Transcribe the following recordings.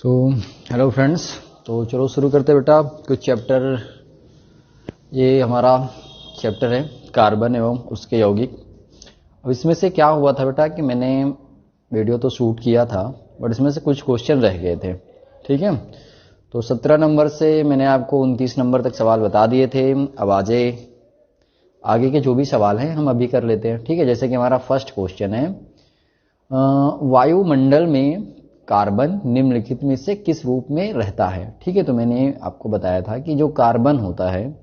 So hello friends. तो चलो शुरू करते हैं बेटा कुछ चैप्टर। ये हमारा चैप्टर है कार्बन एवं उसके यौगिक। अब इसमें से क्या हुआ था बेटा कि मैंने वीडियो तो शूट किया था बट इसमें से कुछ क्वेश्चन रह गए थे। ठीक है, तो 17 नंबर से मैंने आपको 29 नंबर तक सवाल बता दिए थे। अब आगे के जो भी सवाल हैं हम अभी कर लेते हैं। ठीक है, जैसे कि हमारा फर्स्ट क्वेश्चन है, वायुमंडल में कार्बन निम्नलिखित में से किस रूप में रहता है। ठीक है, तो मैंने आपको बताया था कि जो कार्बन होता है,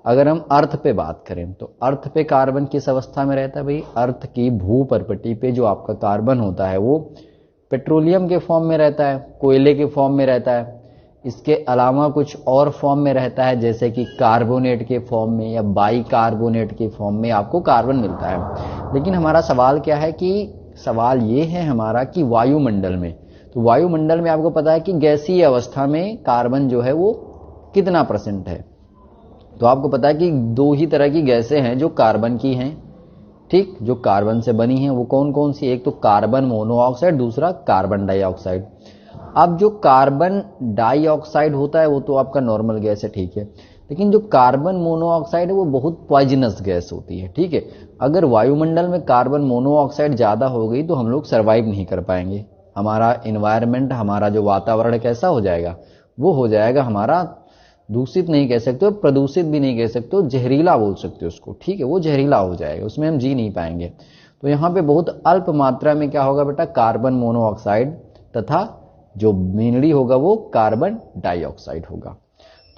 अगर हम अर्थ पे बात करें तो अर्थ पे कार्बन किस अवस्था में रहता है भाई। अर्थ की भूपर्पटी पे जो आपका कार्बन होता है वो पेट्रोलियम के फॉर्म में रहता है, कोयले के फॉर्म में रहता है। इसके अलावा कुछ और फॉर्म में रहता है, जैसे कि कार्बोनेट के फॉर्म में या बाई कार्बोनेट के फॉर्म में आपको कार्बन मिलता है। लेकिन हमारा सवाल क्या है कि सवाल ये है हमारा कि वायुमंडल में, तो वायुमंडल में आपको पता है कि गैसीय अवस्था में कार्बन जो है वो कितना % है। तो आपको पता है कि दो ही तरह की गैसें हैं जो कार्बन की हैं। ठीक, जो कार्बन से बनी हैं वो कौन कौन सी, एक तो कार्बन मोनोऑक्साइड, दूसरा कार्बन डाइऑक्साइड। अब जो कार्बन डाइऑक्साइड होता है वो तो आपका नॉर्मल गैस है, ठीक है, लेकिन जो कार्बन मोनोऑक्साइड है वो बहुत पॉइजनस गैस होती है। ठीक है, अगर वायुमंडल में कार्बन मोनोऑक्साइड ज्यादा हो गई तो हम लोग सर्वाइव नहीं कर पाएंगे। हमारा इन्वायरमेंट, हमारा जो वातावरण कैसा हो जाएगा, वो हो जाएगा हमारा दूषित नहीं कह सकते हो, प्रदूषित भी नहीं कह सकते हो, जहरीला बोल सकते हो उसको। ठीक है, वो जहरीला हो जाएगा, उसमें हम जी नहीं पाएंगे। तो यहाँ पे बहुत अल्प मात्रा में क्या होगा बेटा, कार्बन मोनोऑक्साइड, तथा जो मेनली होगा वो कार्बन डाइऑक्साइड होगा।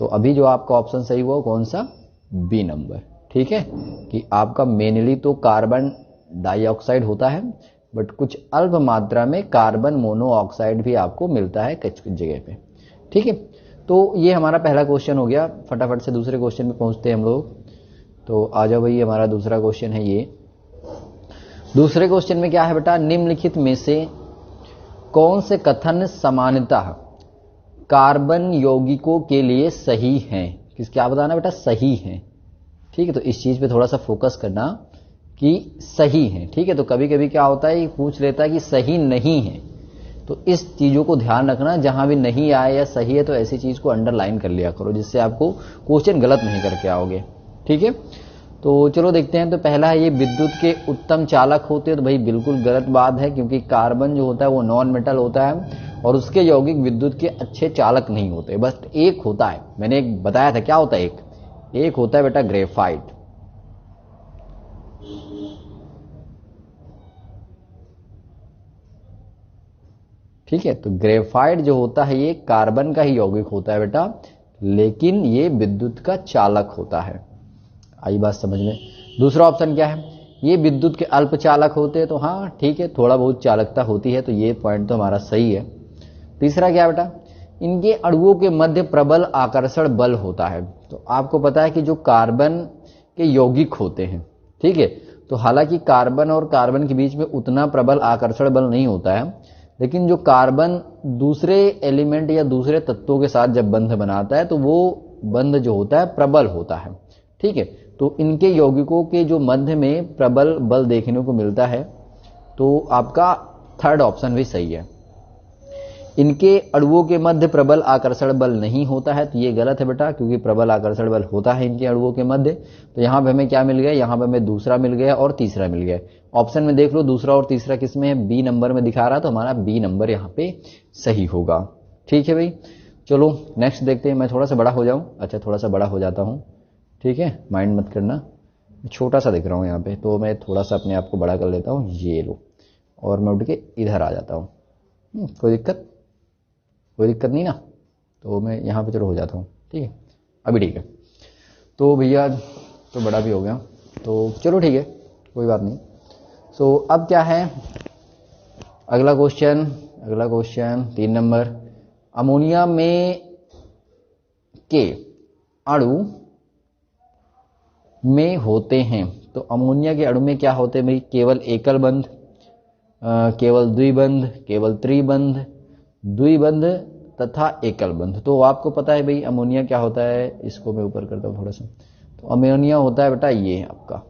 तो अभी जो आपका ऑप्शन सही हुआ कौन सा, बी नंबर। ठीक है, कि आपका मेनली तो कार्बन डाइऑक्साइड होता है बट कुछ अल्प मात्रा में कार्बन मोनोऑक्साइड भी आपको मिलता है कुछ कुछ जगह पे। ठीक है, तो ये हमारा पहला क्वेश्चन हो गया। फटाफट से दूसरे क्वेश्चन में पहुंचते हैं हम लोग। तो आ जाओ भाई, हमारा दूसरा क्वेश्चन है ये। दूसरे क्वेश्चन में क्या है बेटा, निम्नलिखित में से कौन से कथन सामान्यतः कार्बन यौगिकों के लिए सही हैं। क्या बताना बेटा, सही हैं। ठीक है, तो इस चीज पे थोड़ा सा फोकस करना कि सही है। ठीक है, तो कभी कभी क्या होता है, पूछ लेता है कि सही नहीं है, तो इस चीजों को ध्यान रखना, जहां भी नहीं आए या सही है तो ऐसी चीज को अंडरलाइन कर लिया करो, जिससे आपको क्वेश्चन गलत नहीं करके आओगे। ठीक है, तो चलो देखते हैं। तो पहला है ये, विद्युत के उत्तम चालक होते हैं। तो भाई बिल्कुल गलत बात है, क्योंकि कार्बन जो होता है वो नॉन मेटल होता है और उसके यौगिक विद्युत के अच्छे चालक नहीं होते। बस एक होता है, मैंने एक बताया था, क्या होता है, एक होता है बेटा ग्रेफाइट। ठीक है, तो ग्रेफाइट जो होता है ये कार्बन का ही यौगिक होता है बेटा, लेकिन ये विद्युत का चालक होता है। आई बात समझ में। दूसरा ऑप्शन क्या है, ये विद्युत के अल्प चालक होते हैं। तो हाँ ठीक है, थोड़ा बहुत चालकता होती है, तो ये पॉइंट तो हमारा सही है। तीसरा क्या बेटा, इनके अणुओं के मध्य प्रबल आकर्षण बल होता है। तो आपको पता है कि जो कार्बन के यौगिक होते हैं, ठीक है, तो हालांकि कार्बन और कार्बन के बीच में उतना प्रबल आकर्षण बल नहीं होता है, लेकिन जो कार्बन दूसरे एलिमेंट या दूसरे तत्वों के साथ जब बंध बनाता है तो वो बंध जो होता है प्रबल होता है। ठीक है, तो इनके यौगिकों के जो मध्य में प्रबल बल देखने को मिलता है, तो आपका थर्ड ऑप्शन भी सही है। इनके अणुओं के मध्य प्रबल आकर्षण बल नहीं होता है, तो ये गलत है बेटा, क्योंकि प्रबल आकर्षण बल होता है इनके अणुओं के मध्य। तो यहां पे हमें क्या मिल गया, यहां पे हमें दूसरा मिल गया और तीसरा मिल गया। ऑप्शन में देख लो दूसरा और तीसरा किस में है, बी नंबर में दिखा रहा, तो हमारा बी नंबर यहाँ पे सही होगा। ठीक है भाई, चलो नेक्स्ट देखते हैं। मैं थोड़ा सा बड़ा हो जाऊं, अच्छा थोड़ा सा बड़ा हो जाता हूं, ठीक है, माइंड मत करना, छोटा सा दिख रहा हूं यहाँ पे, तो मैं थोड़ा सा अपने आप को बड़ा कर लेता हूँ। ये लो, और मैं उठ के इधर आ जाता हूँ। कोई दिक्कत नहीं ना, तो मैं यहाँ पे चलो हो जाता हूँ। ठीक है, अभी ठीक है। तो भैया तो बड़ा भी हो गया, तो चलो ठीक है, कोई बात नहीं। सो अब क्या है, अगला क्वेश्चन 3 नंबर, अमोनिया में के अणु में होते हैं। तो अमोनिया के अणु में क्या होते हैं भाई, केवल एकल बंध, केवल द्विबंध, केवल त्रिबंध, द्विबंध तथा एकल बंध। तो आपको पता है भाई अमोनिया क्या होता है, इसको मैं ऊपर करता हूँ थोड़ा सा। तो अमोनिया होता है बेटा ये आपका,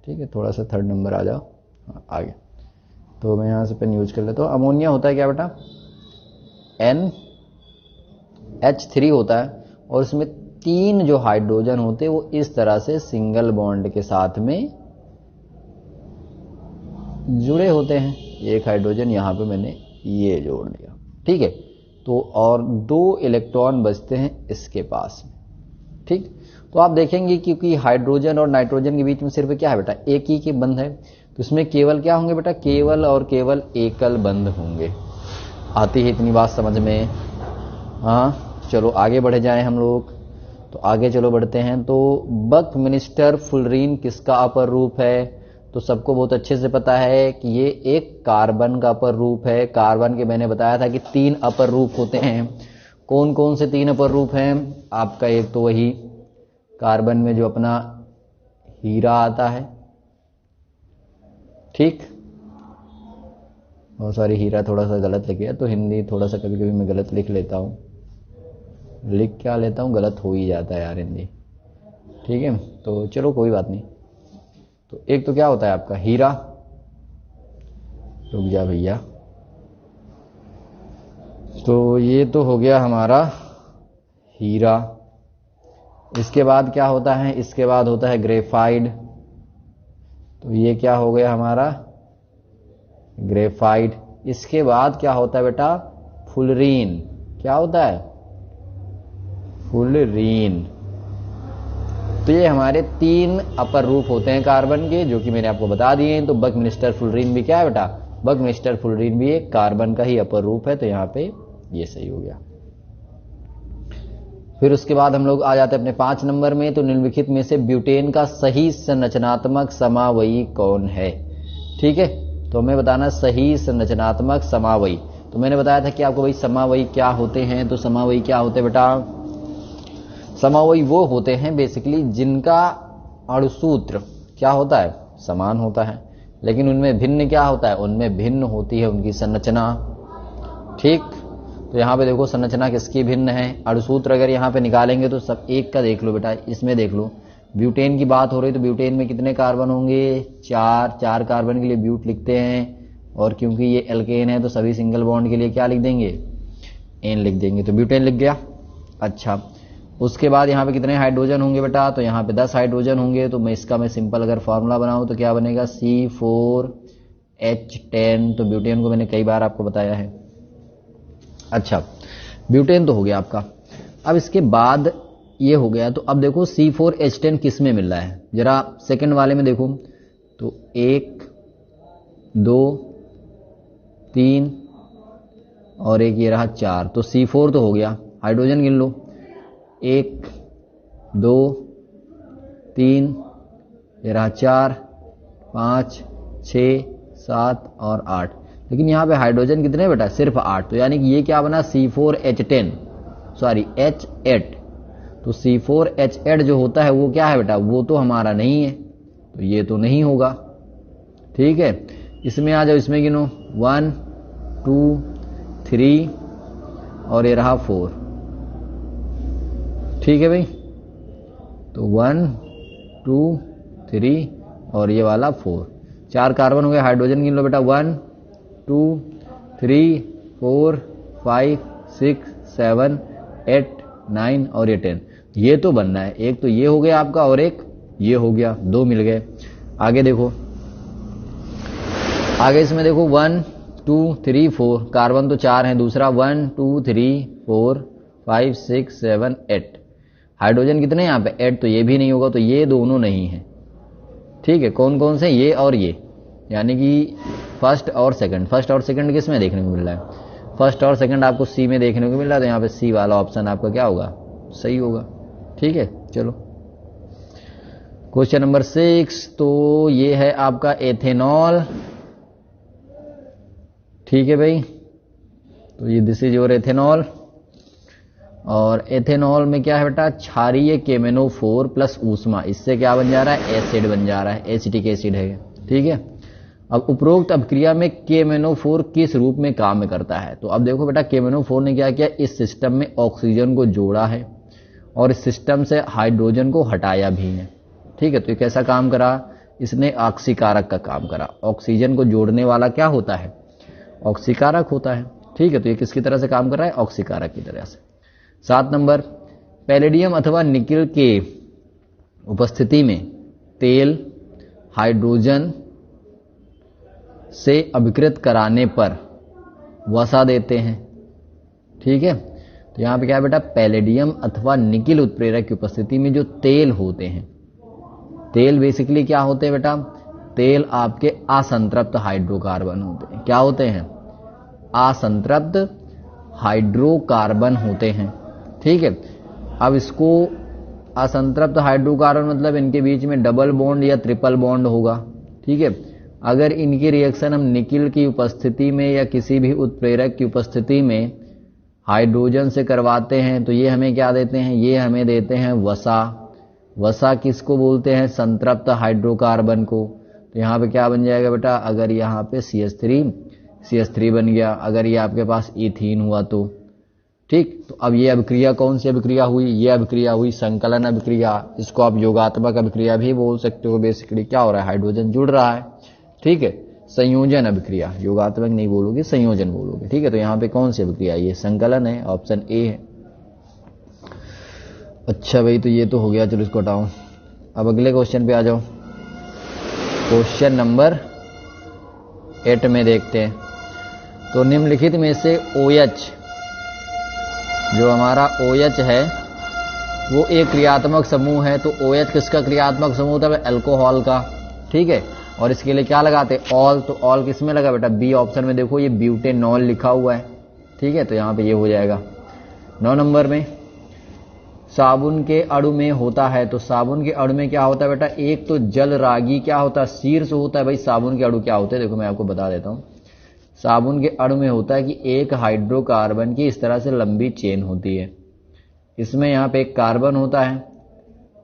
ठीक है, थोड़ा सा थर्ड नंबर आ जाओ, आ गया। तो मैं यहाँ से पेन यूज कर लेता हूँ। अमोनिया होता है क्या बेटा, H3 होता है और उसमें 3 जो हाइड्रोजन होते हैं वो इस तरह से सिंगल बॉन्ड के साथ में जुड़े होते हैं। एक हाइड्रोजन यहां पे मैंने ये जोड़ दिया, ठीक है। तो और 2 इलेक्ट्रॉन बचते हैं इसके पास में, ठीक। तो आप देखेंगे क्योंकि हाइड्रोजन और नाइट्रोजन के बीच में सिर्फ क्या है बेटा, एक ही के बंध है, तो इसमें केवल क्या होंगे बेटा, केवल और केवल एकल बंध होंगे। आती है इतनी बात समझ में? हाँ, चलो आगे बढ़े जाएं हम लोग। तो आगे चलो बढ़ते हैं। तो बकमिंस्टर फुलरीन किसका अपर रूप है? तो सबको बहुत अच्छे से पता है कि ये एक कार्बन का अपर रूप है। कार्बन के मैंने बताया था कि 3 अपर रूप होते हैं। कौन कौन से 3 अपर रूप हैं आपका? एक तो वही कार्बन में जो अपना हीरा आता है, ठीक। और सॉरी, हीरा थोड़ा सा गलत लिख गया, तो हिंदी थोड़ा सा कभी कभी मैं गलत लिख लेता हूँ। लिख क्या लेता हूँ, गलत हो ही जाता है यार हिंदी, ठीक है। तो चलो कोई बात नहीं। तो एक तो क्या होता है आपका हीरा, रुक जा भैया। तो ये तो हो गया हमारा हीरा। इसके बाद क्या होता है? इसके बाद होता है ग्रेफाइट। तो ये क्या हो गया हमारा ग्रेफाइट। इसके बाद क्या होता है बेटा? फुलरीन। क्या होता है? फुलरीन। तो ये हमारे 3 अपर रूप होते हैं कार्बन के, जो कि मैंने आपको बता दिए हैं। तो बकमिंस्टर फुलरीन भी क्या है बेटा? बकमिंस्टर फुलरीन भी एक कार्बन का ही अपर रूप है। तो यहां पे ये सही हो गया। फिर उसके बाद हम लोग आ जाते हैं अपने 5 नंबर में। तो निम्नलिखित में से ब्यूटेन का सही संरचनात्मक समावयी कौन है? ठीक है, तो हमें बताना सही संरचनात्मक समावयी। तो मैंने बताया था कि आपको भाई समावयी क्या होते हैं। तो समावयी क्या होते हैं बेटा? समावयी वो होते हैं बेसिकली जिनका अणुसूत्र क्या होता है? समान होता है, लेकिन उनमें भिन्न क्या होता है? उनमें भिन्न होती है उनकी संरचना, ठीक। तो यहां पे देखो संरचना किसकी भिन्न है। अणुसूत्र अगर यहां पे निकालेंगे तो सब एक का देख लो बेटा, इसमें देख लो ब्यूटेन की बात हो रही है। तो ब्यूटेन में कितने कार्बन होंगे? 4 कार्बन के लिए ब्यूट लिखते हैं, और क्योंकि ये एल्केन है तो सभी सिंगल बॉन्ड के लिए क्या लिख देंगे? एन लिख देंगे। तो ब्यूटेन लिख गया। अच्छा, उसके बाद यहाँ पे कितने हाइड्रोजन होंगे बेटा? तो यहाँ पे 10 हाइड्रोजन होंगे। तो मैं सिंपल अगर फॉर्मूला बनाऊं तो क्या बनेगा? C4H10। तो ब्यूटेन को मैंने कई बार आपको बताया है। अच्छा, ब्यूटेन तो हो गया आपका। अब इसके बाद ये हो गया। तो अब देखो C4H10 किस में मिल रहा है, जरा सेकंड वाले में देखो। तो 1 2 3 और एक ये रहा 4। तो C4 तो हो गया। हाइड्रोजन गिन लो, 1 2 3, ये रहा 4 5 6 7 और 8। लेकिन यहाँ पे हाइड्रोजन कितने बेटा? सिर्फ 8। तो यानी कि ये क्या बना? C4H10, sorry H8। तो C4H8 जो होता है वो क्या है बेटा? वो तो हमारा नहीं है, तो ये तो नहीं होगा, ठीक है। इसमें आ जाओ, इसमें गिनो 1 2 3 और ये रहा 4, ठीक है भाई। तो 1 2 3 और ये वाला 4, 4 कार्बन हो गए। हाइड्रोजन गिन लो बेटा, 1 2 3 4 5 6 7 8 9 और ये 10। ये तो बनना है। एक तो ये हो गया आपका और एक ये हो गया, 2 मिल गए। आगे देखो, आगे इसमें देखो 1 2 3 4, कार्बन तो 4 हैं। दूसरा 1 2 3 4 5 6 7 8, हाइड्रोजन कितने यहाँ पे? 8। तो ये भी नहीं होगा, तो ये दोनों नहीं है, ठीक है। कौन कौन से? ये और ये, यानी कि फर्स्ट और सेकंड। फर्स्ट और सेकंड किस में देखने को मिल रहा है? फर्स्ट और सेकंड आपको सी में देखने को मिल रहा है। तो यहाँ पे सी वाला ऑप्शन आपका क्या होगा? सही होगा, ठीक है। चलो क्वेश्चन नंबर 6। तो ये है आपका एथेनॉल, ठीक है भाई। तो ये दिस इज योर एथेनॉल। और एथेनॉल में क्या है बेटा? क्षारीय केमेनोफोर प्लस ऊष्मा, इससे क्या बन जा रहा है? एसिड बन जा रहा है, एसिटिक एसिड है, ठीक है। अब उपरोक्त अभिक्रिया में केमेनोफोर किस रूप में काम करता है? तो अब देखो बेटा, केमेनोफोर ने क्या किया? इस सिस्टम में ऑक्सीजन को जोड़ा है और इस सिस्टम से हाइड्रोजन को हटाया भी है, ठीक है। तो ये कैसा काम करा? इसने ऑक्सीकारक का काम करा। ऑक्सीजन को जोड़ने वाला क्या होता है? ऑक्सीकारक होता है, ठीक है। तो ये किसकी तरह से काम कर रहा है? ऑक्सीकारक की तरह से। 7 नंबर, पैलेडियम अथवा निकिल के उपस्थिति में तेल हाइड्रोजन से अभिकृत कराने पर वसा देते हैं। ठीक है, तो यहां पे क्या है बेटा, पैलेडियम अथवा निकिल उत्प्रेरक की उपस्थिति में जो तेल होते हैं, तेल बेसिकली क्या होते हैं बेटा, तेल आपके असंतृप्त हाइड्रोकार्बन होते हैं। क्या होते हैं, असंतृप्त हाइड्रोकार्बन होते हैं। ठीक है, अब इसको असंतृप्त हाइड्रोकार्बन मतलब इनके बीच में डबल बॉन्ड या ट्रिपल बॉन्ड होगा। ठीक है, अगर इनकी रिएक्शन हम निकिल की उपस्थिति में या किसी भी उत्प्रेरक की उपस्थिति में हाइड्रोजन से करवाते हैं तो ये हमें क्या देते हैं, ये हमें देते हैं वसा। वसा किसको बोलते हैं, संतृप्त हाइड्रोकार्बन को। तो यहाँ पे क्या बन जाएगा बेटा, अगर यहाँ पे CH3 बन गया, अगर ये आपके पास इथीन हुआ तो। ठीक, तो अब ये अभिक्रिया कौन सी अभिक्रिया हुई, ये अभिक्रिया हुई संकलन अभिक्रिया। इसको आप योगात्मक अभिक्रिया भी बोल सकते हो। बेसिकली क्या हो रहा है, हाइड्रोजन जुड़ रहा है। ठीक है, संयोजन अभिक्रिया, योगात्मक नहीं बोलोगे, संयोजन बोलोगे। ठीक है, तो यहाँ पे कौन सी अभिक्रिया, ये संकलन है, ऑप्शन ए है। अच्छा भाई, तो ये तो हो गया, चलो इसको हटाओ। अब अगले क्वेश्चन पे आ जाओ। क्वेश्चन नंबर 8 में देखते हैं। तो निम्नलिखित में से OH, जो हमारा OH है वो एक क्रियात्मक समूह है। तो OH किसका क्रियात्मक समूह होता है, अल्कोहल का। ठीक है, और इसके लिए क्या लगाते, ऑल। तो ऑल किस में लगा बेटा, बी ऑप्शन में। देखो ये ब्यूटेनॉल लिखा हुआ है। ठीक है, तो यहां पे ये हो जाएगा। 9 नंबर में, साबुन के अणु में होता है। तो साबुन के अणु में क्या होता है बेटा, एक तो जल रागी क्या होता है, शीर्ष होता है। भाई साबुन के अणु क्या होते हैं, देखो मैं आपको बता देता हूं। साबुन के अणु में होता है कि एक हाइड्रोकार्बन की इस तरह से लंबी चेन होती है। इसमें यहाँ पे एक कार्बन होता है,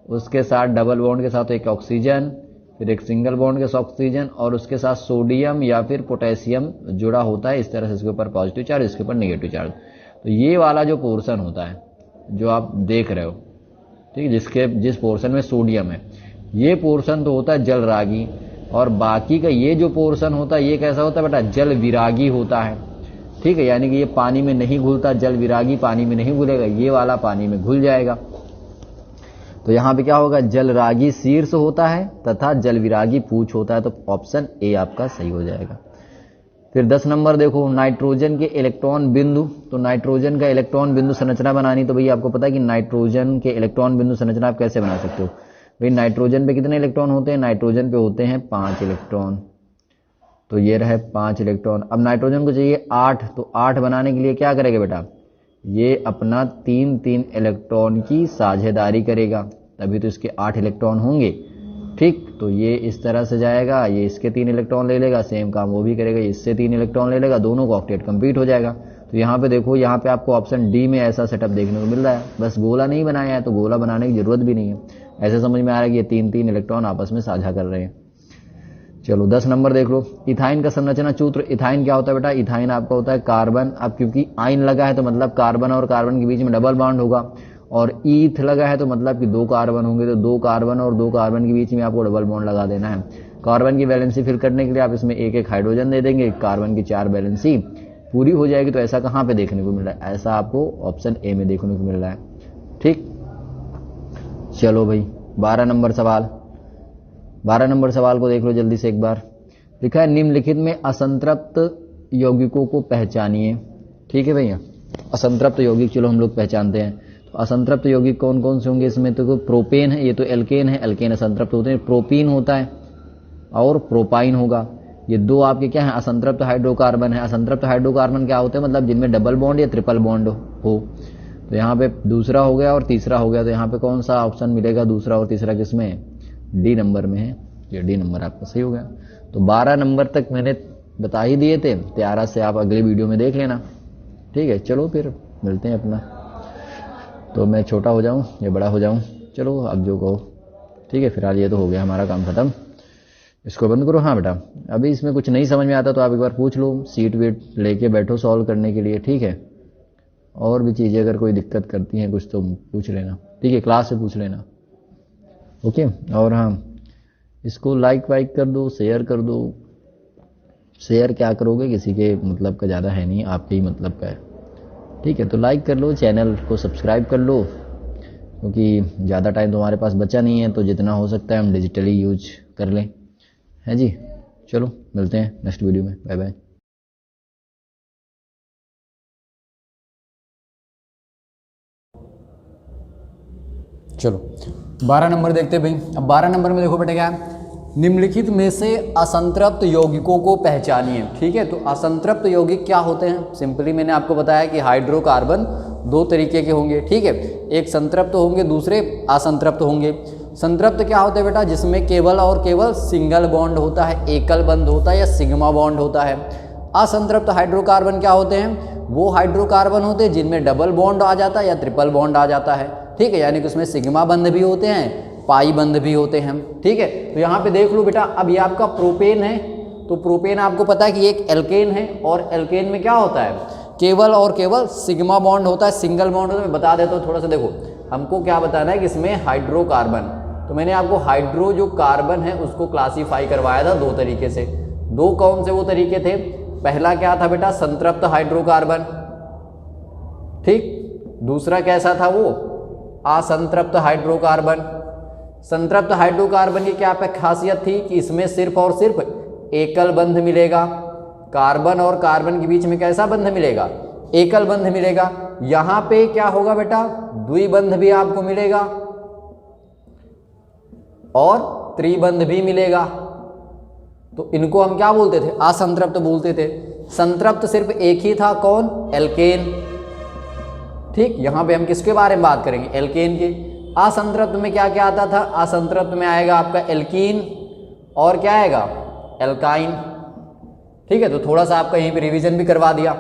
उसके साथ डबल बॉन्ड के साथ एक ऑक्सीजन, फिर एक सिंगल बॉन्ड के साथ ऑक्सीजन, और उसके साथ सोडियम या फिर पोटेशियम जुड़ा होता है। इस तरह से इसके ऊपर पॉजिटिव चार्ज, इसके ऊपर नेगेटिव चार्ज। तो ये वाला जो पोर्शन होता है जो आप देख रहे हो, ठीक है, जिस पोर्शन में सोडियम है, ये पोर्शन तो होता है जल रागी। और बाकी का ये जो पोर्शन होता है ये कैसा होता है बेटा, जल विरागी होता है। ठीक है, यानी कि ये पानी में नहीं घुलता, जल विरागी पानी में नहीं घुलेगा, ये वाला पानी में घुल जाएगा। तो यहां पे क्या होगा, जल रागी शीर्ष होता है तथा जल विरागी पूंछ होता है। तो ऑप्शन ए आपका सही हो जाएगा। फिर 10 नंबर देखो, नाइट्रोजन के इलेक्ट्रॉन बिंदु। तो नाइट्रोजन का इलेक्ट्रॉन बिंदु संरचना बनानी। तो भैया आपको पता है कि नाइट्रोजन के इलेक्ट्रॉन बिंदु संरचना आप कैसे बना सकते हो। भाई नाइट्रोजन पे कितने इलेक्ट्रॉन होते हैं, नाइट्रोजन पे होते हैं 5 इलेक्ट्रॉन। तो ये रहे 5 इलेक्ट्रॉन। अब नाइट्रोजन को चाहिए 8। तो 8 बनाने के लिए क्या करेगा बेटा, ये अपना 3 इलेक्ट्रॉन की साझेदारी करेगा, तभी तो इसके 8 इलेक्ट्रॉन होंगे। ठीक, तो ये इस तरह से जाएगा, ये इसके 3 इलेक्ट्रॉन ले लेगा, सेम काम वो भी करेगा, इससे 3 इलेक्ट्रॉन ले लेगा, दोनों का ऑक्टेट कंप्लीट हो जाएगा। तो यहाँ पे देखो, यहाँ पे आपको ऑप्शन डी में ऐसा सेटअप देखने को मिल रहा है। बस गोला नहीं बनाया है, तो गोला बनाने की जरूरत भी नहीं है। ऐसे समझ में आ रहा है कि ये 3 इलेक्ट्रॉन आपस में साझा कर रहे हैं। चलो 10 नंबर देख लो, इथाइन का संरचना सूत्र। इथाइन क्या होता है बेटा, इथाइन आपका होता है कार्बन। अब क्योंकि आइन लगा है तो मतलब कार्बन और कार्बन के बीच में डबल बॉन्ड होगा, और ईथ लगा है तो मतलब कि 2 कार्बन होंगे। तो 2 कार्बन और 2 कार्बन के बीच में आपको डबल बॉन्ड लगा देना है। कार्बन की वैलेंसी फिल करने के लिए आप इसमें एक हाइड्रोजन दे देंगे, कार्बन की 4 वैलेंसी पूरी हो जाएगी। तो ऐसा कहां पे देखने को मिल रहा है, ऐसा आपको ऑप्शन ए में देखने को मिल रहा है। ठीक, चलो भाई 12 नंबर सवाल। 12 नंबर सवाल को देख लो जल्दी से एक बार। लिखा है, निम्नलिखित में असंतृप्त यौगिकों को पहचानिए। ठीक है भैया, असंतृप्त यौगिक चलो हम लोग पहचानते हैं। तो असंतृप्त यौगिक कौन कौन से होंगे इसमें, तो प्रोपेन है, ये तो एल्केन है, एल्केन असंतृप्त होते हैं। प्रोपीन होता है और प्रोपाइन होगा। ये 2 आपके क्या है, असंतृप्त हाइड्रोकार्बन है। असंतृप्त हाइड्रोकार्बन क्या होते हैं, मतलब जिनमें डबल बॉन्ड या ट्रिपल बॉन्ड हो। तो यहाँ पे दूसरा हो गया और तीसरा हो गया। तो यहाँ पे कौन सा ऑप्शन मिलेगा, दूसरा और तीसरा किसमें, डी नंबर में है। ये डी नंबर आपका सही हो गया। तो 12 नंबर तक मैंने बता ही दिए थे, 13 से आप अगले वीडियो में देख लेना। ठीक है, चलो फिर मिलते हैं अपना। तो मैं छोटा हो जाऊं या बड़ा हो जाऊं, चलो अब जो कहो। ठीक है, फिलहाल ये तो हो गया हमारा काम खत्म, इसको बंद करो। हाँ बेटा, अभी इसमें कुछ नहीं समझ में आता तो आप एक बार पूछ लो, सीट वीट लेके बैठो सॉल्व करने के लिए। ठीक है, और भी चीज़ें अगर कोई दिक्कत करती हैं कुछ तो पूछ लेना। ठीक है, क्लास से पूछ लेना। ओके, और हाँ, इसको लाइक वाइक कर दो, शेयर कर दो। शेयर क्या करोगे, किसी के मतलब का ज़्यादा है नहीं, आपके ही मतलब का है। ठीक है, तो लाइक कर लो, चैनल को सब्सक्राइब कर लो, क्योंकि ज़्यादा टाइम तो हमारे पास बचा नहीं है, तो जितना हो सकता है हम डिजिटली यूज कर लें, है जी। चलो मिलते हैं नेक्स्ट वीडियो में, बाय बाय। चलो 12 नंबर देखते हैं भाई। अब 12 नंबर में देखो बेटा क्या है, निम्नलिखित में से असंतृप्त यौगिकों को पहचानिए। ठीक है, तो असंतृप्त यौगिक क्या होते हैं? सिंपली मैंने आपको बताया कि हाइड्रोकार्बन दो तरीके के होंगे। ठीक है, एक संतृप्त होंगे, दूसरे असंतृप्त होंगे। संतृप्त क्या होते हैं बेटा? जिसमें केवल और केवल सिंगल बॉन्ड होता है, एकल बंध होता है या सिग्मा बॉन्ड होता है। असंतृप्त हाइड्रोकार्बन क्या होते हैं? वो हाइड्रोकार्बन होते हैं जिनमें डबल बॉन्ड आ जाता है या ट्रिपल बॉन्ड आ जाता है। ठीक है, यानी कि उसमें सिग्मा बंध भी होते हैं, पाई बंध भी होते हैं। ठीक है, तो यहाँ पे देख लो बेटा, अब ये आपका प्रोपेन है, तो प्रोपेन आपको पता है कि एक एल्केन है, और एल्केन में क्या होता है? केवल और केवल सिग्मा बॉन्ड होता है, सिंगल बॉन्ड होता है। मैं बता देता हूँ थोड़ा सा, देखो हमको क्या बताना है कि इसमें हाइड्रोकार्बन, तो मैंने आपको हाइड्रो जो कार्बन है उसको क्लासीफाई करवाया था दो तरीके से। दो कौन से वो तरीके थे? पहला क्या था बेटा? संतृप्त हाइड्रोकार्बन, ठीक। दूसरा कैसा था वो? असंतृप्त हाइड्रोकार्बन। संतृप्त हाइड्रोकार्बन की क्या खासियत थी कि इसमें सिर्फ और सिर्फ एकल बंध मिलेगा। कार्बन और कार्बन के बीच में कैसा बंध मिलेगा? एकल बंध मिलेगा। यहां पे क्या होगा बेटा? द्विबंध भी आपको मिलेगा और त्रिबंध भी मिलेगा। तो इनको हम क्या बोलते थे? असंतृप्त बोलते थे। संतृप्त सिर्फ एक ही था, कौन? एल्केन। ठीक, यहां पे हम किसके बारे में बात करेंगे? एल्केन के। असंतृप्त में क्या क्या आता था? असंतृप्त में आएगा आपका एल्कीन और क्या आएगा? एल्काइन। ठीक है, तो थोड़ा सा आपका यहीं पे रिवीजन भी करवा दिया।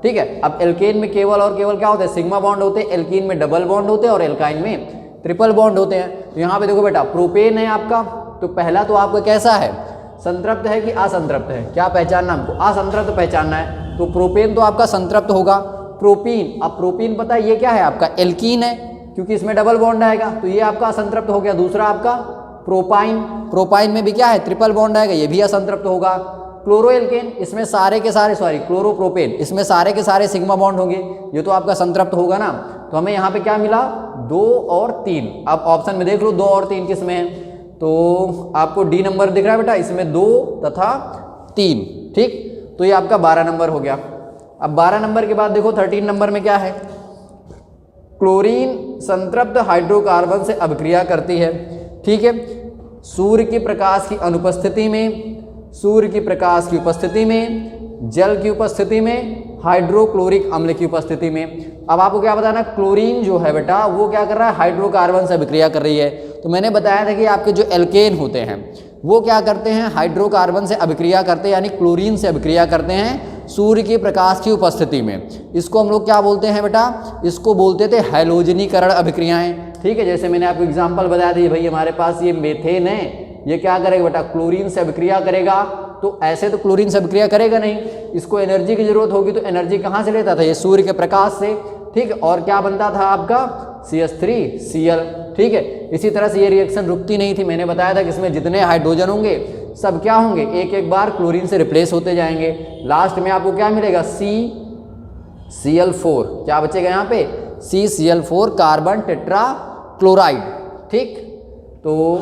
ठीक है, अब एल्केन में केवल और केवल क्या होते हैं? सिग्मा बॉन्ड होते हैं, एल्कीन में डबल बॉन्ड होते हैं और एल्काइन में ट्रिपल बॉन्ड होते हैं। तो यहाँ पे देखो बेटा, प्रोपेन है आपका, तो पहला तो आपका कैसा है? संतृप्त है कि असंतृप्त है? क्या पहचानना हमको? असंतृप्त पहचानना है, तो प्रोपेन तो आपका संतृप्त होगा। प्रोपीन, अब प्रोपीन पता है ये क्या है? आपका एल्कीन है, क्योंकि इसमें डबल बॉन्ड आएगा, तो ये आपका असंतृप्त हो गया। दूसरा आपका प्रोपाइन, प्रोपाइन में भी क्या है? ट्रिपल बॉन्ड आएगा, ये भी असंतृप्त होगा। क्लोरोएल्केन, इसमें सारे के सारे, सॉरी क्लोरोप्रोपेन, इसमें सारे के सारे सिग्मा बॉन्ड होंगे, ये तो आपका संतृप्त होगा ना। तो हमें यहाँ पे क्या मिला? 2 और 3। अब ऑप्शन में देख लो 2 और 3 किस में है, तो आपको डी नंबर दिख रहा है बेटा, इसमें 2 तथा 3। ठीक, तो ये आपका 12 नंबर हो गया। अब 12 नंबर के बाद देखो 13 नंबर में क्या है? क्लोरीन संतृप्त हाइड्रोकार्बन से अभिक्रिया करती है। ठीक है, सूर्य के प्रकाश की अनुपस्थिति में, सूर्य की प्रकाश की उपस्थिति में, जल की उपस्थिति में, हाइड्रोक्लोरिक अम्ल की उपस्थिति में। अब आपको क्या बताना? क्लोरीन जो है बेटा वो क्या कर रहा है? हाइड्रोकार्बन से अभिक्रिया कर रही है। तो मैंने बताया था कि आपके जो एल्केन होते हैं वो क्या करते हैं? हाइड्रोकार्बन से अभिक्रिया करते हैं, यानी क्लोरीन से अभिक्रिया करते हैं सूर्य के प्रकाश की उपस्थिति में। इसको हम लोग क्या बोलते हैं बेटा? इसको बोलते थे हैलोजनीकरण अभिक्रियाएं। ठीक है, जैसे मैंने आपको एग्जांपल बताया था, भाई हमारे पास ये मेथेन है, ये क्या करेगा बेटा? क्लोरीन से अभिक्रिया करेगा। तो ऐसे तो क्लोरीन से अभिक्रिया करेगा नहीं, इसको एनर्जी की जरूरत होगी, तो एनर्जी कहाँ से लेता था? ये सूर्य के प्रकाश से। ठीक है, और क्या बनता था आपका? CH3Cl। ठीक है, इसी तरह से ये रिएक्शन रुकती नहीं थी। मैंने बताया था कि इसमें जितने हाइड्रोजन होंगे सब क्या होंगे? एक एक बार क्लोरीन से रिप्लेस होते जाएंगे। लास्ट में आपको क्या मिलेगा? CCl4। क्या बचेगा यहाँ पे? CCl4 carbon tetra chloride. ठीक, तो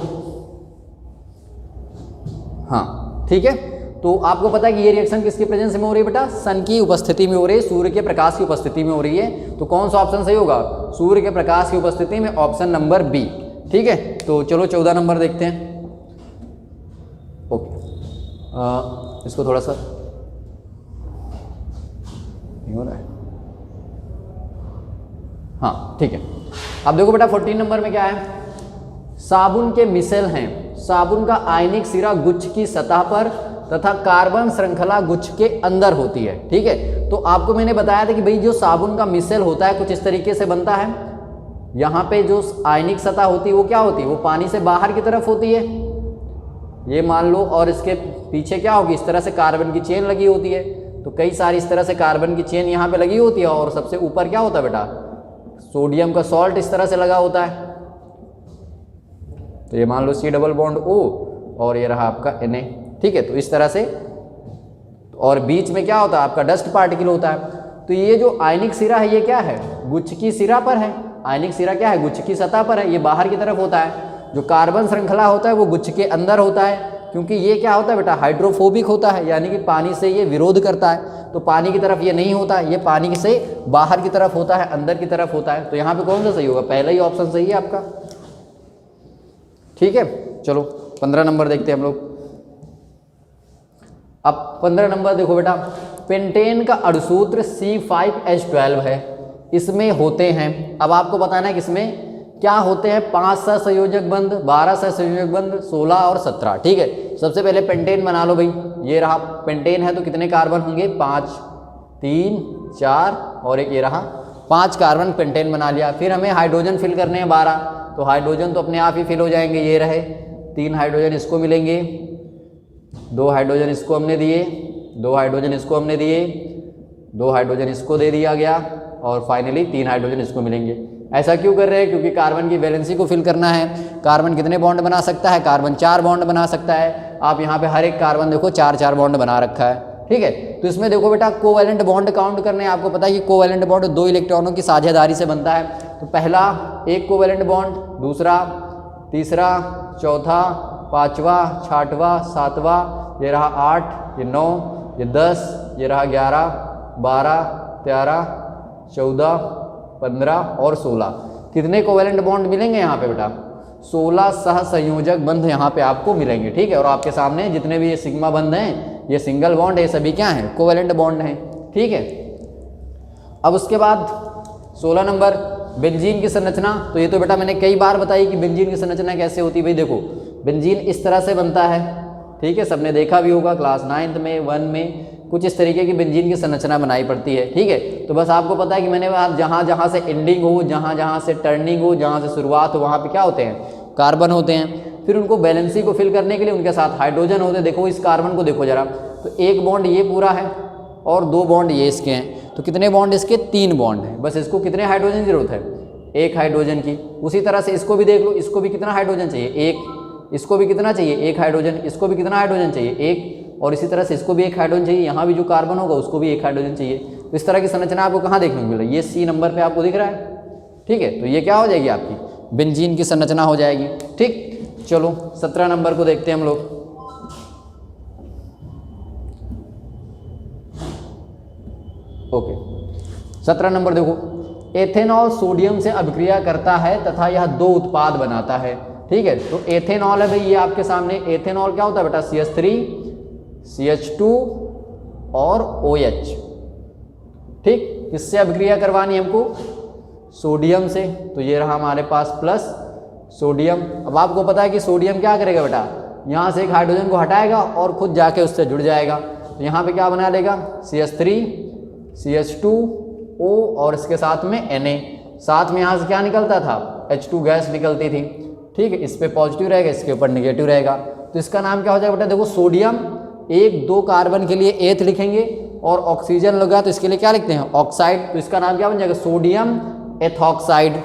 हाँ ठीक है, तो आपको पता है कि ये रिएक्शन किसकी प्रेजेंस में हो रही है बेटा? सन की उपस्थिति में हो रही है, सूर्य के प्रकाश की उपस्थिति में हो रही है। तो कौन सा ऑप्शन सही होगा? सूर्य के प्रकाश की उपस्थिति में, ऑप्शन नंबर बी। ठीक है, तो चलो 14 नंबर देखते हैं। ओके, इसको थोड़ा सा नहीं हो रहा है, हाँ ठीक है। अब देखो बेटा 14 नंबर में क्या है? साबुन के मिसेल हैं। साबुन का आयनिक सिरा गुच्छ की सतह पर तथा कार्बन श्रृंखला गुच्छ के अंदर होती है। ठीक है, तो आपको मैंने बताया था कि भाई जो साबुन का मिसेल होता है कुछ इस तरीके से बनता है। यहाँ पे जो आयनिक सतह होती है वो क्या होती है? वो पानी से बाहर की तरफ होती है, ये मान लो, और इसके पीछे क्या होगी? इस तरह से कार्बन की चेन लगी होती है। तो कई सारी इस तरह से कार्बन की चेन यहाँ पे लगी होती है, और सबसे ऊपर क्या होता है बेटा? सोडियम का सॉल्ट इस तरह से लगा होता है। तो ये मान लो C डबल बॉन्ड O और ये रहा आपका Na। ठीक है, तो इस तरह से, और बीच में क्या होता है? आपका डस्ट पार्टिकल होता है। तो ये जो आयनिक सिरा है ये क्या है, गुच्छ की सिरा पर है। आयनिक सिरा क्या है, गुच्छ की सतह पर है, ये बाहर की तरफ होता है। जो कार्बन श्रृंखला होता है वो गुच्छ के अंदर होता है, क्योंकि ये क्या होता है बेटा, हाइड्रोफोबिक होता है, यानी कि पानी से ये विरोध करता है। तो पानी की तरफ ये नहीं होता, ये पानी से बाहर की तरफ होता है, अंदर की तरफ होता है। तो यहाँ पे कौन सा सही होगा, पहला ही ऑप्शन सही है आपका। ठीक है, चलो 15 नंबर देखते हैं हम लोग। अब 15 नंबर देखो बेटा, पेंटेन का अणुसूत्र C5H12 है, इसमें होते हैं, अब आपको बताना है कि इसमें क्या होते हैं, 5 सहसंयोजक बंध, 12 सहसंयोजक बंध, 16 और 17। ठीक है, सबसे पहले पेंटेन बना लो भाई। ये रहा पेंटेन है तो कितने कार्बन होंगे, 5, 3, 4 और एक ये रहा 5 कार्बन पेंटेन बना लिया। फिर हमें हाइड्रोजन फिल करने हैं 12, तो हाइड्रोजन तो अपने आप ही फिल हो जाएंगे। ये रहे 3 हाइड्रोजन इसको मिलेंगे, 2 हाइड्रोजन इसको हमने दिए, 2 हाइड्रोजन इसको हमने दिए, 2 हाइड्रोजन इसको दे दिया गया और फाइनली 3 हाइड्रोजन इसको मिलेंगे। ऐसा क्यों कर रहे हैं, क्योंकि कार्बन की वैलेंसी को फिल करना है। कार्बन कितने बॉन्ड बना सकता है, कार्बन 4 बॉन्ड बना सकता है। आप यहाँ पे हर एक कार्बन देखो 4-4 बॉन्ड बना रखा है। ठीक है, तो इसमें देखो बेटा कोवैलेंट बॉन्ड काउंट करने हैं। आपको पता है कि कोवैलेंट बॉन्ड 2 इलेक्ट्रॉनों की साझेदारी से बनता है। तो पहला एक कोवैलेंट बॉन्ड, दूसरा, तीसरा, चौथा, 5वां, 6वां, 7वां, ये रहा 8, ये 9, ये 10, ये रहा 11, 12, 13, 14, 15 और 16। कितने कोवैलेंट बॉन्ड मिलेंगे यहाँ पे बेटा, 16 सहसंयोजक बंध यहाँ पे आपको मिलेंगे। ठीक है, और आपके सामने जितने भी ये सिग्मा बंध हैं, ये सिंगल बॉन्ड है, सभी क्या हैं, कोवैलेंट बॉन्ड हैं। ठीक है, अब उसके बाद 16 नंबर बेंजीन की संरचना। तो ये तो बेटा मैंने कई बार बताई कि बेंजीन की संरचना कैसे होती है। भाई देखो, बेंजीन इस तरह से बनता है। ठीक है, सबने देखा भी होगा क्लास 9th में, 1 में कुछ इस तरीके की बेंजीन की संरचना बनाई पड़ती है। ठीक है, तो बस आपको पता है कि मैंने जहाँ जहाँ से एंडिंग हो, जहाँ जहाँ से टर्निंग हो, जहाँ से शुरुआत हो, वहाँ पे क्या होते हैं, कार्बन होते हैं। फिर उनको बैलेंसी को फिल करने के लिए उनके साथ हाइड्रोजन होते हैं। देखो इस कार्बन को देखो जरा, तो एक बॉन्ड ये पूरा है और 2 बॉन्ड ये इसके हैं। तो कितने बॉन्ड इसके, 3 बॉन्ड हैं। बस इसको कितने हाइड्रोजन की जरूरत है, 1 हाइड्रोजन की। उसी तरह से इसको भी देख लो, इसको भी कितना हाइड्रोजन चाहिए, 1। इसको भी कितना चाहिए, 1 हाइड्रोजन। इसको भी कितना हाइड्रोजन चाहिए, 1। और इसी तरह से इसको भी 1 हाइड्रोजन चाहिए। यहाँ भी जो कार्बन होगा उसको भी 1 हाइड्रोजन चाहिए। तो इस तरह की संरचना आपको कहाँ देखने को मिल रही है, ये C नंबर पे आपको दिख रहा है। ठीक है, तो ये क्या हो जाएगी, आपकी बेंजीन की संरचना हो जाएगी। ठीक, चलो 17 नंबर को देखते हैं हम लोग। ओके, 17 नंबर देखो, एथेनॉल सोडियम से अभिक्रिया करता है तथा यह 2 उत्पाद बनाता है। ठीक है, तो एथेनॉल है भाई, ये आपके सामने। एथेनॉल क्या होता है बेटा, CH3, CH2 और OH। ठीक, किससे अभिक्रिया करवानी है हमको, सोडियम से। तो ये रहा हमारे पास प्लस सोडियम। अब आपको पता है कि सोडियम क्या करेगा बेटा, यहाँ से एक हाइड्रोजन को हटाएगा और खुद जाके उससे जुड़ जाएगा। तो यहाँ पे क्या बना लेगा, CH3, CH2O और इसके साथ में Na। साथ में यहाँ से क्या निकलता था, H2 गैस निकलती थी। ठीक है, इस पे पॉजिटिव रहेगा, इसके ऊपर नेगेटिव रहेगा। तो इसका नाम क्या हो जाएगा बेटा, देखो सोडियम 1-2 कार्बन के लिए एथ लिखेंगे और ऑक्सीजन लगा तो इसके लिए क्या लिखते हैं, ऑक्साइड। तो इसका नाम क्या बन जाएगा, सोडियम एथॉक्साइड।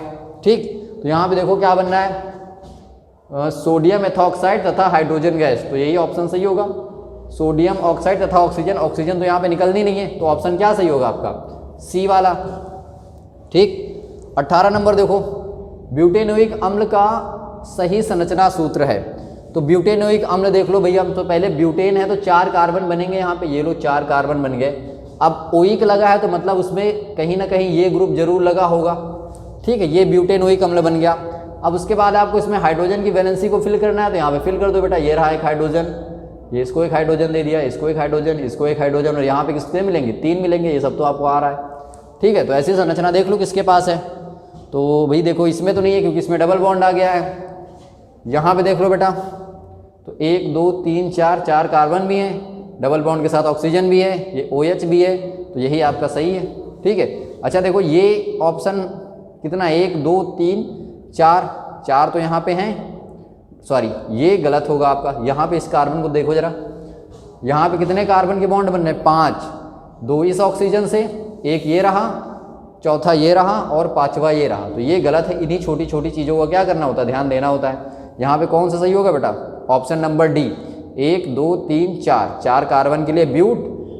ठीक, तो यहाँ पे देखो क्या बन रहा है, सोडियम एथॉक्साइड तथा हाइड्रोजन गैस। तो यही ऑप्शन सही होगा, सोडियम ऑक्साइड तथा ऑक्सीजन। ऑक्सीजन तो यहाँ पे निकलनी नहीं है, तो ऑप्शन क्या सही होगा आपका, C वाला। ठीक, 18 नंबर देखो, ब्यूटेनोइक अम्ल का सही संरचना सूत्र है। तो ब्यूटेनोइक अम्ल देख लो भैया, तो पहले ब्यूटेन है तो 4 कार्बन बनेंगे यहाँ पे, ये लो 4 कार्बन बन गए। अब ओइक लगा है तो मतलब उसमें कहीं ना कहीं ये ग्रुप जरूर लगा होगा। ठीक है, ये ब्यूटेनोइक अम्ल बन गया। अब उसके बाद आपको इसमें हाइड्रोजन की वैलेंसी को फिल करना है, तो यहाँ पे फिल कर दो बेटा। ये रहा 1 हाइड्रोजन, ये इसको 1 हाइड्रोजन दे दिया, इसको 1 हाइड्रोजन, इसको 1 हाइड्रोजन, और यहाँ पे किसके मिलेंगे, 3 मिलेंगे। ये सब तो आपको आ रहा है। ठीक है, तो ऐसी संरचना देख लो किसके पास है। तो भाई देखो इसमें तो नहीं है क्योंकि इसमें डबल बॉन्ड आ गया है। यहाँ पे देख लो बेटा, तो 1 2 3 4 कार्बन भी हैं, डबल बॉन्ड के साथ ऑक्सीजन भी है, ये OH भी है। तो यही आपका सही है। ठीक है, अच्छा देखो ये ऑप्शन कितना, 1 2 3 4 तो यहाँ पे हैं, सॉरी ये गलत होगा आपका। यहाँ पे इस कार्बन को देखो जरा, यहाँ पे कितने कार्बन के बॉन्ड बन रहे हैं, 5। 2 इस ऑक्सीजन से, 1 ये रहा, चौथा ये रहा और 5वां ये रहा। तो ये गलत है। इन्हीं छोटी छोटी चीज़ों का क्या करना होता है, ध्यान देना होता है। यहाँ पे कौन सा सही होगा बेटा, ऑप्शन नंबर D, 1 2 3 4 कार्बन के लिए ब्यूट,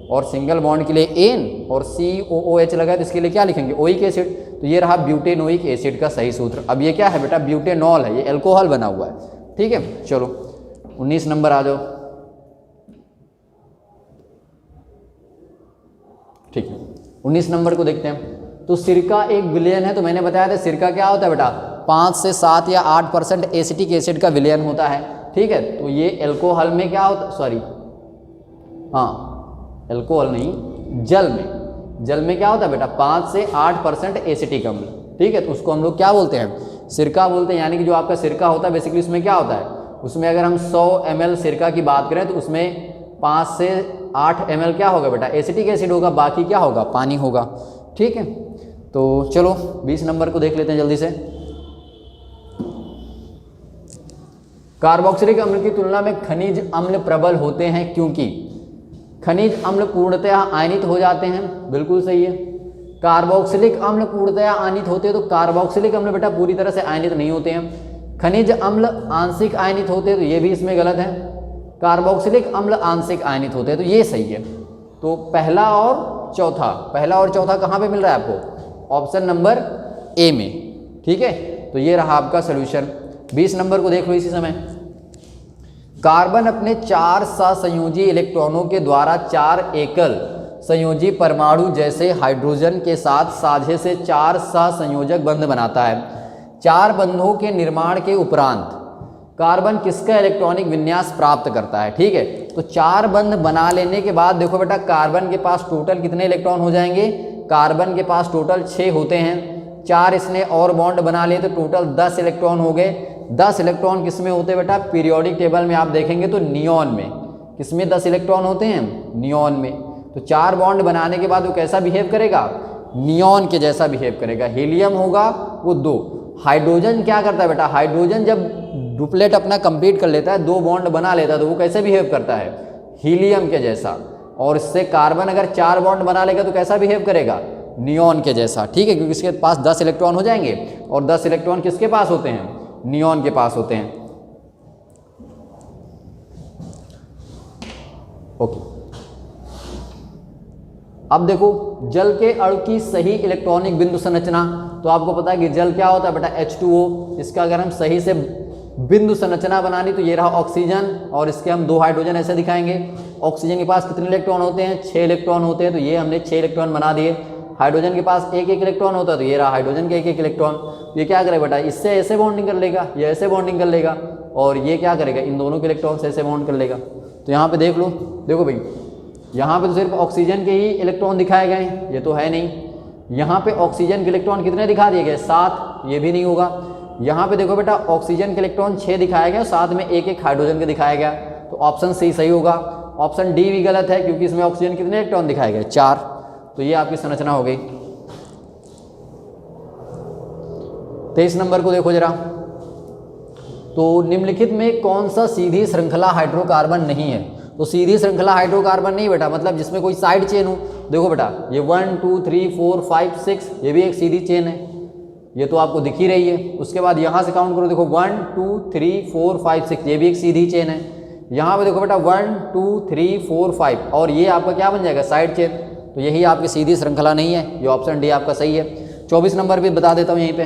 और सिंगल बॉन्ड के लिए एन और COOH लगा है तो इसके लिए क्या लिखेंगे, ओइक एसिड। तो ये रहा ब्यूटेनोइक एसिड का सही सूत्र। अब ये क्या है बेटा, ब्यूटेनॉल है, ये एल्कोहल बना हुआ है, ठीक है। चलो 19 नंबर आ जाओ, ठीक है। 19 नंबर को देखते हैं। तो सिरका एक विलयन है, तो मैंने बताया था सिरका क्या होता है बेटा, 5 से 7 या 8% एसिटिक एसिड का विलयन होता है, ठीक है। तो ये एल्कोहल में क्या होता, सॉरी हाँ एल्कोहल नहीं, जल में क्या होता है बेटा, 5 से 8% एसिटिक अम्ल, ठीक है। तो उसको हम लोग क्या बोलते हैं, सिरका बोलते हैं। यानी कि जो आपका सिरका होता है बेसिकली उसमें क्या होता है, उसमें अगर हम 100 ml सिरका की बात करें तो उसमें 5 से 8 ml क्या होगा बेटा, एसिटिक एसिड होगा, बाकी क्या होगा, पानी होगा, ठीक है। तो चलो 20 नंबर को देख लेते हैं जल्दी से। कार्बोक्सिलिक अम्ल की तुलना में खनिज अम्ल प्रबल होते हैं क्योंकि खनिज अम्ल पूर्णतया आयनित हो जाते हैं, बिल्कुल सही है। कार्बोक्सिलिक अम्ल पूर्णतया आयनित होते हैं, तो कार्बोक्सिलिक अम्ल बेटा पूरी तरह से आयनित नहीं होते हैं। खनिज अम्ल आंशिक आयनित होते हैं, तो ये भी इसमें गलत है। कार्बोक्सिलिक अम्ल आंशिक आयनित होते हैं, तो ये सही है। तो पहला और चौथा कहाँ पे मिल रहा है आपको, ऑप्शन नंबर ए में, ठीक है। तो ये रहा आपका सोल्यूशन। 20 नंबर को देख लो इसी समय। कार्बन अपने 4 सहसंयोजी इलेक्ट्रॉनों के द्वारा 4 एकल संयोजी परमाणु जैसे हाइड्रोजन के साथ साझे से 4 सहसंयोजक बंध बनाता है। 4 बंधों के निर्माण के उपरांत कार्बन किसका इलेक्ट्रॉनिक विन्यास प्राप्त करता है, ठीक है। तो 4 बंध बना लेने के बाद देखो बेटा कार्बन के पास टोटल कितने इलेक्ट्रॉन हो जाएंगे, कार्बन के पास टोटल 6 होते हैं। 4 इसने और बॉन्ड बना लिए तो टोटल 10 इलेक्ट्रॉन हो गए। 10 इलेक्ट्रॉन किस में होते हैं बेटा, पीरियोडिक टेबल में आप देखेंगे तो नियॉन में। किसमें 10 इलेक्ट्रॉन होते हैं, नियॉन में। तो 4 बॉन्ड बनाने के बाद वो कैसा बिहेव करेगा, नियॉन के जैसा बिहेव करेगा। हीलियम होगा वो 2। हाइड्रोजन क्या करता है बेटा, हाइड्रोजन जब डुप्लेट अपना कंप्लीट कर लेता है, 2 बॉन्ड बना लेता है, तो वो कैसे बिहेव करता है, हीलियम के जैसा। और इससे कार्बन अगर 4 बॉन्ड बना लेगा तो कैसा बिहेव करेगा, नियॉन के जैसा, ठीक है। क्योंकि इसके पास 10 इलेक्ट्रॉन हो जाएंगे और 10 इलेक्ट्रॉन किसके पास होते हैं, नियॉन के पास होते हैं। ओके, अब देखो जल के अणु की सही इलेक्ट्रॉनिक बिंदु संरचना। तो आपको पता है कि जल क्या होता है बेटा, H2O। इसका अगर हम सही से बिंदु संरचना बनानी तो ये रहा ऑक्सीजन, और इसके हम 2 हाइड्रोजन ऐसे दिखाएंगे। ऑक्सीजन के पास कितने इलेक्ट्रॉन होते हैं, 6 इलेक्ट्रॉन होते हैं, तो ये हमने 6 इलेक्ट्रॉन बना दिए। हाइड्रोजन के पास 1-1 इलेक्ट्रॉन होता है, तो ये रहा हाइड्रोजन के 1-1 इलेक्ट्रॉन। ये क्या करे बेटा, इससे ऐसे बॉन्डिंग कर लेगा, ये ऐसे बॉन्डिंग कर लेगा, और ये क्या करेगा, इन दोनों के इलेक्ट्रॉन से ऐसे बॉन्ड कर लेगा। तो यहाँ पे देख लो, देखो भाई यहाँ पे तो सिर्फ ऑक्सीजन के ही इलेक्ट्रॉन दिखाए गए हैं, ये तो है नहीं। यहाँ पे ऑक्सीजन के इलेक्ट्रॉन कितने दिखा दिए गए, 7, ये भी नहीं होगा। यहाँ पे देखो बेटा ऑक्सीजन के इलेक्ट्रॉन 6 दिखाया गया, साथ में 1-1 हाइड्रोजन के दिखाया गया, तो ऑप्शन सी सही होगा। ऑप्शन डी भी गलत है क्योंकि इसमें ऑक्सीजन कितने इलेक्ट्रॉन दिखाए गए, 4। तो ये आपकी संरचना हो गई। 23 नंबर को देखो जरा। तो निम्नलिखित में कौन सा सीधी श्रृंखला हाइड्रोकार्बन नहीं है। तो सीधी श्रृंखला हाइड्रोकार्बन नहीं बेटा, मतलब जिसमें कोई साइड चेन हो। देखो बेटा ये 1 2 3 4 5 6 ये भी एक सीधी चेन है, ये तो आपको दिख ही रही है। उसके बाद यहाँ से काउंट करो, देखो 1 2 3 4 5 6 ये भी एक सीधी चेन है। यहाँ पे देखो बेटा 1 2 3 4 5 और ये आपका क्या बन जाएगा, साइड चेन। तो यही आपकी सीधी श्रृंखला नहीं है, ये ऑप्शन डी आपका सही है। 24 नंबर भी बता देता हूँ यहीं पे।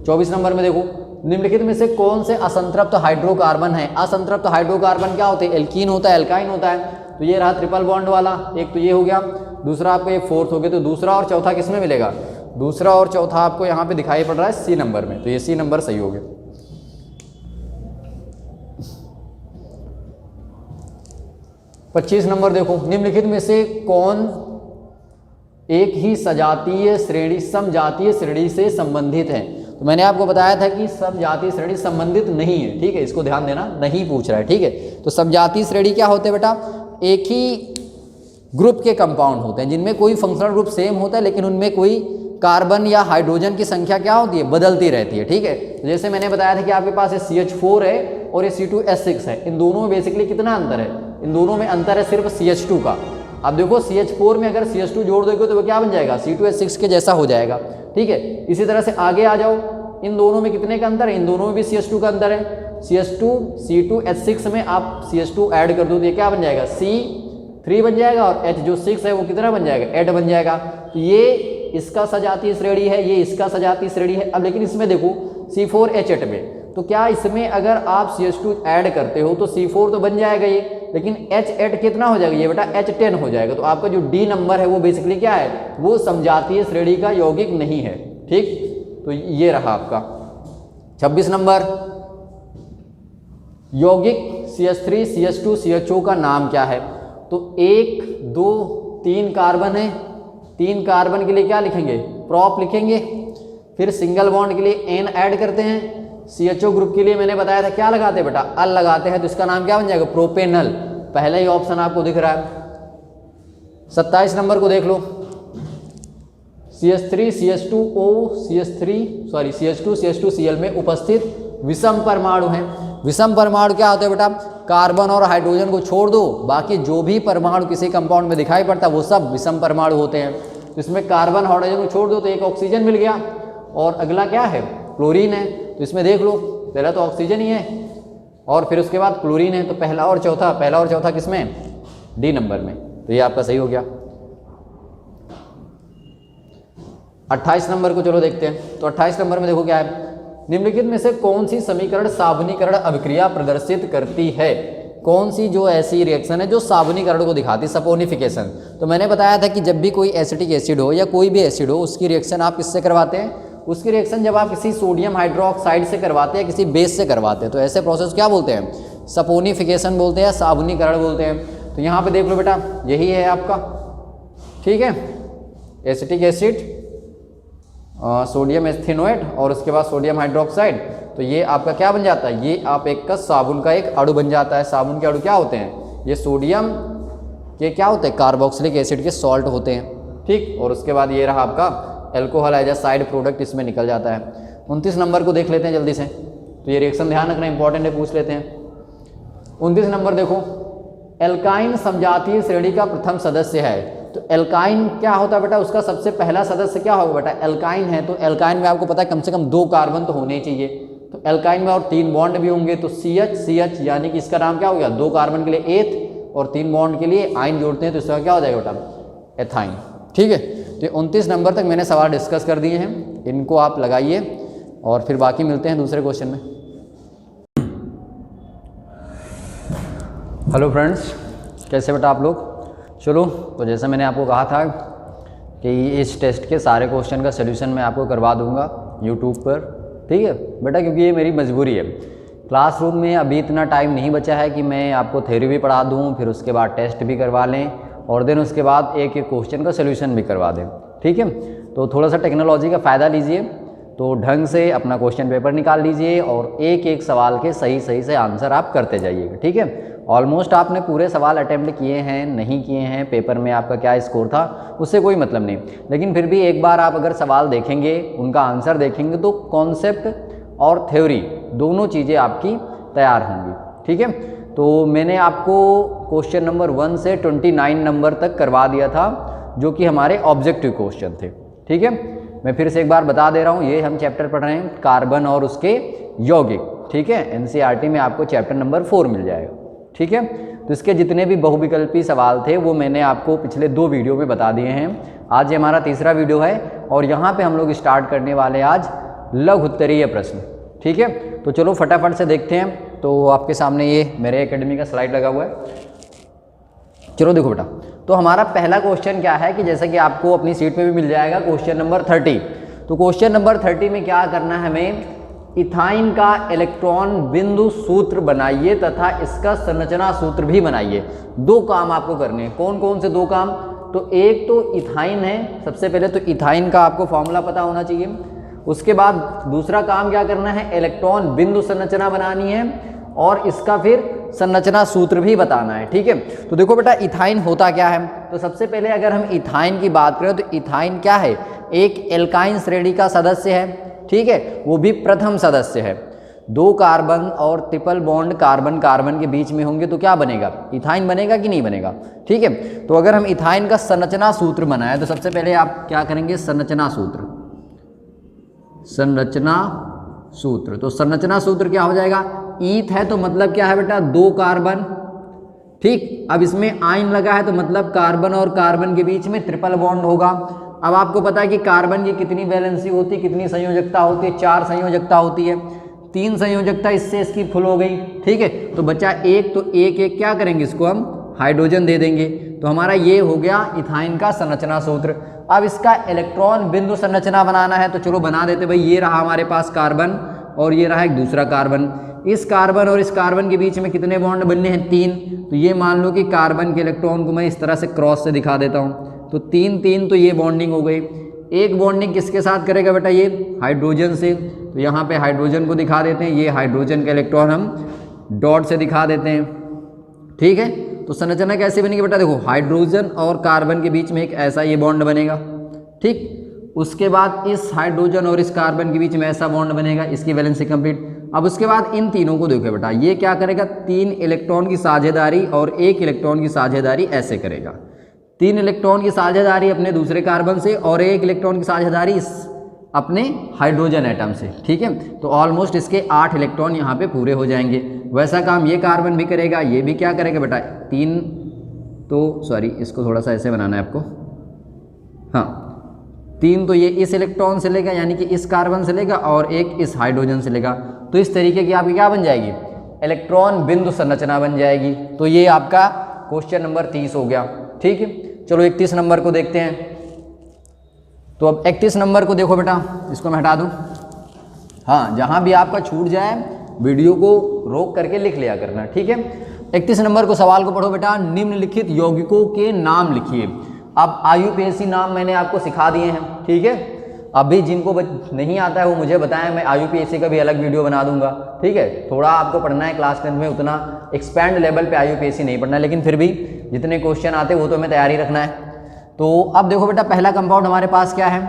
24 नंबर में देखो निम्नलिखित में से कौन से असंतृप्त हाइड्रोकार्बन है। असंतृप्त हाइड्रोकार्बन क्या होते हैं, एल्कीन होता है, एल्काइन होता है। तो ये रहा ट्रिपल बॉन्ड वाला, एक तो ये हो गया, दूसरा आपका ये 4th हो गया। तो दूसरा और चौथा किस में मिलेगा, दूसरा और चौथा आपको यहाँ पे दिखाई पड़ रहा है सी नंबर में, तो ये सी नंबर सही हो गया। पच्चीस नंबर देखो निम्नलिखित में से कौन एक ही सजातीय श्रेणी समजातीय श्रेणी से संबंधित है। तो मैंने आपको बताया था कि समजातीय श्रेणी संबंधित नहीं है, ठीक है, इसको ध्यान देना, नहीं पूछ रहा है, ठीक है। तो समजातीय श्रेणी क्या होते हैं बेटा, एक ही ग्रुप के कंपाउंड होते हैं जिनमें कोई फंक्शनल ग्रुप सेम होता है लेकिन उनमें कोई कार्बन या हाइड्रोजन की संख्या क्या होती है, बदलती रहती है, ठीक है। तो जैसे मैंने बताया था कि आपके पास ये CH4 है और ये C2H6 है, इन दोनों में बेसिकली कितना अंतर है, इन दोनों में अंतर है सिर्फ CH2 का। अब देखो CH4 में अगर CH2 जोड़ दोगे तो वो क्या बन जाएगा, C2H6 के जैसा हो जाएगा, ठीक है। इसी तरह से आगे आ जाओ, इन दोनों में कितने का अंतर है, इन दोनों में भी CH2 का अंतर है। CH2 C2H6 में आप CH2 ऐड कर दो तो ये क्या बन जाएगा, C3 बन जाएगा, और H जो 6 है वो कितना बन जाएगा, 8 बन जाएगा। तो ये इसका सजातीय श्रेणी है, ये इसका सजातीय श्रेणी है। अब लेकिन इसमें देखो C4H8 में, तो क्या इसमें अगर आप CH2 ऐड करते हो तो C4 तो बन जाएगा ये, लेकिन H8 कितना हो जाएगा, ये बेटा H10 हो जाएगा। तो आपका जो D नंबर है वो बेसिकली क्या है, वो समजातीय श्रेणी का यौगिक नहीं है। ठीक, तो ये रहा आपका 26 नंबर, यौगिक CH3 CH2 CHO का नाम क्या है। तो 1 2 3 कार्बन है, 3 कार्बन के लिए क्या लिखेंगे, प्रॉप लिखेंगे। फिर सिंगल बॉन्ड के लिए N ऐड करते हैं। CHO ग्रुप के लिए मैंने बताया था क्या लगाते हैं बेटा, अल लगाते हैं, तो इसका नाम क्या बन जाएगा, प्रोपेनल। पहला ही ऑप्शन आपको दिख रहा है। 27 नंबर को देख लो, CH3 CH2O CH2 CH2Cl में उपस्थित विषम परमाणु हैं। विषम परमाणु क्या होते हैं बेटा, कार्बन और हाइड्रोजन को छोड़ दो, बाकी जो भी परमाणु किसी कंपाउंड में दिखाई पड़ता है वो सब विषम परमाणु होते हैं। तो इसमें कार्बन हाइड्रोजन को छोड़ दो तो एक ऑक्सीजन मिल गया, और अगला क्या है, क्लोरीन है। तो इसमें देख लो, पहला तो ऑक्सीजन ही है और फिर उसके बाद क्लोरीन है। तो पहला और चौथा किसमें, डी नंबर में। तो ये आपका सही हो गया। 28 नंबर को चलो देखते हैं। तो 28 नंबर में देखो क्या है, निम्नलिखित में से कौन सी समीकरण साबुनीकरण अभिक्रिया प्रदर्शित करती है। कौन सी जो ऐसी रिएक्शन है जो साबुनीकरण को दिखाती है, सपोनिफिकेशन। तो मैंने बताया था कि जब भी कोई एसिटिक एसिड हो या कोई भी एसिड हो, उसकी रिएक्शन आप किससे करवाते हैं, उसकी रिएक्शन जब आप किसी सोडियम हाइड्रोक्साइड से करवाते हैं, किसी बेस से करवाते हैं, तो ऐसे प्रोसेस क्या बोलते हैं, सपोनिफिकेशन बोलते हैं या साबुनीकरण बोलते हैं। तो यहाँ पे देख लो बेटा, यही है आपका, ठीक है, एसिटिक एसिड, सोडियम एस्थेनोएट और उसके बाद सोडियम हाइड्रोक्साइड। तो ये आपका क्या बन जाता है, ये आप एक का साबुन का एक अणु बन जाता है। साबुन के अणु क्या होते हैं, ये सोडियम के क्या होते हैं, कार्बोक्सिलिक एसिड के सॉल्ट होते हैं। ठीक, और उसके बाद ये रहा आपका alcohol as a side product इसमें निकल जाता है। 29 नंबर को देख लेते हैं जल्दी से। तो ये रिएक्शन ध्यान रखना इंपॉर्टेंट है, पूछ लेते हैं। 29 नंबर देखो, एल्काइन समजातीय श्रेणी का प्रथम सदस्य है। तो एल्काइन क्या होता है बेटा, उसका सबसे पहला सदस्य क्या होगा बेटा, एल्काइन है। तो एल्काइन में आपको पता है कम से कम 2 कार्बन तो होने ही चाहिए। तो एल्काइन में और 3 बॉन्ड भी होंगे। तो CH यानी कि इसका नाम क्या हो गया, 2 कार्बन के लिए एथ और 3 बॉन्ड के लिए आइन जोड़ते हैं तो इसका क्या हो जाएगा बेटा, एथाइन। ठीक है, तो 29 नंबर तक मैंने सवाल डिस्कस कर दिए हैं, इनको आप लगाइए और फिर बाकी मिलते हैं दूसरे क्वेश्चन में। हेलो फ्रेंड्स, कैसे बेटा आप लोग। चलो, तो जैसा मैंने आपको कहा था कि इस टेस्ट के सारे क्वेश्चन का सलूशन मैं आपको करवा दूंगा यूट्यूब पर, ठीक है बेटा, क्योंकि ये मेरी मजबूरी है। क्लासरूम में अभी इतना टाइम नहीं बचा है कि मैं आपको थ्योरी भी पढ़ा दूँ, फिर उसके बाद टेस्ट भी करवा लें और देन उसके बाद एक एक क्वेश्चन का सलूशन भी करवा दें। ठीक है, तो थोड़ा सा टेक्नोलॉजी का फ़ायदा लीजिए, तो ढंग से अपना क्वेश्चन पेपर निकाल लीजिए और एक एक सवाल के सही से आंसर आप करते जाइएगा। ठीक है, ऑलमोस्ट आपने पूरे सवाल अटेम्प्ट किए हैं, नहीं किए हैं, पेपर में आपका क्या स्कोर था उससे कोई मतलब नहीं, लेकिन फिर भी एक बार आप अगर सवाल देखेंगे, उनका आंसर देखेंगे, तो कॉन्सेप्ट और थ्योरी दोनों चीज़ें आपकी तैयार होंगी। ठीक है, तो मैंने आपको क्वेश्चन नंबर 1 से 29 नंबर तक करवा दिया था, जो कि हमारे ऑब्जेक्टिव क्वेश्चन थे। ठीक है, मैं फिर से एक बार बता दे रहा हूँ, ये हम चैप्टर पढ़ रहे हैं कार्बन और उसके यौगिक। ठीक है, एनसीईआरटी में आपको चैप्टर नंबर 4 मिल जाएगा। ठीक है, तो इसके जितने भी बहुविकल्पी सवाल थे वो मैंने आपको पिछले 2 वीडियो में बता दिए हैं। आज ये हमारा तीसरा वीडियो है और यहाँ पे हम लोग स्टार्ट करने वाले आज लघु उत्तरीय प्रश्न। ठीक है, तो चलो फटाफट से देखते हैं। तो आपके सामने ये मेरे एकेडमी का स्लाइड लगा हुआ है। चलो देखो बेटा, तो हमारा पहला क्वेश्चन क्या है कि जैसा कि आपको अपनी सीट पे भी मिल जाएगा, क्वेश्चन नंबर 30। तो क्वेश्चन नंबर 30 में क्या करना है हमें, इथाइन का इलेक्ट्रॉन बिंदु सूत्र बनाइए तथा इसका संरचना सूत्र भी बनाइए। 2 काम आपको करने हैं। कौन कौन से 2 काम, तो एक तो इथाइन है, सबसे पहले तो इथाइन का आपको फॉर्मूला पता होना चाहिए। उसके बाद दूसरा काम क्या करना है, इलेक्ट्रॉन बिंदु संरचना बनानी है और इसका फिर संरचना सूत्र भी बताना है। ठीक है, तो देखो बेटा इथाइन होता क्या है। तो सबसे पहले अगर हम इथाइन की बात करें तो इथाइन क्या है, एक एल्काइन श्रेणी का सदस्य है। ठीक है, वो भी प्रथम सदस्य है। 2 कार्बन और ट्रिपल बॉन्ड कार्बन कार्बन के बीच में होंगे तो क्या बनेगा, इथाइन बनेगा कि नहीं बनेगा। ठीक है, तो अगर हम इथाइन का संरचना सूत्र बनाए तो सबसे पहले आप क्या करेंगे, संरचना सूत्र। संरचना सूत्र, तो संरचना सूत्र क्या हो जाएगा, ईथ है तो मतलब क्या है बेटा, 2 कार्बन। ठीक, अब इसमें आइन लगा है तो मतलब कार्बन और कार्बन के बीच में ट्रिपल बॉन्ड होगा। अब आपको पता है कि कार्बन की कितनी वैलेंसी होती है, कितनी संयोजकता होती है, 4 संयोजकता होती है, 3 संयोजकता इससे इसकी फुल हो गई। ठीक है, तो बचा एक, तो एक एक क्या करेंगे, इसको हम हाइड्रोजन दे देंगे। तो हमारा ये हो गया इथाइन का संरचना सूत्र। अब इसका इलेक्ट्रॉन बिंदु संरचना बनाना है तो चलो बना देते भाई। ये रहा हमारे पास कार्बन और ये रहा एक दूसरा कार्बन। इस कार्बन और इस कार्बन के बीच में कितने बॉन्ड बनने हैं, 3। तो ये मान लो कि कार्बन के इलेक्ट्रॉन को मैं इस तरह से क्रॉस से दिखा देता हूँ, तो 3 3, तो ये बॉन्डिंग हो गई। एक बॉन्डिंग किसके साथ करेगा बेटा, ये हाइड्रोजन से। तो यहाँ पे हाइड्रोजन को दिखा देते हैं, ये हाइड्रोजन का इलेक्ट्रॉन हम डॉट से दिखा देते हैं। ठीक है, तो संरचना कैसे बनेगी बेटा, देखो हाइड्रोजन और कार्बन के बीच में एक ऐसा ये बॉन्ड बनेगा। ठीक, उसके बाद इस हाइड्रोजन और इस कार्बन के बीच में ऐसा बॉन्ड बनेगा, इसकी वैलेंसी कंप्लीट। अब उसके बाद इन तीनों को देखो बेटा, ये क्या करेगा, 3 इलेक्ट्रॉन की साझेदारी और 1 इलेक्ट्रॉन की साझेदारी ऐसे करेगा। 3 इलेक्ट्रॉन की साझेदारी अपने दूसरे कार्बन से और 1 इलेक्ट्रॉन की साझेदारी इस अपने हाइड्रोजन एटम से। ठीक है, तो ऑलमोस्ट इसके 8 इलेक्ट्रॉन यहाँ पे पूरे हो जाएंगे। वैसा काम ये कार्बन भी करेगा, ये भी क्या करेगा बेटा, 3, तो सॉरी इसको थोड़ा सा ऐसे बनाना है आपको, हाँ 3 तो ये इस इलेक्ट्रॉन से लेगा, यानी कि इस कार्बन से लेगा, और 1 इस हाइड्रोजन से लेगा। तो इस तरीके की आपकी क्या बन जाएगी, इलेक्ट्रॉन बिंदु संरचना बन जाएगी। तो ये आपका क्वेश्चन नंबर 30 हो गया। ठीक है, चलो 31 नंबर को देखते हैं। तो अब 31 नंबर को देखो बेटा, इसको मैं हटा दूं। हाँ, जहां भी आपका छूट जाए वीडियो को रोक करके लिख लिया करना। ठीक है, 31 नंबर को सवाल को पढ़ो बेटा। निम्नलिखित यौगिकों के नाम लिखिए। अब IUPAC नाम मैंने आपको सिखा दिए हैं। ठीक है, अभी जिनको नहीं आता है वो मुझे बताएं, मैं IUPAC का भी अलग वीडियो बना दूंगा। ठीक है, थोड़ा आपको पढ़ना है क्लास 10 में, उतना एक्सपैंड लेवल पे IUPAC नहीं पढ़ना है, लेकिन फिर भी जितने क्वेश्चन आते वो तो हमें तैयारी रखना है। तो अब देखो बेटा, पहला कंपाउंड हमारे पास क्या है।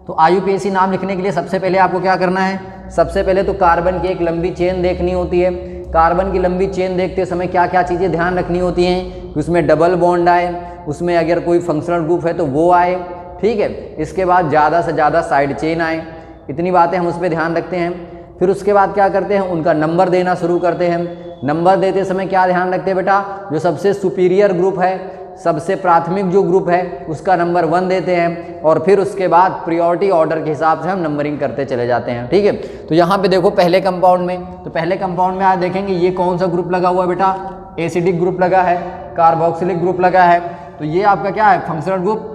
तो IUPAC नाम लिखने के लिए सबसे पहले आपको क्या करना है, सबसे पहले तो कार्बन की एक लंबी चेन देखनी होती है। कार्बन की लंबी चेन देखते समय क्या क्या चीज़ें ध्यान रखनी होती हैं कि उसमें डबल बॉन्ड आए, उसमें अगर कोई फंक्शनल ग्रुप है तो वो आए। ठीक है, इसके बाद ज़्यादा से ज़्यादा साइड चेन आए, इतनी बातें हम उस पर ध्यान रखते हैं। फिर उसके बाद क्या करते हैं, उनका नंबर देना शुरू करते हैं। नंबर देते समय क्या ध्यान रखते हैं बेटा, जो सबसे सुपीरियर ग्रुप है, सबसे प्राथमिक जो ग्रुप है उसका नंबर 1 देते हैं, और फिर उसके बाद प्रियोरिटी ऑर्डर के हिसाब से हम नंबरिंग करते चले जाते हैं। ठीक है, तो यहाँ पे देखो पहले कंपाउंड में, तो पहले कंपाउंड में आज देखेंगे ये कौन सा ग्रुप लगा हुआ है बेटा, एसिडिक ग्रुप लगा है, कार्बोक्सिलिक ग्रुप लगा है। तो ये आपका क्या है, फंक्शनल ग्रुप।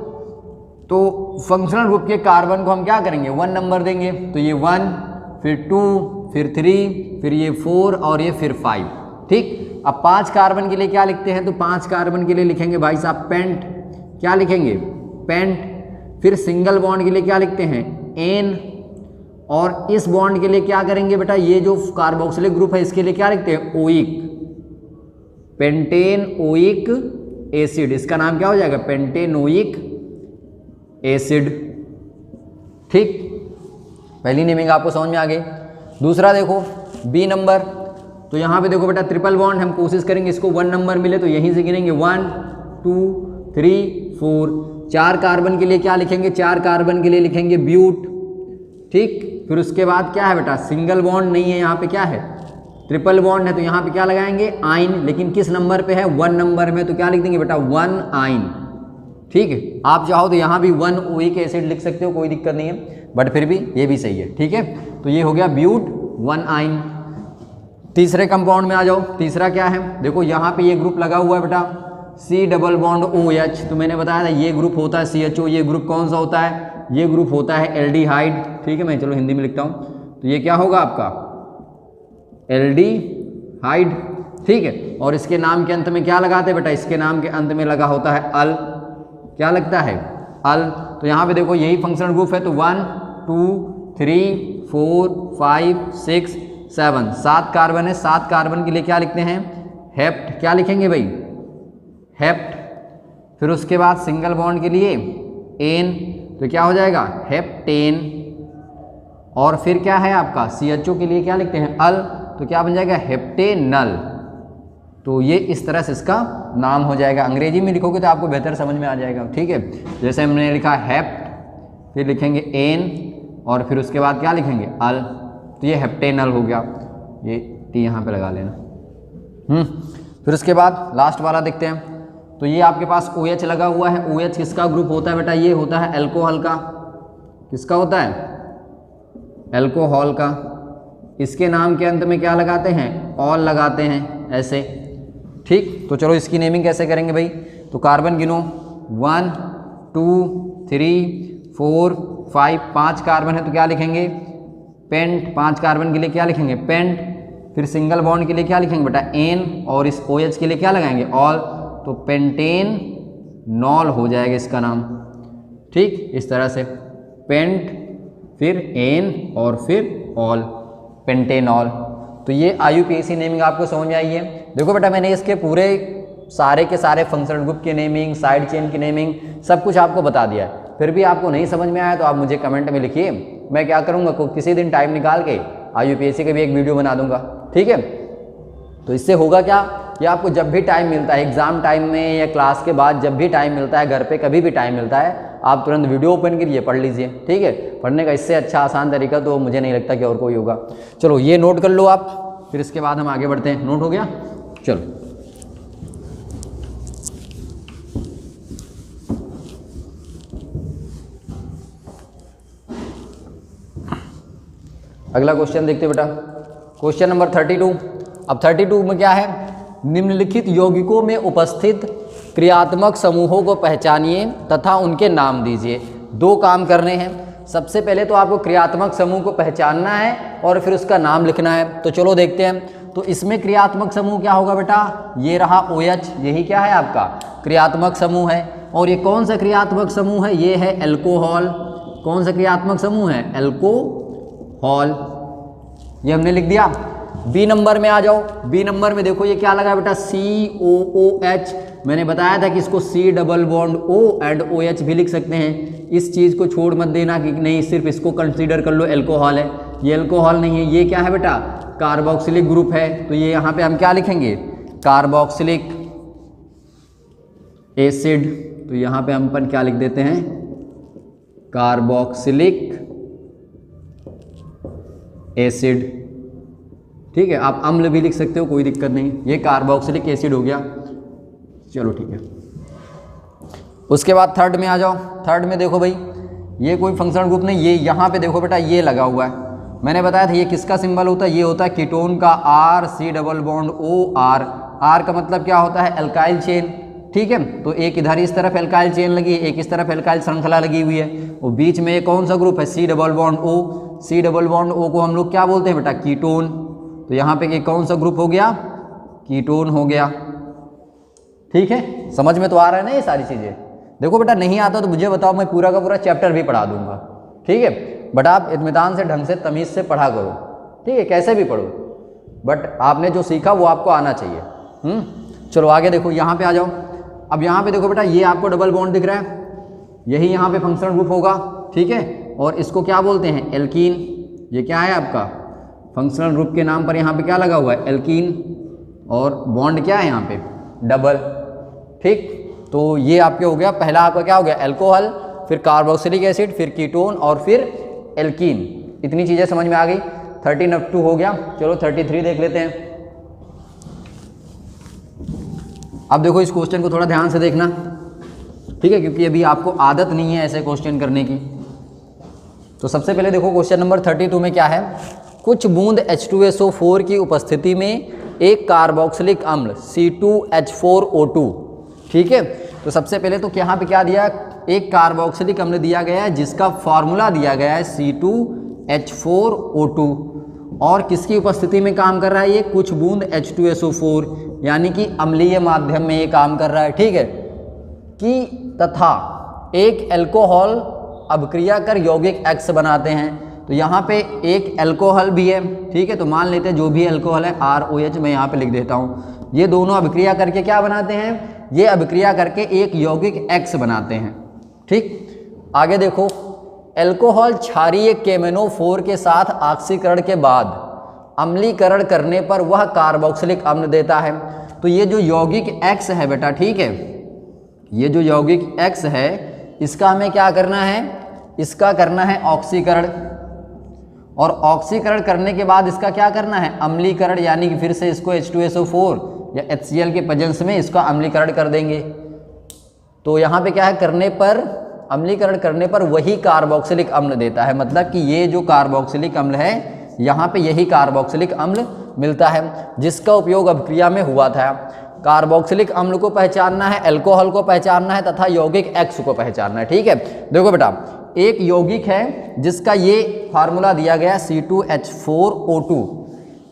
तो फंक्शनल ग्रुप के कार्बन को हम क्या करेंगे, 1 नंबर देंगे। तो ये 1, फिर 2, फिर 3, फिर ये 4 और ये फिर 5। ठीक, अब 5 कार्बन के लिए क्या लिखते हैं, तो 5 कार्बन के लिए लिखेंगे भाई साहब पेंट। क्या लिखेंगे, पेंट। फिर सिंगल बॉन्ड के लिए क्या लिखते हैं, एन। और इस बॉन्ड के लिए क्या करेंगे बेटा, ये जो कार्बोक्सिलिक ग्रुप है इसके लिए क्या लिखते हैं, ओइक, पेंटेन ओइक एसिड। इसका नाम क्या हो जाएगा, पेंटेनोइक एसिड। ठीक, पहली नेमिंग आपको समझ में आ गई। दूसरा देखो बी नंबर, तो यहाँ पे देखो बेटा ट्रिपल बॉन्ड, हम कोशिश करेंगे इसको 1 नंबर मिले, तो यहीं से गिनेंगे 1 2 3 4। 4 कार्बन के लिए क्या लिखेंगे, 4 कार्बन के लिए लिखेंगे ब्यूट। ठीक, फिर उसके बाद क्या है बेटा, सिंगल बॉन्ड नहीं है, यहाँ पे क्या है, ट्रिपल बॉन्ड है, तो यहाँ पे क्या लगाएंगे, आइन। लेकिन किस नंबर पे है, 1 नंबर में, तो क्या लिख देंगे बेटा, 1 आइन। ठीक है, आप चाहो तो यहाँ भी 1 ओइक एसिड लिख सकते हो, कोई दिक्कत नहीं है, बट फिर भी ये भी सही है। ठीक है, तो ये हो गया ब्यूट 1 आइन। तीसरे कंपाउंड में आ जाओ। तीसरा क्या है, देखो यहाँ पे ये ग्रुप लगा हुआ है बेटा, C डबल बॉन्ड OH। तो मैंने बताया था ये ग्रुप होता है CHO। ये ग्रुप कौन सा होता है, ये ग्रुप होता है एल्डिहाइड। ठीक है, मैं चलो हिंदी में लिखता हूँ, तो ये क्या होगा आपका एल्डिहाइड। ठीक है, और इसके नाम के अंत में क्या लगाते हैं बेटा, इसके नाम के अंत में लगा होता है अल। क्या लगता है, अल। तो यहाँ पे देखो यही फंक्शनल ग्रुप है, तो 1 2 3 4 5 6 7, 7 कार्बन है। 7 कार्बन के लिए क्या लिखते हैं, हेप्ट। क्या लिखेंगे भाई, हेप्ट। फिर उसके बाद सिंगल बॉन्ड के लिए एन, तो क्या हो जाएगा, हेप्टेन। और फिर क्या है आपका CHO के लिए क्या लिखते हैं, अल, तो क्या बन जाएगा, हेप्टेनल। तो ये इस तरह से इसका नाम हो जाएगा। अंग्रेजी में लिखोगे तो आपको बेहतर समझ में आ जाएगा। ठीक है, जैसे हमने लिखा हेप्ट, फिर लिखेंगे एन, और फिर उसके बाद क्या लिखेंगे, अल, तो ये हेप्टेनल हो गया। ये टी यहाँ पे लगा लेना। फिर उसके बाद लास्ट वाला देखते हैं। तो ये आपके पास OH लगा हुआ है। OH किसका ग्रुप होता है बेटा? ये होता है अल्कोहल का। किसका होता है? अल्कोहल का। इसके नाम के अंत में क्या लगाते हैं? ऑल लगाते हैं ऐसे, ठीक। तो चलो इसकी नेमिंग कैसे करेंगे भाई? तो कार्बन गिनो, 1 2 3 4 5, 5 कार्बन है तो क्या लिखेंगे? पेंट। 5 कार्बन के लिए क्या लिखेंगे? पेंट। फिर सिंगल बॉन्ड के लिए क्या लिखेंगे बेटा? एन। और इस OH के लिए क्या लगाएंगे? ऑल। तो पेंटेन नॉल हो जाएगा इसका नाम, ठीक। इस तरह से पेंट, फिर एन और फिर ऑल, पेंटेनॉल। तो ये IUPAC नेमिंग आपको समझ में आई है। देखो बेटा मैंने इसके पूरे सारे के सारे फंक्शनल ग्रुप की नेमिंग, साइड चेन की नेमिंग, सब कुछ आपको बता दिया है। फिर भी आपको नहीं समझ में आया तो आप मुझे कमेंट में लिखिए, मैं क्या करूँगा किसी दिन टाइम निकाल के IUPAC का भी एक वीडियो बना दूंगा, ठीक है। तो इससे होगा क्या कि आपको जब भी टाइम मिलता है, एग्जाम टाइम में या क्लास के बाद जब भी टाइम मिलता है, घर पे कभी भी टाइम मिलता है, आप तुरंत वीडियो ओपन करिए, पढ़ लीजिए, ठीक है। पढ़ने का इससे अच्छा आसान तरीका तो मुझे नहीं लगता कि और कोई होगा। चलो ये नोट कर लो आप, फिर इसके बाद हम आगे बढ़ते हैं। नोट हो गया? चलो अगला क्वेश्चन देखते बेटा, क्वेश्चन नंबर 32। अब 32 में क्या है? निम्नलिखित यौगिकों में उपस्थित क्रियात्मक समूहों को पहचानिए तथा उनके नाम दीजिए। 2 काम करने हैं। सबसे पहले तो आपको क्रियात्मक समूह को पहचानना है और फिर उसका नाम लिखना है। तो चलो देखते हैं। तो इसमें क्रियात्मक समूह क्या होगा बेटा? ये रहा OH, यही क्या है आपका? क्रियात्मक समूह है। और ये कौन सा क्रियात्मक समूह है? ये है अल्कोहल। कौन सा क्रियात्मक समूह है? अल्कोहल। ये हमने लिख दिया। बी नंबर में आ जाओ। बी नंबर में देखो ये क्या लगा बेटा? COOH। मैंने बताया था कि इसको C double bond O and OH भी लिख सकते हैं। इस चीज़ को छोड़ मत देना कि नहीं सिर्फ इसको कंसीडर कर लो अल्कोहल है। ये अल्कोहल नहीं है, ये क्या है बेटा? कार्बोक्सिलिक ग्रुप है। तो ये यहाँ पे हम क्या लिखेंगे? Carboxylic acid. तो यहाँ पे हम अपन क्या लिख देते हैं? कार्बोक्सिलिक एसिड, ठीक है। आप अम्ल भी लिख सकते हो, कोई दिक्कत नहीं। ये कार्बोक्सिलिक एसिड हो गया। चलो ठीक है। उसके बाद थर्ड में आ जाओ। थर्ड में देखो भाई ये कोई फंक्शनल ग्रुप नहीं, ये यहाँ पे देखो बेटा ये लगा हुआ है। मैंने बताया था ये किसका सिंबल होता है? ये होता है कीटोन का R, C double bond O R। R का मतलब क्या होता है? एल्काइल चेन, ठीक है। तो एक इधर इस तरफ एल्काइल चेन लगी है, एक इस तरफ एल्काइल श्रृंखला लगी हुई है, और बीच में ये कौन सा ग्रुप है? C double bond O। C double bond O को हम लोग क्या बोलते हैं बेटा? कीटोन। तो यहाँ पे ये कौन सा ग्रुप हो गया? कीटोन हो गया, ठीक है। समझ में तो आ रहा है ना ये सारी चीज़ें? देखो बेटा नहीं आता तो मुझे बताओ, मैं पूरा का पूरा चैप्टर भी पढ़ा दूंगा, ठीक है। बट आप इत्मीनान से, ढंग से, तमीज़ से पढ़ा करो, ठीक है। कैसे भी पढ़ो, बट आपने जो सीखा वो आपको आना चाहिए। चलो आगे देखो, यहाँ पे आ जाओ। अब यहाँ पे देखो बेटा ये आपको डबल बॉन्ड दिख रहा है, यही यहाँ पे फंक्शनल ग्रुप होगा, ठीक है। और इसको क्या बोलते हैं? एल्कीन। ये क्या है आपका? फंक्शनल ग्रुप के नाम पर यहाँ पे क्या लगा हुआ है? एल्कीन। और बॉन्ड क्या है यहाँ पे? डबल, ठीक। तो ये आपके हो गया, पहला आपका क्या हो गया? अल्कोहल, फिर कार्बोक्सिलिक एसिड, फिर कीटोन और फिर एल्कीन। इतनी चीज़ें समझ में आ गई। 32 हो गया। चलो 33 देख लेते हैं। अब देखो इस क्वेश्चन को थोड़ा ध्यान से देखना, ठीक है, क्योंकि अभी आपको आदत नहीं है ऐसे क्वेश्चन करने की। तो सबसे पहले देखो क्वेश्चन नंबर 32 में क्या है? कुछ बूंद H2SO4 की उपस्थिति में एक कार्बोक्सिलिक अम्ल C2H4O2, ठीक है। तो सबसे पहले तो यहाँ पे क्या दिया? एक कार्बोक्सिलिक अम्ल दिया गया है जिसका फॉर्मूला दिया गया है C2H4O2, और किसकी उपस्थिति में काम कर रहा है ये? कुछ बूंद H2SO4, यानी कि अम्लीय माध्यम में ये काम कर रहा है, ठीक है। कि तथा एक अल्कोहल अभिक्रिया कर यौगिक X बनाते हैं। तो यहाँ पे एक अल्कोहल भी है, ठीक है। तो मान लेते हैं जो भी अल्कोहल है ROH, मैं यहाँ पे लिख देता हूँ। ये दोनों अभिक्रिया करके क्या बनाते हैं? ये अभिक्रिया करके एक यौगिक X बनाते हैं, ठीक। आगे देखो, अल्कोहल क्षारीय KMnO4 के साथ ऑक्सीकरण के बाद अम्लीकरण करने पर वह कार्बोक्सिलिक अम्ल देता है। तो ये जो यौगिक X है बेटा, ठीक है, ये जो यौगिक X है इसका हमें क्या करना है? इसका करना है ऑक्सीकरण। और ऑक्सीकरण करने के बाद इसका क्या करना है, अम्लीकरण, यानी कि फिर से इसको H2SO4 या HCl के प्रेजेंस में इसका अम्लीकरण कर देंगे। तो यहाँ पे क्या है, करने पर, अम्लीकरण करने पर वही कार्बोक्सिलिक अम्ल देता है। मतलब कि ये जो कार्बोक्सिलिक अम्ल है, यहाँ पे यही कार्बोक्सिलिक अम्ल मिलता है जिसका उपयोग अभिक्रिया में हुआ था। कार्बोक्सिलिक अम्ल को पहचानना है, अल्कोहल को पहचानना है तथा यौगिक X को पहचानना है। ठीक है, देखो बेटा, एक यौगिक है जिसका ये फार्मूला दिया गया C2H4O2।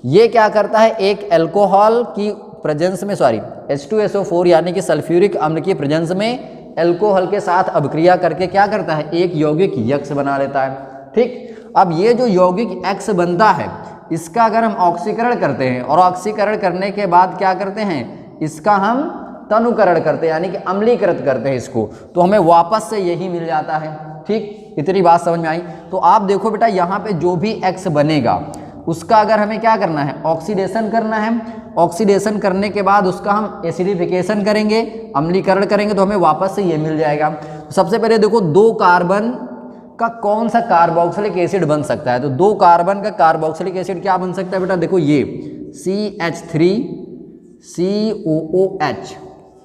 ये क्या करता है, एक अल्कोहल की प्रेजेंस में, सॉरी H2SO4 यानी कि सल्फ्यूरिक अम्ल की प्रेजेंस में अल्कोहल के साथ अभिक्रिया करके क्या करता है, एक यौगिक X बना लेता है। ठीक, अब ये जो यौगिक X बनता है, इसका अगर हम ऑक्सीकरण करते हैं और ऑक्सीकरण करने के बाद क्या करते हैं, इसका हम तनुकरण करते हैं यानी कि अम्लीकृत करते हैं इसको, तो हमें वापस से यही मिल जाता है। ठीक, इतनी बात समझ में आई। तो आप देखो बेटा, यहाँ पे जो भी X बनेगा उसका अगर हमें क्या करना है, ऑक्सीडेशन करना है। ऑक्सीडेशन करने के बाद उसका हम एसिडिफिकेशन करेंगे, अम्लीकरण करेंगे, तो हमें वापस से ये मिल जाएगा। तो सबसे पहले देखो, 2 कार्बन का कौन सा कार्बोक्सिलिक एसिड बन सकता है। तो 2 कार्बन का कार्बोक्सिलिक एसिड क्या बन सकता है बेटा, देखो ये CH3COOH।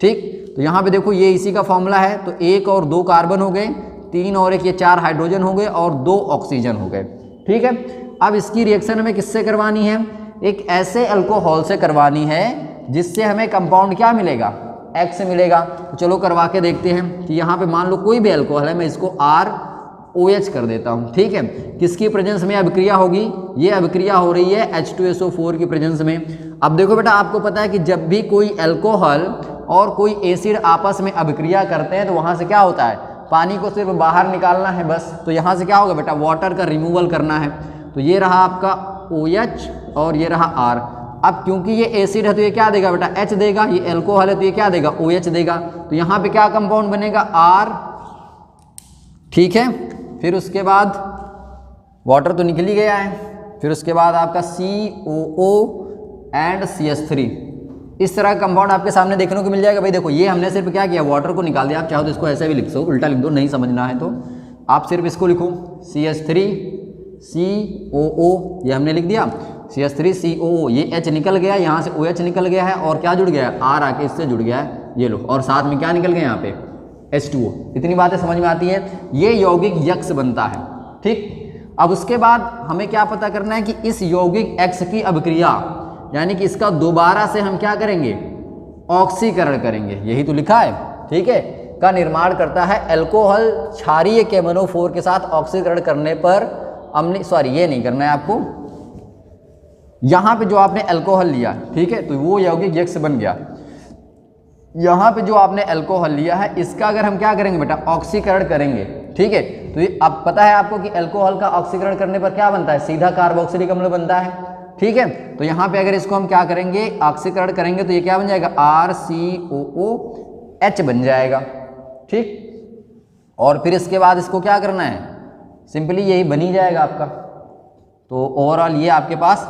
ठीक, तो यहाँ पे देखो ये इसी का फॉर्मूला है। तो 1 और 2 कार्बन हो गए, 3 और 1 ये 4 हाइड्रोजन हो गए और 2 ऑक्सीजन हो गए। ठीक है, अब इसकी रिएक्शन हमें किससे करवानी है, एक ऐसे अल्कोहल से करवानी है जिससे हमें कंपाउंड क्या मिलेगा, X मिलेगा। तो चलो करवा के देखते हैं कि यहाँ पे मान लो कोई भी अल्कोहल है, मैं इसको ROH कर देता हूँ। ठीक है, किसकी प्रेजेंस में अभिक्रिया होगी, ये अभिक्रिया हो रही है H2SO4 की प्रेजेंस में। अब देखो बेटा, आपको पता है कि जब भी कोई अल्कोहल और कोई एसिड आपस में अभिक्रिया करते हैं तो वहाँ से क्या होता है, पानी को सिर्फ बाहर निकालना है बस। तो यहाँ से क्या होगा बेटा, वाटर का रिमूवल करना है। तो ये रहा आपका OH और ये रहा R। अब क्योंकि ये एसिड है तो ये क्या देगा बेटा, H देगा, ये अल्कोहल है तो ये क्या देगा, OH देगा। तो यहाँ पे क्या कंपाउंड बनेगा, R। ठीक है, फिर उसके बाद वाटर तो निकल ही गया है, फिर उसके बाद आपका COO एंड CH3। इस तरह का कंपाउंड आपके सामने देखने को मिल जाएगा। भाई देखो, ये हमने सिर्फ क्या किया, वाटर को निकाल दिया। आप चाहो तो इसको ऐसे भी लिख दो, उल्टा लिख दो, नहीं समझना है तो आप सिर्फ इसको लिखो CH3COO, ये हमने लिख दिया CH3COO। ये H निकल गया, यहाँ से OH निकल गया है और क्या जुड़ गया है, R आके इससे जुड़ गया है, ये लो। और साथ में क्या निकल गया यहाँ पे, H2O। इतनी बातें समझ में आती है, ये यौगिक X बनता है। ठीक, अब उसके बाद हमें क्या पता करना है कि इस यौगिक X की अभिक्रिया, यानी कि इसका दोबारा से हम क्या करेंगे, ऑक्सीकरण करेंगे, यही तो लिखा है। ठीक है, का निर्माण करता है अल्कोहल क्षारीय KMnO4 के साथ ऑक्सीकरण करने पर ये नहीं करना है आपको, यहाँ पे जो आपने अल्कोहल लिया, ठीक है, तो वो यौगिक X बन गया। यहाँ पे जो आपने अल्कोहल लिया है, इसका अगर हम क्या करेंगे बेटा, ऑक्सीकरण करेंगे। ठीक है, तो ये अब पता है आपको कि अल्कोहल का ऑक्सीकरण करने पर क्या बनता है, सीधा कार्बोक्सिलिक अम्ल बनता है। ठीक है, तो यहाँ पे अगर इसको हम क्या करेंगे, ऑक्सीकरण करेंगे, तो ये क्या बन जाएगा, RCOOH बन जाएगा। ठीक, और फिर इसके बाद इसको क्या करना है, सिंपली यही बन ही जाएगा आपका। तो ओवरऑल ये आपके पास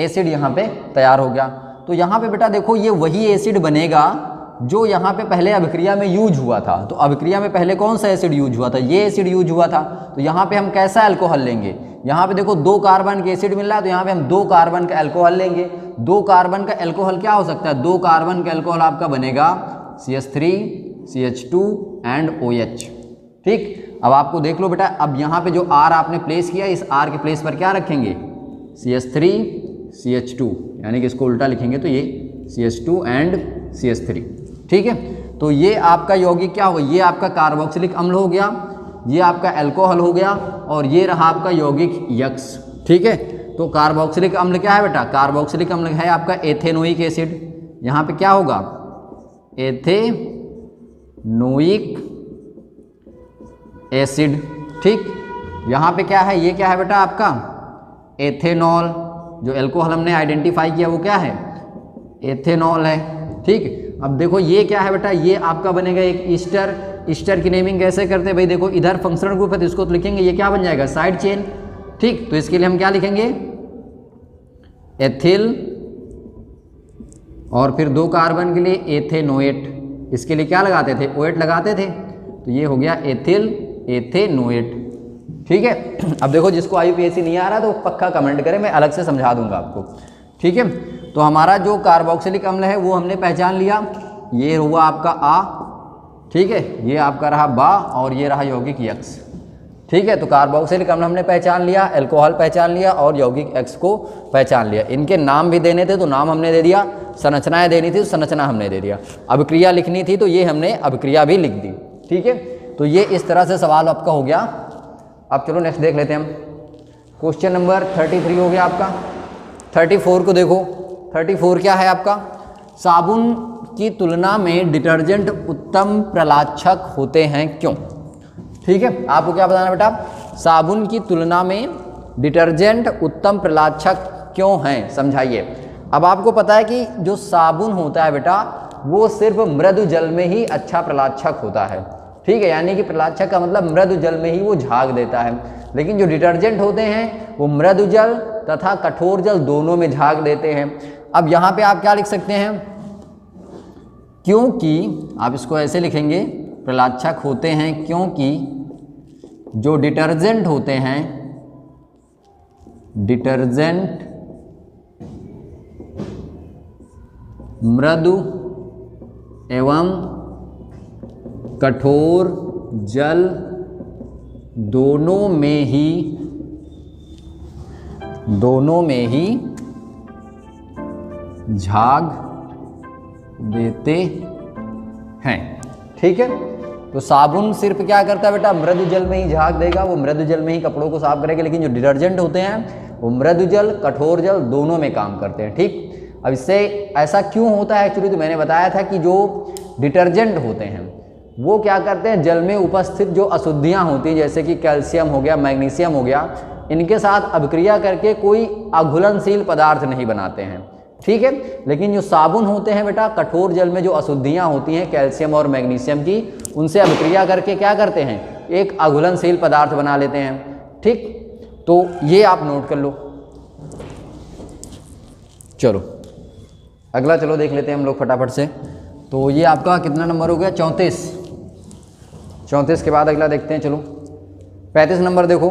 एसिड यहाँ पे तैयार हो गया। तो यहाँ पे बेटा देखो, ये वही एसिड बनेगा जो यहाँ पे पहले अभिक्रिया में यूज हुआ था। तो अभिक्रिया में पहले कौन सा एसिड यूज हुआ था, ये एसिड यूज हुआ था। तो यहाँ पे हम कैसा अल्कोहल लेंगे, यहाँ पे देखो 2 कार्बन के एसिड मिल रहा है, तो यहाँ पे हम 2 कार्बन का अल्कोहल लेंगे। 2 कार्बन का अल्कोहल क्या हो सकता है, 2 कार्बन का अल्कोहल आपका बनेगा CH3 CH2 एंड OH। ठीक, अब आपको देख लो बेटा, अब यहाँ पे जो R आपने प्लेस किया, इस R के प्लेस पर क्या रखेंगे, CH3 CH2, यानी कि इसको उल्टा लिखेंगे तो ये CH2 एंड CH3। ठीक है, तो ये आपका यौगिक क्या होगा, ये आपका कार्बोक्सिलिक अम्ल हो गया, ये आपका अल्कोहल हो गया, और ये रहा आपका यौगिक X। ठीक है, तो कार्बोक्सिलिक अम्ल क्या है बेटा, कार्बोक्सिलिक अम्ल है आपका एथेनोइक एसिड। यहाँ पे क्या होगा, एथेनोइक एसिड। ठीक, यहाँ पे क्या है, ये क्या है बेटा आपका एथेनॉल। जो अल्कोहल हमने आइडेंटिफाई किया वो क्या है, एथेनॉल है। ठीक, अब देखो ये क्या है बेटा, ये आपका बनेगा एक ईस्टर। ईस्टर की नेमिंग कैसे करते हैं भाई, देखो इधर फंक्शनल ग्रुप है तो इसको तो लिखेंगे, ये क्या बन जाएगा, साइड चेन। ठीक, तो इसके लिए हम क्या लिखेंगे, एथिल, और फिर 2 कार्बन के लिए एथेनोएट। इसके लिए क्या लगाते थे, OH लगाते थे, तो ये हो गया एथिल एथेनोएट। ठीक है। अब देखो जिसको IUPAC नहीं आ रहा तो पक्का कमेंट करें, मैं अलग से समझा दूंगा आपको, ठीक है। तो हमारा जो कार्बोक्सिलिक अम्ल है वो हमने पहचान लिया, ये हुआ आपका आ, ठीक है, ये आपका रहा बा और ये रहा यौगिक यक्स, ठीक है। तो कार्बोक्सिलिक अम्ल हमने पहचान लिया, अल्कोहल पहचान लिया और यौगिक एक्स को पहचान लिया। इनके नाम भी देने थे तो नाम हमने दे दिया, संरचनाएं देनी थी तो संरचना हमने दे दिया, अभिक्रिया लिखनी थी तो ये हमने अभिक्रिया भी लिख दी, ठीक है। तो ये इस तरह से सवाल आपका हो गया। अब चलो नेक्स्ट देख लेते हैं हम। क्वेश्चन नंबर 33 हो गया आपका। 34 को देखो, 34 क्या है आपका, साबुन की तुलना में डिटर्जेंट उत्तम प्रलाक्षक होते हैं क्यों, ठीक है। आपको क्या बताना बेटा, साबुन की तुलना में डिटर्जेंट उत्तम प्रलाक्षक क्यों हैं, समझाइए। अब आपको पता है कि जो साबुन होता है बेटा वो सिर्फ मृदु जल में ही अच्छा प्रलाक्षक होता है, ठीक है, यानी कि प्रलाक्षक का मतलब मृदु जल में ही वो झाग देता है। लेकिन जो डिटर्जेंट होते हैं वो मृदु जल तथा कठोर जल दोनों में झाग देते हैं। अब यहाँ पे आप क्या लिख सकते हैं, क्योंकि आप इसको ऐसे लिखेंगे, प्रलाक्षक होते हैं क्योंकि जो डिटर्जेंट होते हैं, डिटर्जेंट मृदु एवं कठोर जल दोनों में ही झाग देते हैं, ठीक है। तो साबुन सिर्फ क्या करता है बेटा, मृदु जल में ही झाग देगा, वो मृदु जल में ही कपड़ों को साफ करेगा। लेकिन जो डिटर्जेंट होते हैं वो मृदु जल कठोर जल दोनों में काम करते हैं, ठीक। अब इससे ऐसा क्यों होता है, एक्चुअली तो मैंने बताया था कि जो डिटर्जेंट होते हैं वो क्या करते हैं, जल में उपस्थित जो अशुद्धियां होती हैं जैसे कि कैल्शियम हो गया, मैग्नीशियम हो गया, इनके साथ अभिक्रिया करके कोई अघुलनशील पदार्थ नहीं बनाते हैं, ठीक है। लेकिन जो साबुन होते हैं बेटा, कठोर जल में जो अशुद्धियां होती हैं कैल्शियम और मैग्नीशियम की, उनसे अभिक्रिया करके क्या करते हैं, एक अघुलनशील पदार्थ बना लेते हैं, ठीक। तो ये आप नोट कर लो। चलो अगला चलो देख लेते हैं हम लोग फटाफट से। तो ये आपका कितना नंबर हो गया, 34 के बाद अगला देखते हैं। चलो 35 नंबर देखो,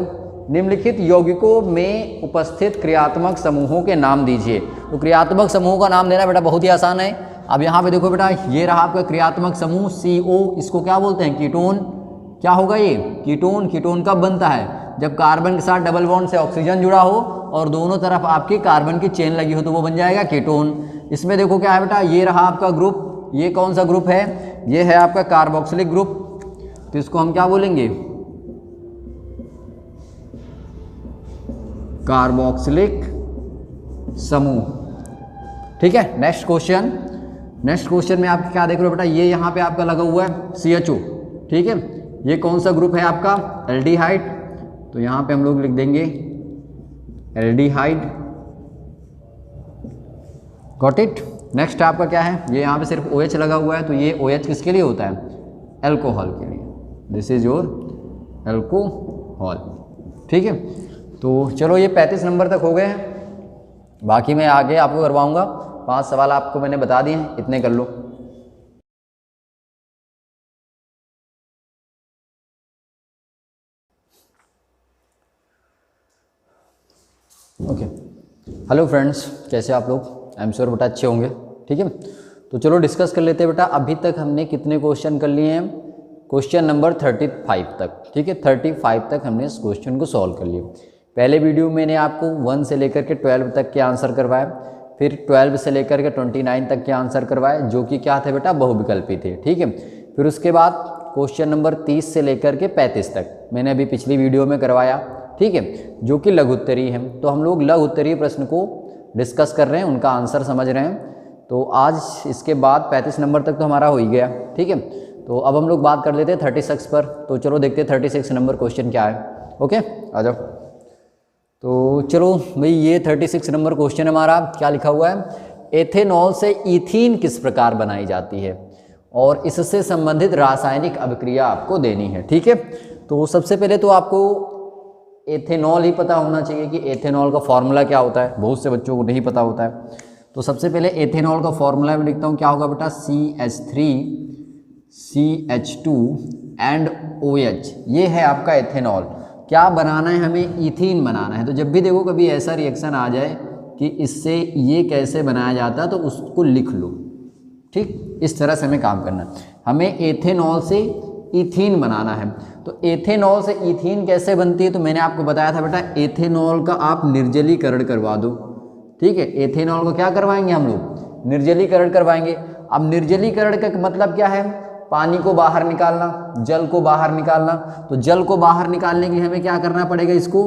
निम्नलिखित यौगिकों में उपस्थित क्रियात्मक समूहों के नाम दीजिए। तो क्रियात्मक समूह का नाम देना बेटा बहुत ही आसान है। अब यहाँ पे देखो बेटा, ये रहा आपका क्रियात्मक समूह CO, इसको क्या बोलते हैं, कीटोन। क्या होगा ये, कीटोन। कीटोन कब बनता है, जब कार्बन के साथ डबल बॉन्ड से ऑक्सीजन जुड़ा हो और दोनों तरफ आपकी कार्बन की चेन लगी हो तो वो बन जाएगा कीटोन। इसमें देखो क्या है बेटा, ये रहा आपका ग्रुप, ये कौन सा ग्रुप है, ये है आपका कार्बोक्सिलिक ग्रुप, तो इसको हम क्या बोलेंगे, कार्बोक्सिलिक समूह, ठीक है। नेक्स्ट क्वेश्चन में आप क्या देख रहे हो बेटा, ये यहाँ पे आपका लगा हुआ है CHO, ठीक है। ये कौन सा ग्रुप है आपका, एल्डिहाइड, तो यहाँ पे हम लोग लिख देंगे एल्डिहाइड, गॉट इट। नेक्स्ट आपका क्या है, ये यहाँ पे सिर्फ OH लगा हुआ है, तो ये OH किसके लिए होता है, अल्कोहल के लिए, दिस इज योर अल्कोहल, ठीक है। तो चलो ये 35 नंबर तक हो गए हैं, बाकी मैं आगे आपको करवाऊंगा। 5 सवाल आपको मैंने बता दिए हैं, इतने कर लो। ओके, हेलो फ्रेंड्स, कैसे आप लोग, आई एम श्योर बेटा अच्छे होंगे, ठीक है। तो चलो डिस्कस कर लेते हैं बेटा, अभी तक हमने कितने क्वेश्चन कर लिए हैं, क्वेश्चन नंबर 35 तक, ठीक है। 35 तक हमने इस क्वेश्चन को सॉल्व कर लिया। पहले वीडियो में मैंने आपको 1 से लेकर के 12 तक के आंसर करवाए, फिर 12 से लेकर के 29 तक के आंसर करवाए, जो कि क्या थे बेटा, बहुविकल्पी थे, ठीक है। फिर उसके बाद क्वेश्चन नंबर 30 से लेकर के 35 तक मैंने अभी पिछली वीडियो में करवाया, ठीक है, जो कि लघु उत्तरीय है। तो हम लोग लघु उत्तरीय प्रश्न को डिस्कस कर रहे हैं, उनका आंसर समझ रहे हैं। तो आज इसके बाद 35 नंबर तक तो हमारा हो ही गया, ठीक है। तो अब हम लोग बात कर लेते हैं 36 पर। तो चलो देखते हैं 36 नंबर क्वेश्चन क्या है, ओके, आ जाओ। तो चलो भाई, ये 36 नंबर क्वेश्चन हमारा क्या लिखा हुआ है, एथेनॉल से ईथीन किस प्रकार बनाई जाती है और इससे संबंधित रासायनिक अभिक्रिया आपको देनी है, ठीक है। तो सबसे पहले तो आपको एथेनॉल ही पता होना चाहिए कि एथेनॉल का फॉर्मूला क्या होता है, बहुत से बच्चों को नहीं पता होता है। तो सबसे पहले एथेनॉल का फॉर्मूला मैं लिखता हूँ, क्या होगा बेटा, CH3CH2 एंड OH, ये है आपका एथेनॉल। क्या बनाना है, हमें इथीन बनाना है। तो जब भी देखो कभी ऐसा रिएक्शन आ जाए कि इससे ये कैसे बनाया जाता है तो उसको लिख लो, ठीक। इस तरह से हमें काम करना है। हमें एथेनॉल से इथीन बनाना है। तो एथेनॉल से इथीन कैसे बनती है, तो मैंने आपको बताया था बेटा, एथेनॉल का आप निर्जलीकरण करवा दो, ठीक है। एथेनॉल को क्या करवाएंगे हम लोग, निर्जलीकरण करवाएंगे। अब निर्जलीकरण का मतलब क्या है, पानी को बाहर निकालना, जल को बाहर निकालना। तो जल को बाहर निकालने के लिए हमें क्या करना पड़ेगा, इसको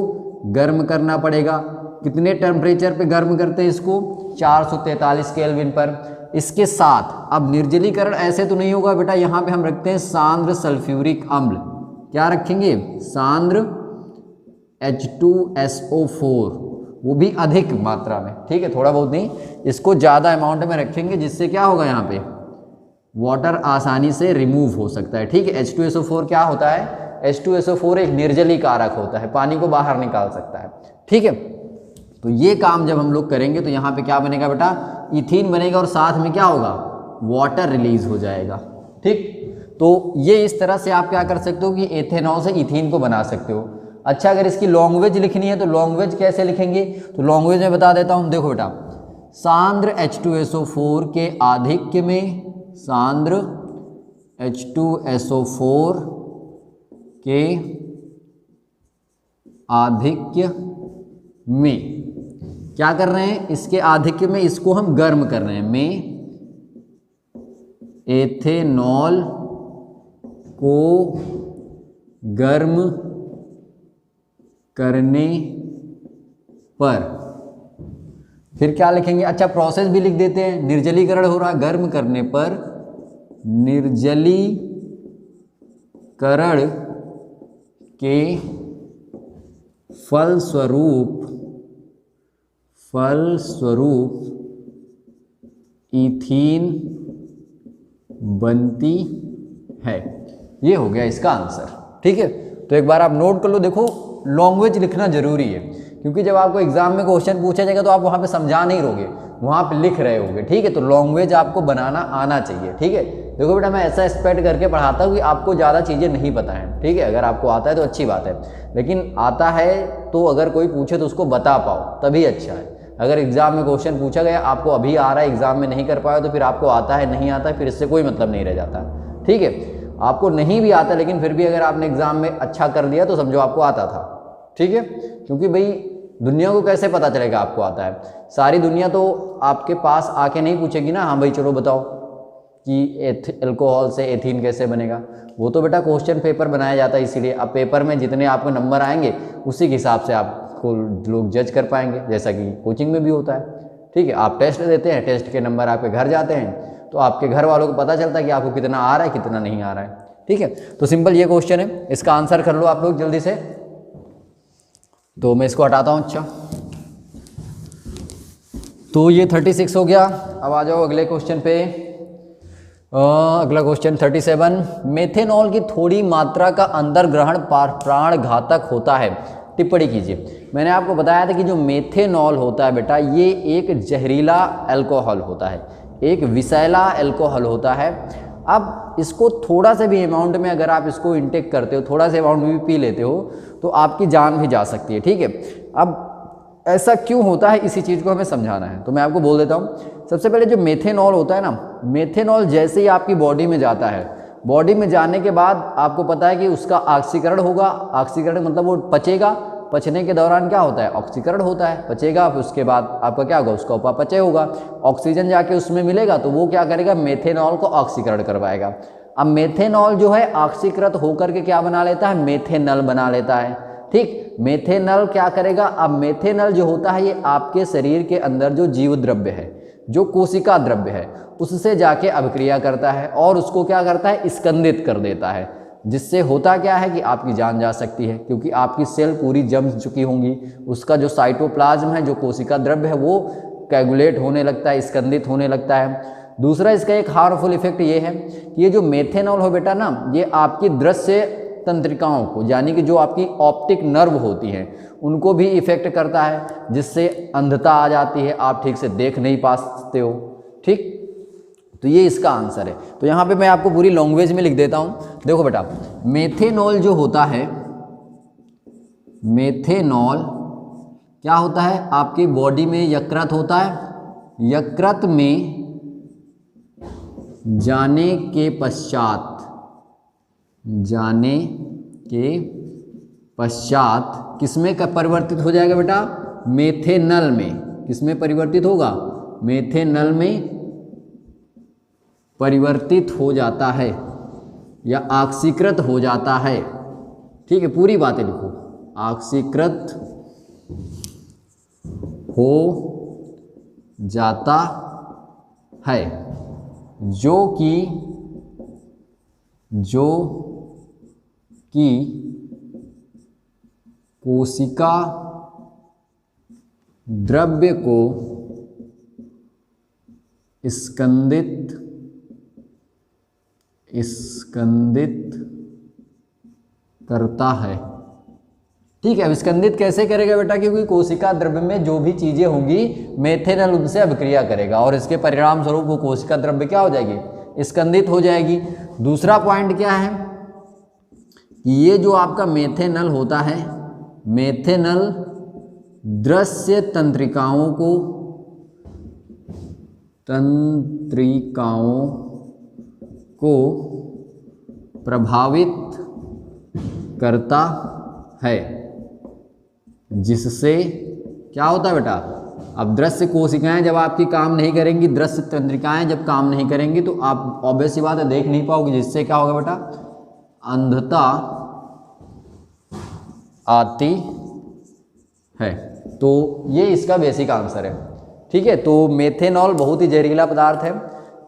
गर्म करना पड़ेगा। कितने टेम्परेचर पे गर्म करते हैं इसको, 443 केल्विन पर। इसके साथ अब निर्जलीकरण ऐसे तो नहीं होगा बेटा, यहाँ पे हम रखते हैं सांद्र सल्फ्यूरिक अम्ल। क्या रखेंगे, सांद्र H2SO4, वो भी अधिक मात्रा में, ठीक है, थोड़ा बहुत नहीं, इसको ज़्यादा अमाउंट में रखेंगे, जिससे क्या होगा, यहाँ पे वाटर आसानी से रिमूव हो सकता है, ठीक है। H2SO4 क्या होता है, H2SO4 एक निर्जली कारक होता है, पानी को बाहर निकाल सकता है, ठीक है। तो ये काम जब हम लोग करेंगे तो यहाँ पे क्या बनेगा बेटा, इथीन बनेगा, और साथ में क्या होगा, वाटर रिलीज हो जाएगा, ठीक। तो ये इस तरह से आप क्या कर सकते हो कि एथेनॉल से इथीन को बना सकते हो। अच्छा, अगर इसकी लैंग्वेज लिखनी है तो लैंग्वेज कैसे लिखेंगे, तो लैंग्वेज में बता देता हूँ। देखो बेटा, सांद्र H2SO4 के आधिक्य में, सांद्र H2SO4 के आधिक्य में क्या कर रहे हैं, इसके आधिक्य में इसको हम गर्म कर रहे हैं, में एथेनॉल को गर्म करने पर, फिर क्या लिखेंगे, अच्छा प्रोसेस भी लिख देते हैं, निर्जलीकरण हो रहा है, गर्म करने पर निर्जलीकरण के फलस्वरूप इथीन बनती है। ये हो गया इसका आंसर, ठीक है। तो एक बार आप नोट कर लो। देखो, लैंग्वेज लिखना जरूरी है, क्योंकि जब आपको एग्जाम में क्वेश्चन पूछा जाएगा तो आप वहाँ पे समझा नहीं रहोगे, वहाँ पे लिख रहे होगे, ठीक है। तो लैंग्वेज आपको बनाना आना चाहिए, ठीक है। देखो बेटा, मैं ऐसा एक्सपेक्ट करके पढ़ाता हूँ कि आपको ज़्यादा चीज़ें नहीं पता हैं, ठीक है। अगर आपको आता है तो अच्छी बात है, लेकिन आता है तो अगर कोई पूछे तो उसको बता पाओ, तभी अच्छा है। अगर एग्जाम में क्वेश्चन पूछा गया, आपको अभी आ रहा है, एग्जाम में नहीं कर पाया, तो फिर आपको आता है नहीं आता है, फिर इससे कोई मतलब नहीं रह जाता, ठीक है। आपको नहीं भी आता, लेकिन फिर भी अगर आपने एग्जाम में अच्छा कर दिया तो समझो आपको आता था, ठीक है। क्योंकि भाई दुनिया को कैसे पता चलेगा आपको आता है, सारी दुनिया तो आपके पास आके नहीं पूछेगी ना, हाँ भाई चलो बताओ कि अल्कोहल से एथीन कैसे बनेगा। वो तो बेटा क्वेश्चन पेपर बनाया जाता है, इसीलिए अब पेपर में जितने आपको नंबर आएंगे उसी के हिसाब से आपको लोग जज कर पाएंगे, जैसा कि कोचिंग में भी होता है, ठीक है। आप टेस्ट देते हैं, टेस्ट के नंबर आपके घर जाते हैं, तो आपके घर वालों को पता चलता है कि आपको कितना आ रहा है, कितना नहीं आ रहा है, ठीक है। तो सिंपल ये क्वेश्चन है, इसका आंसर कर लो आप लोग जल्दी से। तो मैं इसको हटाता हूँ। अच्छा, तो ये 36 हो गया। अब आ जाओ अगले क्वेश्चन पे। अगला क्वेश्चन 37, मेथेनॉल की थोड़ी मात्रा का अंदर ग्रहण प्राण घातक होता है, टिप्पणी कीजिए। मैंने आपको बताया था कि जो मेथेनॉल होता है बेटा, ये एक जहरीला अल्कोहल होता है, एक विषैला अल्कोहल होता है। अब इसको थोड़ा से भी अमाउंट में अगर आप इसको इंटेक करते हो, थोड़ा से अमाउंट में भी पी लेते हो, तो आपकी जान भी जा सकती है, ठीक है। अब ऐसा क्यों होता है, इसी चीज़ को हमें समझाना है, तो मैं आपको बोल देता हूँ। सबसे पहले जो मेथेनॉल होता है ना, मेथेनॉल जैसे ही आपकी बॉडी में जाता है, बॉडी में जाने के बाद आपको पता है कि उसका ऑक्सीकरण होगा। ऑक्सीकरण मतलब वो पचेगा, पचने के दौरान क्या होता है, ऑक्सीकरण होता है, पचेगा, फिर उसके बाद आपका क्या होगा, उसका उपापचय होगा, ऑक्सीजन जाके उसमें मिलेगा, तो वो क्या करेगा, मेथेनॉल को ऑक्सीकरण करवाएगा। अब मेथेनॉल जो है ऑक्सीकृत होकर के क्या बना लेता है, मेथेनल बना लेता है, ठीक। मेथेनल क्या करेगा, अब मेथेनल जो होता है ये आपके शरीर के अंदर जो जीव द्रव्य है, जो कोशिका द्रव्य है, उससे जाके अभिक्रिया करता है और उसको क्या करता है, स्कंदित कर देता है, जिससे होता क्या है कि आपकी जान जा सकती है, क्योंकि आपकी सेल पूरी जम चुकी होंगी, उसका जो साइटोप्लाज्म है, जो कोशिका द्रव्य है, वो कोएगुलेट होने लगता है, स्कंदित होने लगता है। दूसरा इसका एक हार्मफुल इफेक्ट ये है कि ये जो मेथेनॉल हो बेटा ना, ये आपकी दृश्य तंत्रिकाओं को, यानी कि जो आपकी ऑप्टिक नर्व होती हैं, उनको भी इफेक्ट करता है, जिससे अंधता आ जाती है, आप ठीक से देख नहीं पाते हो, ठीक। तो ये इसका आंसर है। तो यहाँ पे मैं आपको पूरी लैंग्वेज में लिख देता हूँ। देखो बेटा, मेथेनॉल जो होता है, मेथेनॉल क्या होता है, आपकी बॉडी में यकृत होता है, यकृत में जाने के पश्चात किसमें का परिवर्तित हो जाएगा बेटा, मेथेनल में। किसमें परिवर्तित होगा, मेथेनल में परिवर्तित हो जाता है या ऑक्सीकृत हो जाता है। ठीक है, पूरी बातें लिखो, ऑक्सीकृत हो जाता है, जो कि कोशिका द्रव्य को स्कंदित करता है। ठीक है, अब स्कंदित कैसे करेगा बेटा, क्योंकि कोशिका द्रव्य में जो भी चीजें होंगी मेथेनल उनसे अभिक्रिया करेगा और इसके परिणाम स्वरूप वो कोशिका द्रव्य क्या हो जाएगी, स्कंदित हो जाएगी। दूसरा पॉइंट क्या है कि ये जो आपका मेथेनल होता है, मेथेनल दृश्य तंत्रिकाओं को प्रभावित करता है, जिससे क्या होता है बेटा, अब दृश्य कोशिकाएं जब आपकी काम नहीं करेंगी, दृश्य तंत्रिकाएं जब काम नहीं करेंगी तो आप ऑब्वियस सी बात है देख नहीं पाओगे, जिससे क्या होगा बेटा, अंधता आती है। तो ये इसका बेसिक आंसर है। ठीक है, तो मेथेनॉल बहुत ही जहरीला पदार्थ है।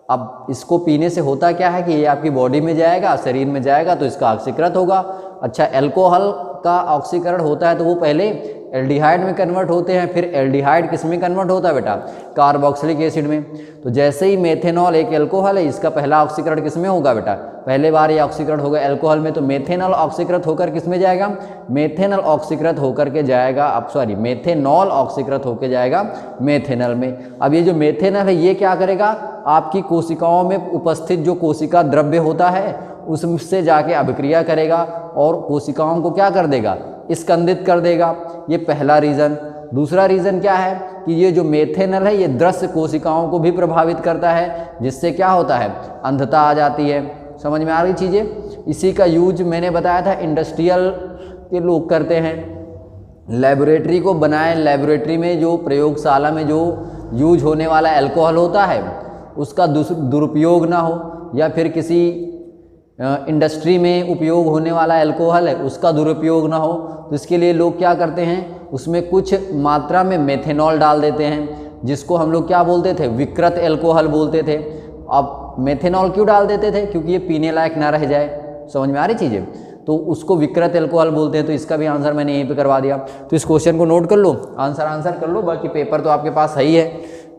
अब इसको पीने से होता क्या है कि ये आपकी बॉडी में जाएगा, शरीर में जाएगा तो इसका ऑक्सीकृत होगा। अच्छा, अल्कोहल का ऑक्सीकरण होता है तो वो पहले एल्डिहाइड में कन्वर्ट होते हैं, फिर एल्डिहाइड किस में कन्वर्ट होता है बेटा, कार्बोक्सिलिक एसिड में। तो जैसे ही मेथेनॉल एक अल्कोहल है, इसका पहला ऑक्सीकरण किस में होगा बेटा, पहले बार ये ऑक्सीकृत होगा अल्कोहल में, तो मेथेनॉल ऑक्सीकृत होकर किस में जाएगा, मेथेनॉल ऑक्सीकृत होकर के जाएगा, मेथेनॉल ऑक्सीकृत होकर जाएगा मेथेनल में। अब ये जो मेथेनल है ये क्या करेगा, आपकी कोशिकाओं में उपस्थित जो कोशिका द्रव्य होता है उससे जाके अभिक्रिया करेगा और कोशिकाओं को क्या कर देगा, स्कंदित कर देगा। ये पहला रीज़न। दूसरा रीज़न क्या है कि ये जो मेथेनल है ये दृश्य कोशिकाओं को भी प्रभावित करता है, जिससे क्या होता है, अंधता आ जाती है। समझ में आ रही चीज़ें। इसी का यूज मैंने बताया था इंडस्ट्रियल के लोग करते हैं, लेबोरेटरी को बनाए, लेबोरेटरी में जो प्रयोगशाला में जो यूज होने वाला अल्कोहल होता है उसका दुरुपयोग ना हो, या फिर किसी इंडस्ट्री में उपयोग होने वाला अल्कोहल है उसका दुरुपयोग ना हो, तो इसके लिए लोग क्या करते हैं, उसमें कुछ मात्रा में मेथेनॉल डाल देते हैं, जिसको हम लोग क्या बोलते थे, विकृत अल्कोहल बोलते थे। अब मेथेनॉल क्यों डाल देते थे, क्योंकि ये पीने लायक ना रह जाए। समझ में आ रही चीज़ें, तो उसको विकृत अल्कोहल बोलते हैं। तो इसका भी आंसर मैंने यहीं पे करवा दिया। तो इस क्वेश्चन को नोट कर लो, आंसर कर लो, बाकी पेपर तो आपके पास सही है।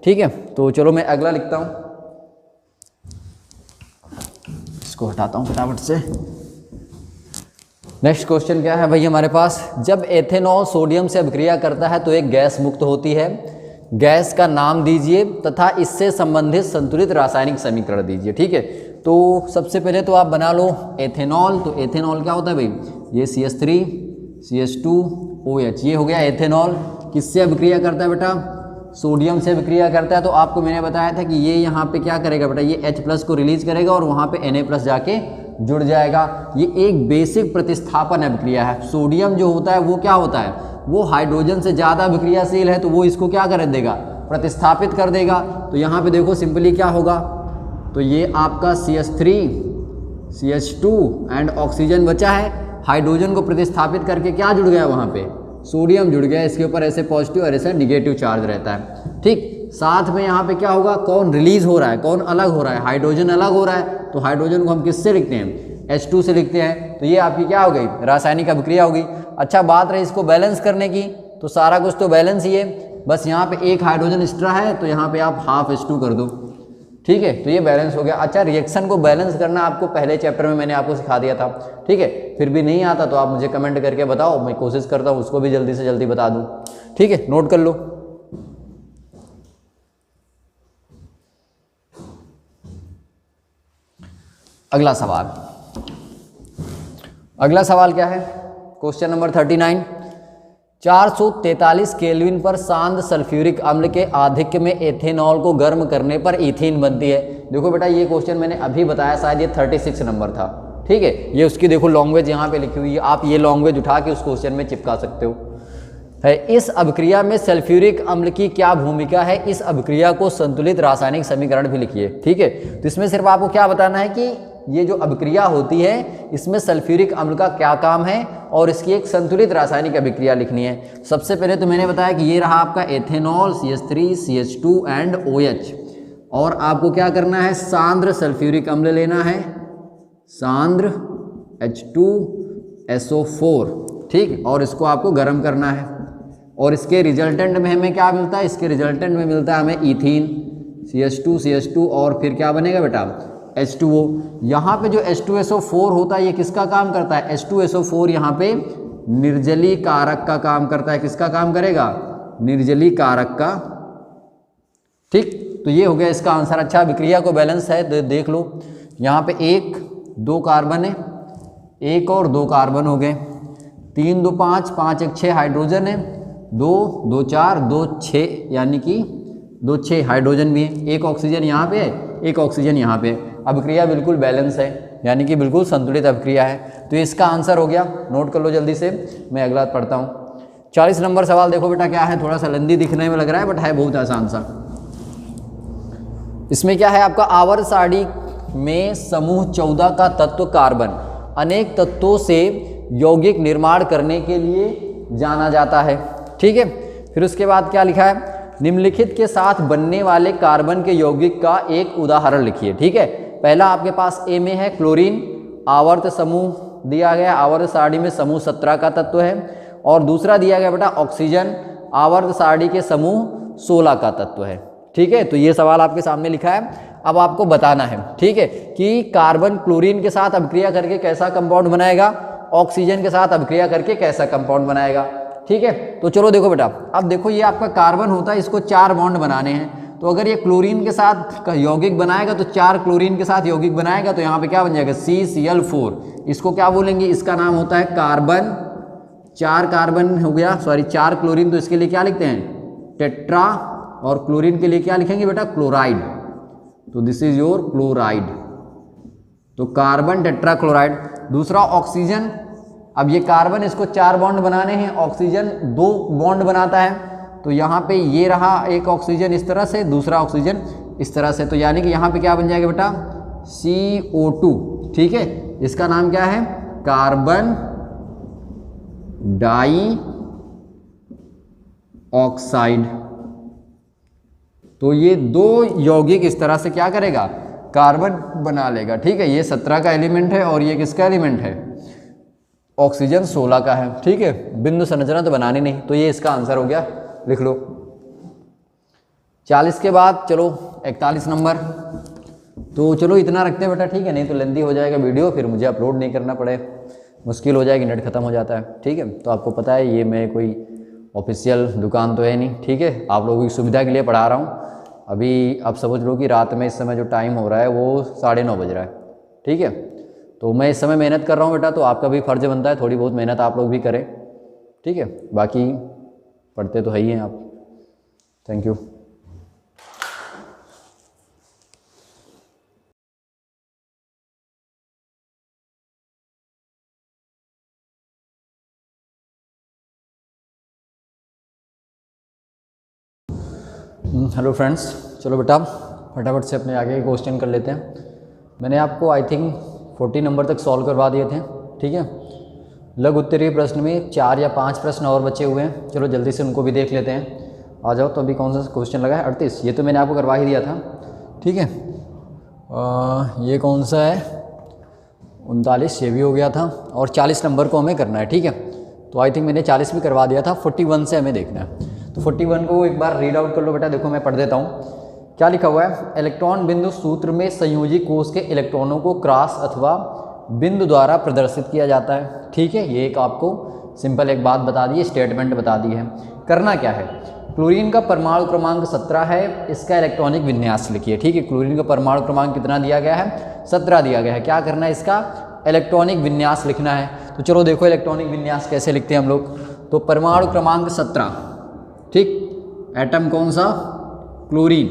ठीक है, तो चलो मैं अगला लिखता हूँ, इसको हटाता हूँ फटाफट से। नेक्स्ट क्वेश्चन क्या है भाई हमारे पास, जब एथेनॉल सोडियम से अभिक्रिया करता है तो एक गैस मुक्त होती है, गैस का नाम दीजिए तथा इससे संबंधित संतुलित रासायनिक समीकरण दीजिए। ठीक है, तो सबसे पहले तो आप बना लो एथेनॉल। तो एथेनॉल क्या होता है भाई, ये CH3 CH2OH, ये हो गया एथेनॉल। किससे अभिक्रिया करता है बेटा, सोडियम से अभिक्रिया करता है। तो आपको मैंने बताया था कि ये यहाँ पे क्या करेगा बेटा, ये H+ को रिलीज करेगा और वहाँ पे Na+ जाके जुड़ जाएगा। ये एक बेसिक प्रतिस्थापन अभिक्रिया है। सोडियम जो होता है वो क्या होता है, वो हाइड्रोजन से ज़्यादा अभिक्रियाशील है, तो वो इसको क्या कर देगा, प्रतिस्थापित कर देगा। तो यहाँ पे देखो सिंपली क्या होगा, तो ये आपका CH3 CH2 एंड ऑक्सीजन बचा है, हाइड्रोजन को प्रतिस्थापित करके क्या जुड़ गया, वहाँ पे सोडियम जुड़ गया। इसके ऊपर ऐसे पॉजिटिव और ऐसे निगेटिव चार्ज रहता है। ठीक, साथ में यहाँ पे क्या होगा, कौन रिलीज हो रहा है, कौन अलग हो रहा है, हाइड्रोजन अलग हो रहा है। तो हाइड्रोजन को हम किससे लिखते हैं, H2 से लिखते हैं। तो ये आपकी क्या हो गई, रासायनिक अभिक्रिया होगी। अच्छा, बात रही इसको बैलेंस करने की, तो सारा कुछ तो बैलेंस ही है, बस यहाँ पे एक हाइड्रोजन एक्स्ट्रा है तो यहाँ पे आप हाफ H2 कर दो। ठीक है, तो ये बैलेंस हो गया। अच्छा, रिएक्शन को बैलेंस करना आपको पहले चैप्टर में मैंने आपको सिखा दिया था। ठीक है, फिर भी नहीं आता तो आप मुझे कमेंट करके बताओ, मैं कोशिश करता हूँ उसको भी जल्दी से जल्दी बता दूँ। ठीक है, नोट कर लो। अगला सवाल क्या है, क्वेश्चन नंबर 39। 443 केल्विन पर शांत सल्फ्यूरिक अम्ल के आधिक्य में एथेनॉल को गर्म करने पर ईथीन बनती है। देखो बेटा ये क्वेश्चन मैंने अभी बताया, शायद ये 36 नंबर था, ठीक है। ये उसकी देखो लैंग्वेज यहाँ पे लिखी हुई है, आप ये लैंग्वेज उठा के उस क्वेश्चन में चिपका सकते हो। है इस अभिक्रिया में सल्फ्यूरिक अम्ल की क्या भूमिका है, इस अभिक्रिया को संतुलित रासायनिक समीकरण भी लिखिए, ठीक है। तो इसमें सिर्फ आपको क्या बताना है कि ये जो अभिक्रिया होती है इसमें सल्फ्यूरिक अम्ल का क्या काम है और इसकी एक संतुलित रासायनिक अभिक्रिया लिखनी है। सबसे पहले तो मैंने बताया कि ये रहा आपका ethanol CH3 CH2 and OH, और आपको क्या करना है, सांद्र सल्फ्यूरिक अम्ल लेना है, सांद्र H2SO4, ठीक, और इसको आपको गर्म करना है। और इसके रिजल्टेंट में हमें क्या मिलता है, इसके रिजल्टेंट में मिलता है हमें ईथीन, CH2 और फिर क्या बनेगा बेटा H2O। यहाँ पे जो H2SO4 होता है ये किसका काम करता है, H2SO4 यहाँ पे निर्जलीकारक का काम करता है। किसका काम करेगा, निर्जलीकारक का, ठीक। तो ये हो गया इसका आंसर। अच्छा विक्रिया को बैलेंस है तो देख लो, यहाँ पे 1 2 कार्बन है, 1 और 2 कार्बन हो गए, 3 2 5 5 1 6 हाइड्रोजन है, 2 2 4 2 6 यानी कि 2 6 हाइड्रोजन भी है, 1 ऑक्सीजन यहाँ पे है, 1 ऑक्सीजन यहाँ पे है। अभिक्रिया बिल्कुल बैलेंस है, यानी कि बिल्कुल संतुलित अभिक्रिया है। तो इसका आंसर हो गया, नोट कर लो जल्दी से, मैं अगला पढ़ता हूँ। 40 नंबर सवाल देखो बेटा क्या है, थोड़ा सा लंदी दिखने में लग रहा है बट है बहुत आसान सा। इसमें क्या है आपका, आवर्त सारणी में समूह 14 का तत्व कार्बन अनेक तत्वों से यौगिक निर्माण करने के लिए जाना जाता है, ठीक है। फिर उसके बाद क्या लिखा है, निम्नलिखित के साथ बनने वाले कार्बन के यौगिक का एक उदाहरण लिखिए, ठीक है। पहला आपके पास ए में है क्लोरीन, आवर्त समूह दिया गया, आवर्त सारणी में समूह 17 का तत्व है। और दूसरा दिया गया बेटा ऑक्सीजन, आवर्त सारणी के समूह 16 का तत्व है, ठीक है। तो ये सवाल आपके सामने लिखा है, अब आपको बताना है, ठीक है, कि कार्बन क्लोरीन के साथ अभिक्रिया करके कैसा कंपाउंड बनाएगा, ऑक्सीजन के साथ अभिक्रिया करके कैसा कंपाउंड बनाएगा, ठीक है। तो चलो देखो बेटा, अब देखो ये आपका कार्बन होता है, इसको 4 बॉन्ड बनाने हैं। तो अगर ये क्लोरीन के साथ यौगिक बनाएगा तो 4 क्लोरीन के साथ यौगिक बनाएगा, तो यहाँ पे क्या बन जाएगा CCl4। इसको क्या बोलेंगे, इसका नाम होता है कार्बन, 4 कार्बन हो गया, सॉरी 4 क्लोरीन, तो इसके लिए क्या लिखते हैं टेट्रा, और क्लोरीन के लिए क्या लिखेंगे बेटा क्लोराइड। तो दिस इज योर क्लोराइड, तो कार्बन टेट्रा क्लोराइड। दूसरा ऑक्सीजन, अब ये कार्बन इसको 4 बॉन्ड बनाने हैं, ऑक्सीजन 2 बॉन्ड बनाता है। तो यहाँ पे ये रहा एक ऑक्सीजन इस तरह से, दूसरा ऑक्सीजन इस तरह से, तो यानी कि यहाँ पे क्या बन जाएगा बेटा CO2, ठीक है। इसका नाम क्या है, कार्बन डाई ऑक्साइड। तो ये 2 यौगिक इस तरह से क्या करेगा, कार्बन बना लेगा, ठीक है। ये 17 का एलिमेंट है और ये किसका एलिमेंट है, ऑक्सीजन 16 का है, ठीक है। बिंदु संरचना तो बनानी नहीं, तो ये इसका आंसर हो गया, लिख लो। 40 के बाद चलो 41 नंबर, तो चलो इतना रखते हैं बेटा, ठीक है, नहीं तो लेंदी हो जाएगा वीडियो, फिर मुझे अपलोड नहीं करना पड़े, मुश्किल हो जाएगी, नेट खत्म हो जाता है, ठीक है। तो आपको पता है ये मैं कोई ऑफिशियल दुकान तो है नहीं, ठीक है, आप लोगों की सुविधा के लिए पढ़ा रहा हूँ। अभी आप समझ लो कि रात में इस समय जो टाइम हो रहा है वो 9:30 बज रहा है, ठीक है। तो मैं इस समय मेहनत कर रहा हूँ बेटा, तो आपका भी फर्ज बनता है थोड़ी बहुत मेहनत आप लोग भी करें, ठीक है। बाकी पढ़ते तो है ही हैं आप। Thank you. हेलो फ्रेंड्स, चलो बेटा फटाफट से अपने आगे के क्वेश्चन कर लेते हैं। मैंने आपको आई थिंक 40 नंबर तक सॉल्व करवा दिए थे, ठीक है। लघु उत्तरीय प्रश्न में 4 या 5 प्रश्न और बचे हुए हैं, चलो जल्दी से उनको भी देख लेते हैं। आ जाओ। तो अभी कौन सा क्वेश्चन लगा है, 38, ये तो मैंने आपको करवा ही दिया था, ठीक है। ये कौन सा है, 39, ये भी हो गया था। और 40 नंबर को हमें करना है, ठीक है। तो आई थिंक मैंने 40 भी करवा दिया था, 41 से हमें देखना है। तो 41 को एक बार रीड आउट कर लो बेटा, देखो मैं पढ़ देता हूँ क्या लिखा हुआ है। इलेक्ट्रॉन बिंदु सूत्र में संयोजी कोष के इलेक्ट्रॉनों को क्रॉस अथवा बिंदु द्वारा प्रदर्शित किया जाता है, ठीक है। ये एक आपको सिंपल एक बात बता दी है, स्टेटमेंट बता दी है। करना क्या है, क्लोरीन का परमाणु क्रमांक 17 है, इसका इलेक्ट्रॉनिक विन्यास लिखिए, ठीक है। क्लोरीन का परमाणु क्रमांक कितना दिया गया है, 17 दिया गया है। क्या करना है, इसका इलेक्ट्रॉनिक विन्यास लिखना है। तो चलो देखो इलेक्ट्रॉनिक विन्यास कैसे लिखते हैं हम लोग। तो परमाणु क्रमांक 17, ठीक, एटम कौन सा, क्लोरीन।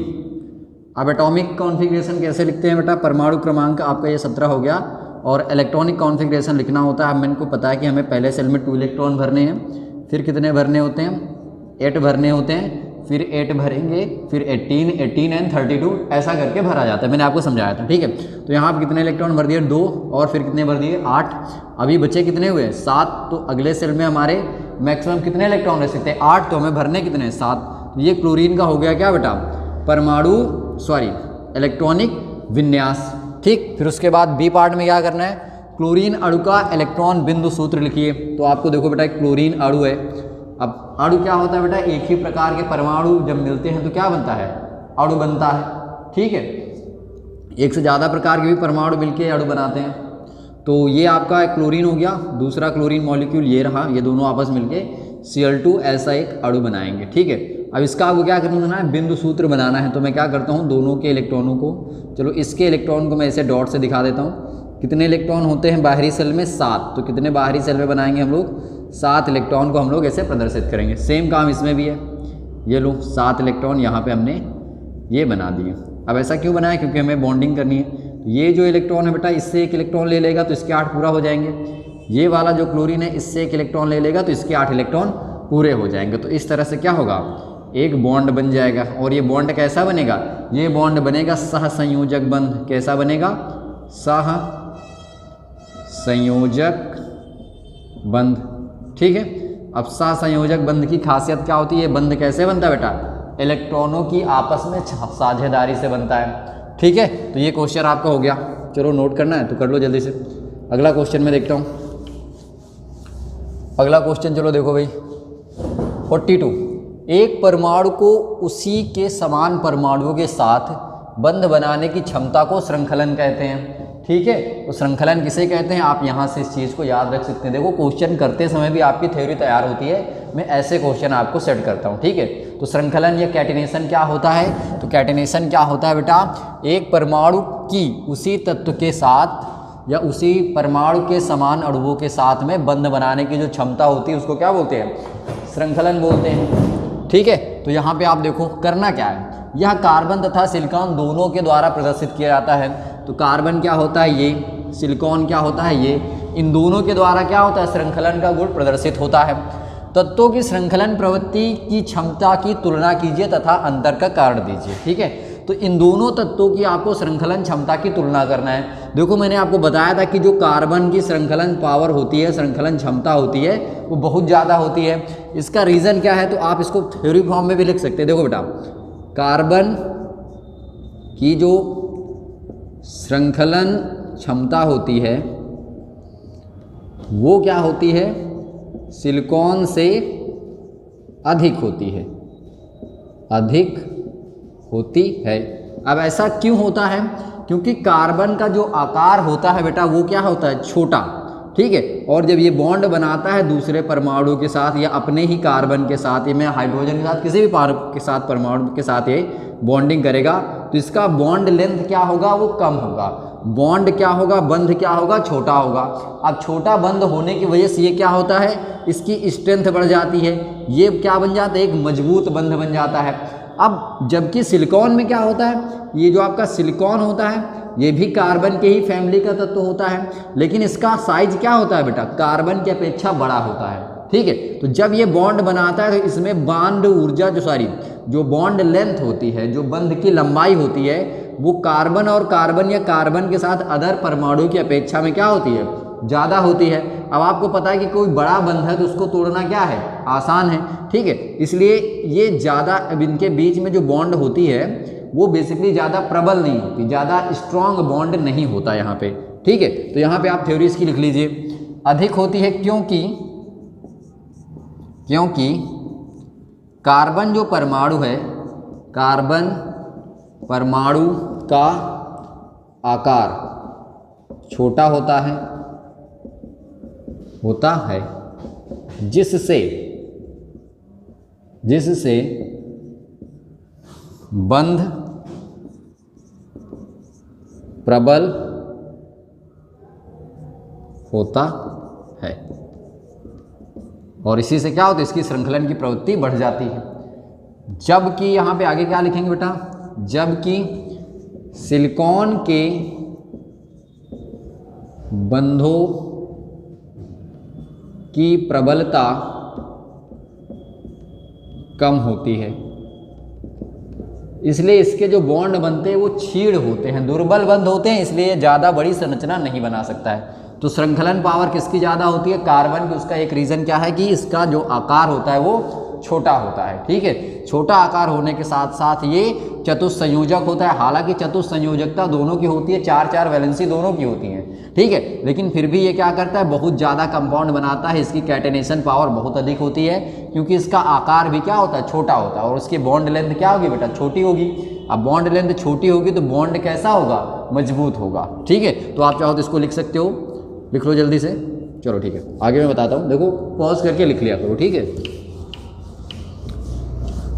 अब एटॉमिक कॉन्फ़िगरेशन कैसे लिखते हैं बेटा, परमाणु क्रमांक आपका ये 17 हो गया, और इलेक्ट्रॉनिक कॉन्फ़िगरेशन लिखना होता है। अब मैंने को पता है कि हमें पहले सेल में 2 इलेक्ट्रॉन भरने हैं, फिर कितने भरने होते हैं, 8 भरने होते हैं, फिर 8 भरेंगे, फिर 18 एंड 32 ऐसा करके भरा जाता है, मैंने आपको समझाया था, ठीक है। तो यहाँ आप कितने इलेक्ट्रॉन भर दिए, 2, और फिर कितने भर दिए, 8। अभी बचे कितने हुए, 7। तो अगले सेल में हमारे मैक्सिमम कितने इलेक्ट्रॉन रह सकते हैं, 8, तो हमें भरने कितने, 7। तो ये क्लोरीन का हो गया क्या बेटा, इलेक्ट्रॉनिक विन्यास, ठीक। फिर उसके बाद बी पार्ट में क्या करना है, क्लोरीन अणु का इलेक्ट्रॉन बिंदु सूत्र लिखिए। तो आपको देखो बेटा क्लोरीन अणु है। अब अणु क्या होता है बेटा, एक ही प्रकार के परमाणु जब मिलते हैं तो क्या बनता है, अणु बनता है, ठीक है। एक से ज़्यादा प्रकार के भी परमाणु मिलके अणु बनाते हैं। तो ये आपका क्लोरीन हो गया, दूसरा क्लोरीन मॉलिक्यूल ये रहा, ये दोनों आपस मिलके Cl2 ऐसा एक अणु बनाएंगे, ठीक है। अब इसका आपको क्या करना है, बिंदु सूत्र बनाना है। तो मैं क्या करता हूँ, दोनों के इलेक्ट्रॉनों को, चलो इसके इलेक्ट्रॉन को मैं ऐसे डॉट से दिखा देता हूँ। कितने इलेक्ट्रॉन होते हैं बाहरी सेल में, 7। तो कितने बाहरी सेल में बनाएंगे हम लोग, 7 इलेक्ट्रॉन को हम लोग ऐसे प्रदर्शित करेंगे। सेम काम इसमें भी है, ये लो 7 इलेक्ट्रॉन यहाँ पे हमने ये बना दिए। अब ऐसा क्यों बनाया, क्योंकि हमें बॉन्डिंग करनी है। तो ये जो इलेक्ट्रॉन है बेटा, इससे 1 इलेक्ट्रॉन ले लेगा तो इसके 8 पूरा हो जाएंगे। ये वाला जो क्लोरीन है, इससे 1 इलेक्ट्रॉन ले लेगा तो इसके 8 इलेक्ट्रॉन पूरे हो जाएंगे। तो इस तरह से क्या होगा, एक बॉन्ड बन जाएगा। और ये बॉन्ड कैसा बनेगा, ये बॉन्ड बनेगा सहसंयोजक बंध। कैसा बनेगा, सहसंयोजक बंध, ठीक है। अब सहसंयोजक बंध की खासियत क्या होती है, ये बंध कैसे बनता है बेटा, इलेक्ट्रॉनों की आपस में साझेदारी से बनता है, ठीक है। तो ये क्वेश्चन आपका हो गया। चलो नोट करना है तो कर लो जल्दी से। अगला क्वेश्चन मैं देखता हूँ। अगला क्वेश्चन चलो देखो भाई, 42। एक परमाणु को उसी के समान परमाणुओं के साथ बंध बनाने की क्षमता को श्रृंखलन कहते हैं, ठीक है। तो श्रृंखलन किसे कहते हैं, आप यहाँ से इस चीज़ को याद रख सकते हैं। देखो क्वेश्चन करते समय भी आपकी थ्योरी तैयार होती है, मैं ऐसे क्वेश्चन आपको सेट करता हूँ, ठीक है। तो श्रृंखलन या कैटिनेशन क्या होता है, तो कैटिनेशन क्या होता है बेटा, एक परमाणु की उसी तत्व के साथ या उसी परमाणु के समान अणुओं के साथ में बंध बनाने की जो क्षमता होती है उसको क्या बोलते हैं, श्रृंखलन बोलते हैं, ठीक है। तो यहाँ पे आप देखो करना क्या है, यह कार्बन तथा सिलिकॉन दोनों के द्वारा प्रदर्शित किया जाता है। तो कार्बन क्या होता है ये, सिलिकॉन क्या होता है ये, इन दोनों के द्वारा क्या होता है, श्रृंखलन का गुण प्रदर्शित होता है। तत्वों की श्रृंखलन प्रवृत्ति की क्षमता की तुलना कीजिए तथा अंतर का कारण दीजिए, ठीक है। तो इन दोनों तत्वों की आपको श्रृंखलन क्षमता की तुलना करना है। देखो मैंने आपको बताया था कि जो कार्बन की श्रृंखलन पावर होती है, श्रृंखलन क्षमता होती है, वो बहुत ज़्यादा होती है। इसका रीज़न क्या है, तो आप इसको थ्योरी फॉर्म में भी लिख सकते हैं। देखो बेटा, कार्बन की जो श्रृंखलन क्षमता होती है वो क्या होती है, सिलिकॉन से अधिक होती है, अधिक होती है। अब ऐसा क्यों होता है, क्योंकि कार्बन का जो आकार होता है बेटा वो क्या होता है, छोटा, ठीक है। और जब ये बॉन्ड बनाता है दूसरे परमाणु के साथ या अपने ही कार्बन के साथ, ये में हाइड्रोजन के साथ किसी भी के साथ परमाणु के साथ ये बॉन्डिंग करेगा, तो इसका बॉन्ड लेंथ क्या होगा, वो कम होगा। बॉन्ड क्या होगा, बंध क्या होगा, छोटा होगा। अब छोटा बंध होने की वजह से ये क्या होता है, इसकी स्ट्रेंथ बढ़ जाती है, ये क्या बन जाता है, एक मजबूत बंध बन जाता है। अब जबकि सिलिकॉन में क्या होता है, ये जो आपका सिलिकॉन होता है ये भी कार्बन के ही फैमिली का तत्व होता है, लेकिन इसका साइज क्या होता है बेटा, कार्बन की अपेक्षा बड़ा होता है, ठीक है। तो जब ये बॉन्ड बनाता है तो इसमें बॉन्ड ऊर्जा जो बॉन्ड लेंथ होती है, जो बंध की लंबाई होती है, वो कार्बन और कार्बन या कार्बन के साथ अदर परमाणु की अपेक्षा में क्या होती है, ज़्यादा होती है। अब आपको पता है कि कोई बड़ा बंध है तो उसको तोड़ना क्या है, आसान है, ठीक है। इसलिए ये ज़्यादा, अब इनके बीच में जो बॉन्ड होती है वो बेसिकली ज़्यादा प्रबल नहीं होती, ज़्यादा स्ट्रॉन्ग बॉन्ड नहीं होता यहाँ पे, ठीक है। तो यहाँ पे आप थ्योरी इसकी लिख लीजिए, अधिक होती है क्योंकि कार्बन जो परमाणु है, कार्बन परमाणु का आकार छोटा होता है जिससे बंध प्रबल होता है, और इसी से क्या होता है, इसकी श्रृंखलन की प्रवृत्ति बढ़ जाती है। जबकि यहाँ पे आगे क्या लिखेंगे बेटा, जबकि सिलिकॉन के बंधों की प्रबलता कम होती है, इसलिए इसके जो बॉन्ड बनते हैं वो क्षीण होते हैं, दुर्बल बंध होते हैं, इसलिए ज़्यादा बड़ी संरचना नहीं बना सकता है। तो श्रृंखलन पावर किसकी ज़्यादा होती है, कार्बन की। उसका एक रीज़न क्या है कि इसका जो आकार होता है वो छोटा होता है, ठीक है। छोटा आकार होने के साथ साथ ये चतुस्संयोजक होता है। हालांकि चतुस्संयोजकता दोनों की होती है, 4-4 वैलेंसी दोनों की होती है, ठीक है, लेकिन फिर भी ये क्या करता है, बहुत ज़्यादा कंपाउंड बनाता है। इसकी कैटेनेशन पावर बहुत अधिक होती है, क्योंकि इसका आकार भी क्या होता है, छोटा होता है, और उसकी बॉन्ड लेंथ क्या होगी बेटा, छोटी होगी। अब बॉन्ड लेंथ छोटी होगी तो बॉन्ड कैसा होगा, मजबूत होगा, ठीक है। तो आप चाहो तो इसको लिख सकते हो, लिख लो जल्दी से। चलो ठीक है, आगे मैं बताता हूँ, देखो पॉज करके लिख लिया करो, ठीक है।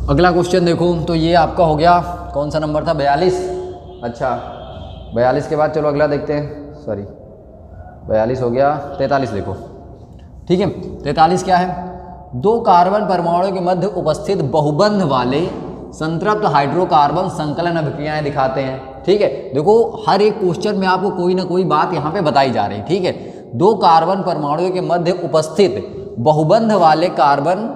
अगला क्वेश्चन देखो, तो ये आपका हो गया, कौन सा नंबर था, 42। अच्छा 42 के बाद चलो अगला देखते हैं, सॉरी 42 हो गया, 43 देखो, ठीक है। 43 क्या है, 2 कार्बन परमाणु के मध्य उपस्थित बहुबंध वाले संतृप्त हाइड्रोकार्बन संकलन अभिक्रियाएं दिखाते हैं, ठीक है। देखो हर एक क्वेश्चन में आपको कोई ना कोई बात यहाँ पे बताई जा रही है, ठीक है। 2 कार्बन परमाणुओं के मध्य उपस्थित बहुबंध वाले कार्बन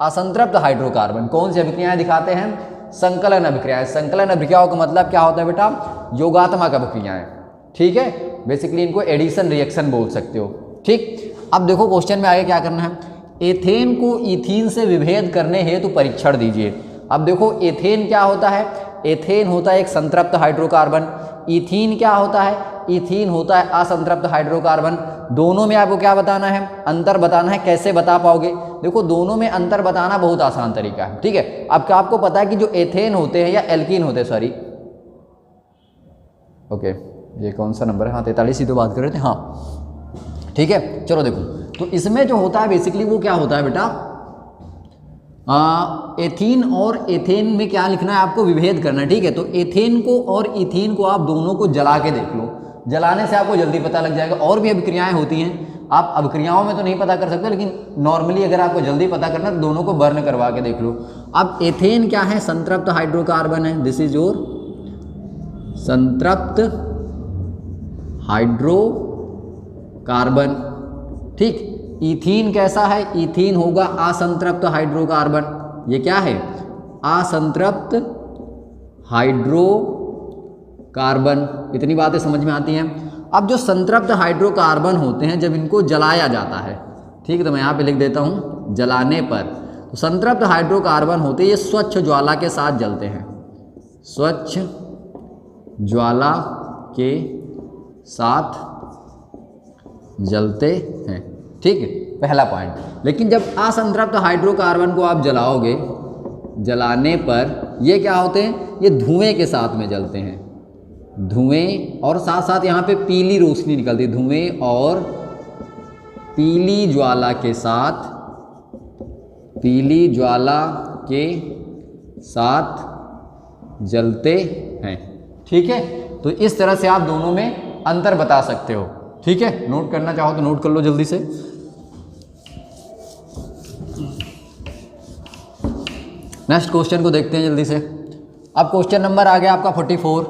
असंतृप्त हाइड्रोकार्बन कौन सी अभिक्रियाएं दिखाते हैं, संकलन अभिक्रियाएं। संकलन अभिक्रियाओं का मतलब क्या होता है बेटा, योगात्मक अभिक्रियाएं, ठीक है। बेसिकली इनको एडिशन रिएक्शन बोल सकते हो, ठीक। अब देखो क्वेश्चन में आगे क्या करना है, एथेन को इथीन से विभेद करने हेतु परीक्षण दीजिए। अब देखो एथेन क्या होता है, एथेन होता है एक संतृप्त हाइड्रोकार्बन, इथीन क्या होता है, इथीन होता है असंतृप्त हाइड्रोकार्बन। दोनों में आपको क्या बताना है, अंतर बताना है। कैसे बता पाओगे, देखो दोनों में अंतर बताना बहुत आसान तरीका है, ठीक है। अब क्या आपको पता है कि जो एथेन होते हैं या एल्कीन होते हैं, सॉरी ओके, ये कौन सा नंबर है, हाँ 43 ही तो बात कर रहे थे, हाँ ठीक है। चलो देखो, तो इसमें जो होता है बेसिकली वो क्या होता है बेटा, एथीन और एथेन में क्या लिखना है आपको, विभेद करना है, ठीक है। तो एथेन को और इथीन को आप दोनों को जला के देख लो, जलाने से आपको जल्दी पता लग जाएगा। और भी अभिक्रियाएं होती हैं, आप अभिक्रियाओं में तो नहीं पता कर सकते, लेकिन नॉर्मली अगर आपको जल्दी पता करना तो दोनों को बर्न करवा के देख लो। अब एथेन क्या है, संतृप्त हाइड्रोकार्बन है, दिस इज योर संतृप्त हाइड्रोकार्बन, ठीक। इथीन कैसा है, इथीन होगा असंतृप्त हाइड्रोकार्बन, ये क्या है, असंतृप्त हाइड्रोकार्बन। इतनी बातें समझ में आती हैं। अब जो संतृप्त हाइड्रोकार्बन होते हैं, जब इनको जलाया जाता है, ठीक है, तो मैं यहाँ पे लिख देता हूँ जलाने पर, तो संतृप्त हाइड्रोकार्बन होते हैं ये स्वच्छ ज्वाला के साथ जलते हैं, स्वच्छ ज्वाला के साथ जलते हैं, ठीक है, पहला पॉइंट। लेकिन जब असंतृप्त हाइड्रोकार्बन को आप जलाओगे, जलाने पर ये क्या होते हैं, ये धुएं के साथ में जलते हैं, धुएं और साथ साथ यहाँ पे पीली रोशनी निकलती है, धुएं और पीली ज्वाला के साथ, पीली ज्वाला के साथ जलते हैं, ठीक है। तो इस तरह से आप दोनों में अंतर बता सकते हो, ठीक है। नोट करना चाहो तो नोट कर लो जल्दी से। नेक्स्ट क्वेश्चन को देखते हैं जल्दी से। अब क्वेश्चन नंबर आ गया आपका 44।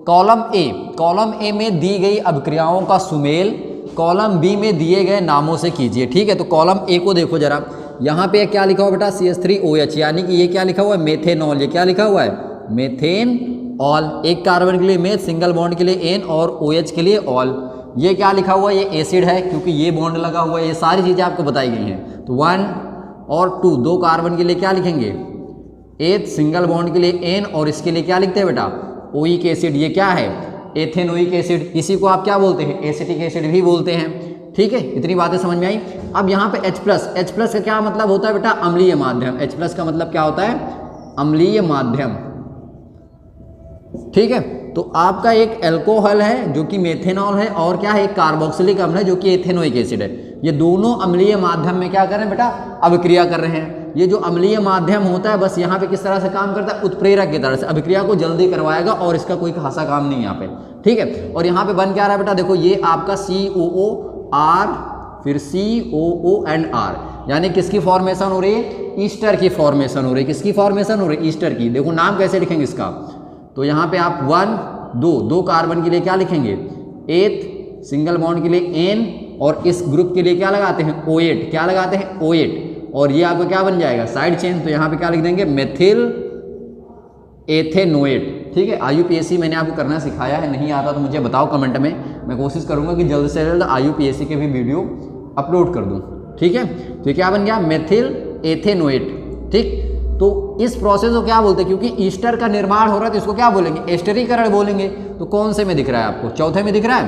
कॉलम ए में दी गई अभिक्रियाओं का सुमेल कॉलम बी में दिए गए नामों से कीजिए, ठीक है। तो कॉलम ए को देखो जरा, यहाँ पे क्या लिखा हुआ बेटा, CH3OH, यानी कि ये क्या लिखा हुआ है, मेथेनॉल। ये क्या लिखा हुआ है, मेथेनॉल। एक कार्बन के लिए मेथ, सिंगल बॉन्ड के लिए एन और OH के लिए ऑल। ये क्या लिखा हुआ है, ये एसिड है क्योंकि ये बॉन्ड लगा हुआ है। ये सारी चीज़ें आपको बताई गई हैं। तो 1 और 2, 2 कार्बन के लिए क्या लिखेंगे, एथ, सिंगल बॉन्ड के लिए एन, और इसके लिए क्या लिखते हैं बेटा, ओइक एसिड। ये क्या है, एथेनोइक एसिड। इसी को आप क्या बोलते हैं, एसिटिक एसिड भी बोलते हैं, ठीक है। इतनी बातें समझ में आई। अब यहाँ पे H+ का क्या मतलब होता है बेटा, अम्लीय माध्यम। H+ का मतलब क्या होता है, अम्लीय माध्यम, ठीक है। तो आपका एक एल्कोहल है जो कि मेथेनॉल है, और क्या है, एक कार्बोक्सिलिक अम्ल है जो कि एथेनोइक एसिड है। ये दोनों अम्लीय माध्यम में क्या कर रहे हैं बेटा, अभिक्रिया कर रहे हैं। ये जो अम्लीय माध्यम होता है बस यहाँ पे किस तरह से काम करता है, उत्प्रेरक की तरह से अभिक्रिया को जल्दी करवाएगा, और इसका कोई खासा काम नहीं यहाँ पे, ठीक है। और यहाँ पे बन क्या रहा है बेटा, देखो ये आपका COOR, फिर COO एंड R, यानी किसकी फॉर्मेशन हो रही है, ईस्टर की फॉर्मेशन हो रही है। किसकी फॉर्मेशन हो रही है, ईस्टर की। देखो नाम कैसे लिखेंगे इसका, तो यहाँ पे आप 1 2 कार्बन के लिए क्या लिखेंगे, 8 सिंगल बॉन्ड के लिए N, और इस ग्रुप के लिए क्या लगाते हैं, O8। क्या लगाते हैं, O8, और ये आपका क्या बन जाएगा, साइड चेन। तो यहाँ पे क्या लिख देंगे, मेथिल एथेनोएट। ठीक है, IUPAC मैंने आपको करना सिखाया है, नहीं आता तो मुझे बताओ कमेंट में, मैं कोशिश करूंगा कि जल्द से जल्द IUPAC के भी वीडियो अपलोड कर दूं। ठीक है, तो ये क्या बन गया, मेथिल एथेनोएट। ठीक, तो इस प्रोसेस को क्या बोलते हैं, क्योंकि ईस्टर का निर्माण हो रहा है तो इसको क्या बोलेंगे, एस्टरीकरण बोलेंगे। तो कौन से में दिख रहा है आपको, चौथे में दिख रहा है,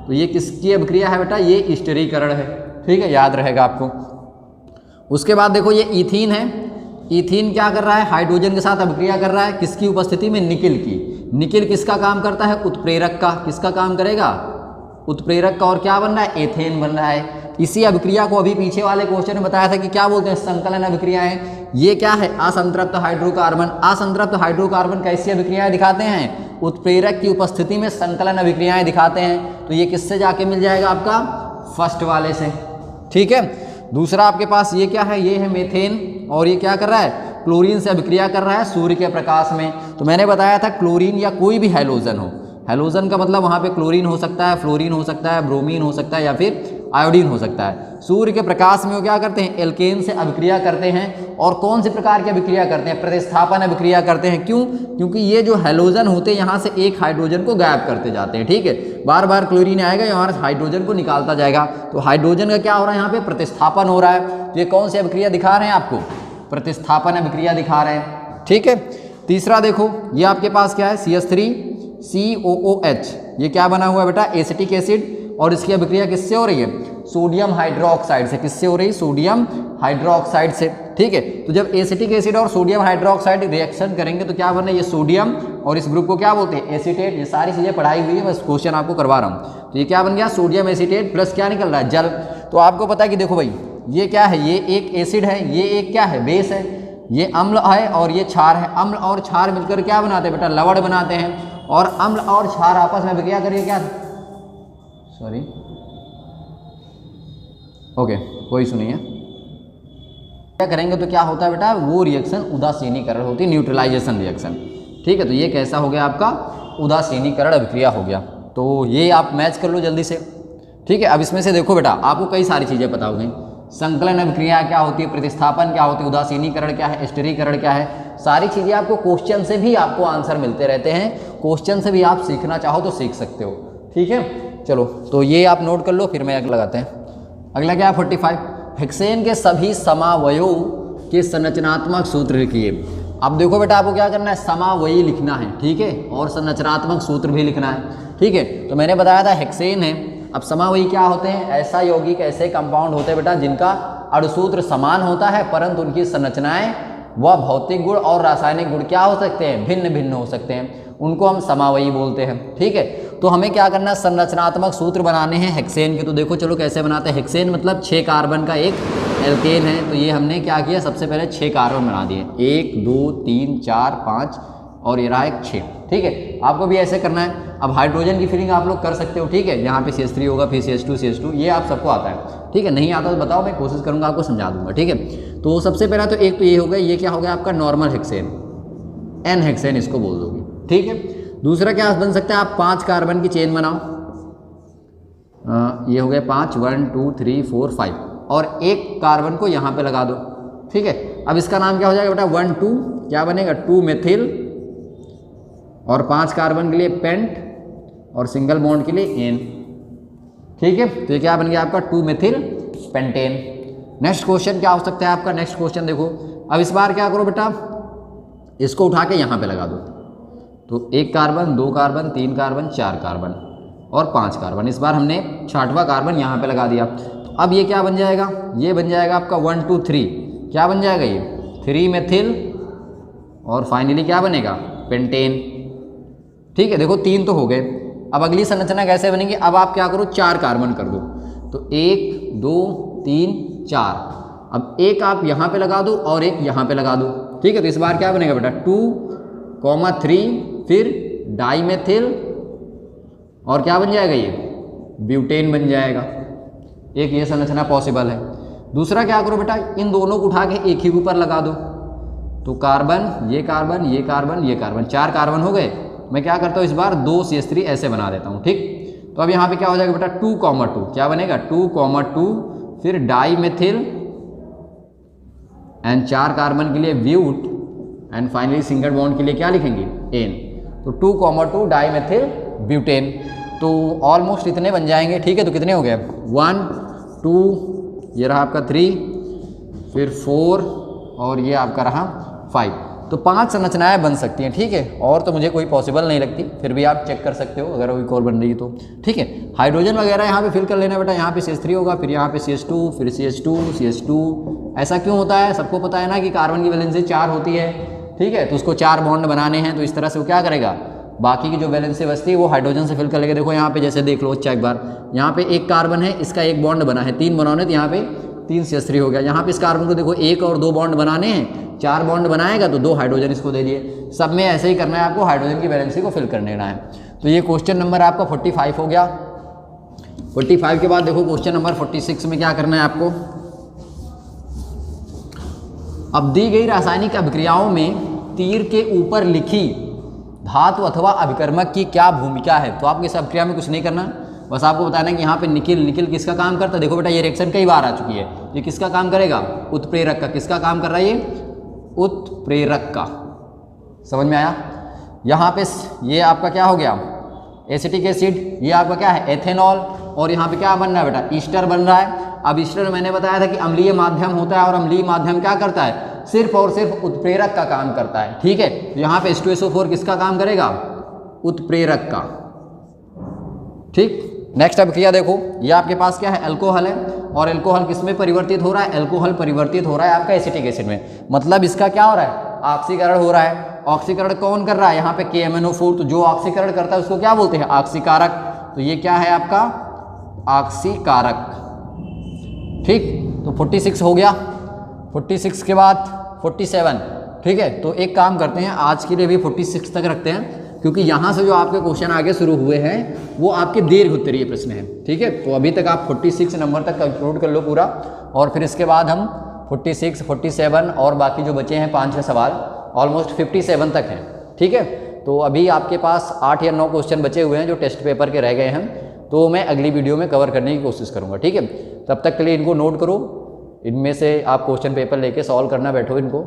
तो ये किसकी अभिक्रिया है बेटा, ये ईस्टरीकरण है। ठीक है, याद रहेगा आपको। उसके बाद देखो ये इथीन है, इथीन क्या कर रहा है, हाइड्रोजन के साथ अभिक्रिया कर रहा है, किसकी उपस्थिति में, निकिल की। निकिल किसका काम करता है, उत्प्रेरक का। किसका काम करेगा, उत्प्रेरक का। और क्या बन रहा है, एथेन बन रहा है। इसी अभिक्रिया को अभी पीछे वाले क्वेश्चन में बताया था कि क्या बोलते हैं, संकलन अभिक्रियाएं। ये क्या है, असंतृप्त हाइड्रोकार्बन। असंतृप्त हाइड्रोकार्बन कैसी अभिक्रियाएं दिखाते हैं, उत्प्रेरक की उपस्थिति में संकलन अभिक्रियाएं दिखाते हैं। तो ये किससे जाके मिल जाएगा आपका, फर्स्ट वाले से। ठीक है, दूसरा आपके पास ये क्या है, ये है मेथेन, और ये क्या कर रहा है, क्लोरीन से अभिक्रिया कर रहा है सूर्य के प्रकाश में। तो मैंने बताया था क्लोरीन या कोई भी हैलोजन हो, हैलोजन का मतलब वहाँ पे क्लोरीन हो सकता है, फ्लोरीन हो सकता है, ब्रोमीन हो सकता है, या फिर आयोडीन हो सकता है। सूर्य के प्रकाश में वो क्या करते हैं, एल्केन से अभिक्रिया करते हैं। और कौन से प्रकार की अभिक्रिया करते हैं, प्रतिस्थापन अभिक्रिया करते हैं। क्यों, क्योंकि ये जो हैलोजन होते हैं यहाँ से एक हाइड्रोजन को गायब करते जाते हैं। ठीक है, बार बार क्लोरीन आएगा, यहाँ से हाइड्रोजन को निकालता जाएगा। तो हाइड्रोजन का क्या हो रहा है, यहाँ पे प्रतिस्थापन हो रहा है। तो ये कौन सी अभिक्रिया दिखा रहे हैं आपको, प्रतिस्थापन अभिक्रिया दिखा रहे हैं। ठीक है, तीसरा देखो ये आपके पास क्या है, CH3COOH। ये क्या बना हुआ है बेटा, एसिटिक एसिड, और इसकी अभिक्रिया किससे हो रही है, सोडियम हाइड्रोक्साइड से। किससे हो रही है, सोडियम हाइड्रोक्साइड से। ठीक है, तो जब एसिटिक एसिड और सोडियम हाइड्रोक्साइड रिएक्शन करेंगे तो क्या बने, ये सोडियम, और इस ग्रुप को क्या बोलते हैं, एसीटेट। ये सारी चीजें पढ़ाई हुई है, बस क्वेश्चन आपको करवा रहा हूँ। तो ये क्या बन गया, सोडियम एसीटेट प्लस क्या निकल रहा है, जल। तो आपको पता है कि देखो भाई ये क्या है, ये एक एसिड है, ये एक क्या है, बेस है, ये अम्ल है और ये क्षार है। अम्ल और क्षार मिलकर क्या बनाते हैं बेटा, लवण बनाते हैं। और अम्ल और क्षार आपस में अभिक्रिया करिए, क्या, सॉरी, ओके, कोई सुनिए, क्या करेंगे तो क्या होता है बेटा, वो रिएक्शन उदासीनीकरण होती है, न्यूट्रलाइजेशन रिएक्शन। ठीक है, तो ये कैसा हो गया आपका, उदासीनीकरण अभिक्रिया हो गया। तो ये आप मैच कर लो जल्दी से। ठीक है, अब इसमें से देखो बेटा, आपको कई सारी चीजें पता हो गई। संकलन अभिक्रिया क्या होती है, प्रतिस्थापन क्या होती है, उदासीनीकरण क्या है, एस्टरीकरण क्या है, सारी चीजें आपको क्वेश्चन से भी आपको आंसर मिलते रहते हैं। क्वेश्चन से भी आप सीखना चाहो तो सीख सकते हो। ठीक है, चलो तो ये आप नोट कर लो, फिर मैं अगला लगाते हैं। अगला क्या है, 45, हेक्सेन के सभी समावयवों के संरचनात्मक सूत्र लिखिए। अब देखो बेटा, आपको क्या करना है, समावयी लिखना है। ठीक है, और संरचनात्मक सूत्र भी लिखना है। ठीक है, तो मैंने बताया था हेक्सेन है। अब समावयी क्या होते हैं, ऐसा यौगिक, ऐसे कंपाउंड होते हैं बेटा जिनका अणुसूत्र समान होता है, परंतु उनकी संरचनाएं व भौतिक गुण और रासायनिक गुण क्या हो सकते हैं, भिन्न भिन्न हो सकते हैं, उनको हम समावयी बोलते हैं। ठीक है, तो हमें क्या करना है, संरचनात्मक सूत्र बनाने हैं हेक्सेन के। तो देखो चलो कैसे बनाते हैं। हेक्सेन मतलब 6 कार्बन का एक एल्केन है। तो ये हमने क्या किया, सबसे पहले 6 कार्बन बना दिए, 1 2 3 4 5 और ये रहा एक 6। ठीक है, आपको भी ऐसे करना है। अब हाइड्रोजन की फिलिंग आप लोग कर सकते हो। ठीक है, यहाँ पे CH3 होगा, फिर CH2 ये आप सबको आता है। ठीक है, नहीं आता तो बताओ, मैं कोशिश करूँगा आपको समझा दूंगा। ठीक है, तो सबसे पहला तो एक तो ये हो गया, ये क्या हो गया आपका नॉर्मल हेक्सेन, N हेक्सेन इसको बोल दोगे। ठीक है, दूसरा क्या बन सकता है, आप 5 कार्बन की चेन बनाओ। ये हो गए 5, 1 2 3 4 5, और एक कार्बन को यहाँ पे लगा दो। ठीक है, अब इसका नाम क्या हो जाएगा बेटा, 1 2 क्या बनेगा, 2 मेथिल, और 5 कार्बन के लिए पेंट, और सिंगल बॉन्ड के लिए N। ठीक है, तो ये क्या बन गया आपका 2 मेथिल पेंटेन। नेक्स्ट क्वेश्चन क्या हो सकता है आपका, नेक्स्ट क्वेश्चन देखो। अब इस बार क्या करो बेटा, इसको उठा के यहाँ पे लगा दो। तो 1 कार्बन, 2 कार्बन, 3 कार्बन, 4 कार्बन और 5 कार्बन। इस बार हमने 6वां कार्बन यहाँ पे लगा दिया। तो अब ये क्या बन जाएगा, ये बन जाएगा आपका 1 2 3, क्या बन जाएगा ये 3 मेथिल, और फाइनली क्या बनेगा, पेंटेन। ठीक है, देखो 3 तो हो गए। अब अगली संरचना कैसे बनेगी, अब आप क्या करो, 4 कार्बन कर दो। तो 1 2 3 4, अब एक आप यहाँ पे लगा दो और एक यहाँ पे लगा दो। ठीक है, तो इस बार क्या बनेगा बेटा, 2 3, फिर डाईमेथिल, और क्या बन जाएगा ये ब्यूटेन बन जाएगा। एक ये संरचना पॉसिबल है। दूसरा क्या करो बेटा, इन दोनों को उठा के एक ही के ऊपर लगा दो, तो कार्बन, ये कार्बन, ये कार्बन, ये कार्बन, 4 कार्बन हो गए। मैं क्या करता हूँ इस बार 2 CH3 ऐसे बना देता हूँ, ठीक। तो अब यहाँ पे क्या हो जाएगा बेटा 2,2, क्या बनेगा 2,2, फिर डाई मेथिल एंड 4 कार्बन के लिए but and finally single bond के लिए क्या लिखेंगे एन। तो 2,2 डाई मेथिल ब्यूटेन। तो ऑलमोस्ट इतने बन जाएंगे, ठीक है। तो कितने हो गए 1 2, ये रहा आपका 3, फिर 4 और ये आपका रहा 5। तो 5 संरचनाएं बन सकती हैं, ठीक है। और तो मुझे कोई पॉसिबल नहीं लगती, फिर भी आप चेक कर सकते हो अगर कोई और बन रही है तो, ठीक है। हाइड्रोजन वगैरह यहाँ पे फिल कर लेना बेटा, यहाँ पे CH3 होगा, फिर यहाँ पे CH2, फिर CH2, CH2। ऐसा क्यों होता है, सबको पता है ना कि कार्बन की वैलेंसी 4 होती है, ठीक है। तो उसको 4 बॉन्ड बनाने हैं, तो इस तरह से वो क्या करेगा, बाकी की जो वैलेंसी बचती है वो हाइड्रोजन से फिल कर लेगा। देखो यहाँ पे जैसे देख लो अच्छा एक बार, यहाँ पे 1 कार्बन है, इसका 1 बॉन्ड बना है, 3 बनाने, तो यहाँ पे 3 CH3 हो गया। यहाँ पे इस कार्बन को देखो 1 और 2 बॉन्ड बनाने हैं, 4 बॉन्ड बनाएगा तो 2 हाइड्रोजन इसको दे दिए। सब में ऐसे ही करना है आपको, हाइड्रोजन की वैलेंसी को फिल कर लेना है। तो ये क्वेश्चन नंबर आपका 45 हो गया। 45 के बाद देखो क्वेश्चन नंबर 46 में क्या करना है आपको। अब दी गई रासायनिक अभिक्रियाओं में तीर के ऊपर लिखी धातु अथवा अभिकर्मक की क्या भूमिका है। तो आपको इस अभिक्रिया में कुछ नहीं करना, बस आपको बताना है कि यहाँ पे निकिल किसका काम करता है। देखो बेटा ये रिएक्शन कई बार आ चुकी है, ये किसका काम करेगा, उत्प्रेरक का। किसका काम कर रहा है ये, उत्प्रेरक का। समझ में आया। यहाँ पे ये आपका क्या हो गया, एसिटिक एसिड, ये आपका क्या है एथेनॉल, और यहाँ पे क्या बन रहा है बेटा ईस्टर बन रहा है। अब ईस्टर मैंने बताया था कि अम्लीय माध्यम होता है, और अम्लीय माध्यम क्या करता है, सिर्फ और सिर्फ उत्प्रेरक का काम करता है, ठीक है। तो यहाँ पे H2SO4 किसका काम करेगा, उत्प्रेरक का, ठीक। नेक्स्ट अभिक्रिया देखो, ये आपके पास क्या है अल्कोहल है, और अल्कोहल किस में परिवर्तित हो रहा है, अल्कोहल परिवर्तित हो रहा है आपका एसिटिक एसिड में। मतलब इसका क्या हो रहा है, ऑक्सीकरण हो रहा है। ऑक्सीकरण कौन कर रहा है, यहाँ पे KMnO4। तो जो ऑक्सीकरण करता है उसको क्या बोलते हैं, ऑक्सीकारक। तो ये क्या है आपका ऑक्सीकारक, ठीक। तो 46 हो गया। 46 के बाद 47, ठीक है। तो एक काम करते हैं, आज के लिए भी 46 तक रखते हैं, क्योंकि यहाँ से जो आपके क्वेश्चन आगे शुरू हुए हैं वो आपके दीर्घ उत्तरीय प्रश्न हैं, ठीक है। तो अभी तक आप 46 नंबर तक कंक्लूड कर लो पूरा, और फिर इसके बाद हम 46, 47 और बाकी जो बचे हैं 5-6 सवाल, ऑलमोस्ट 57 तक हैं, ठीक है। तो अभी आपके पास 8 या 9 क्वेश्चन बचे हुए हैं जो टेस्ट पेपर के रह गए हैं, तो मैं अगली वीडियो में कवर करने की कोशिश करूँगा, ठीक है। तब तक के लिए इनको नोट करो, इनमें से आप क्वेश्चन पेपर लेके सॉल्व करना बैठो इनको,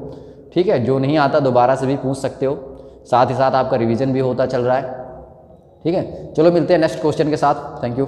ठीक है। जो नहीं आता दोबारा से भी पूछ सकते हो, साथ ही साथ आपका रिवीजन भी होता चल रहा है, ठीक है। चलो मिलते हैं नेक्स्ट क्वेश्चन के साथ। Thank you.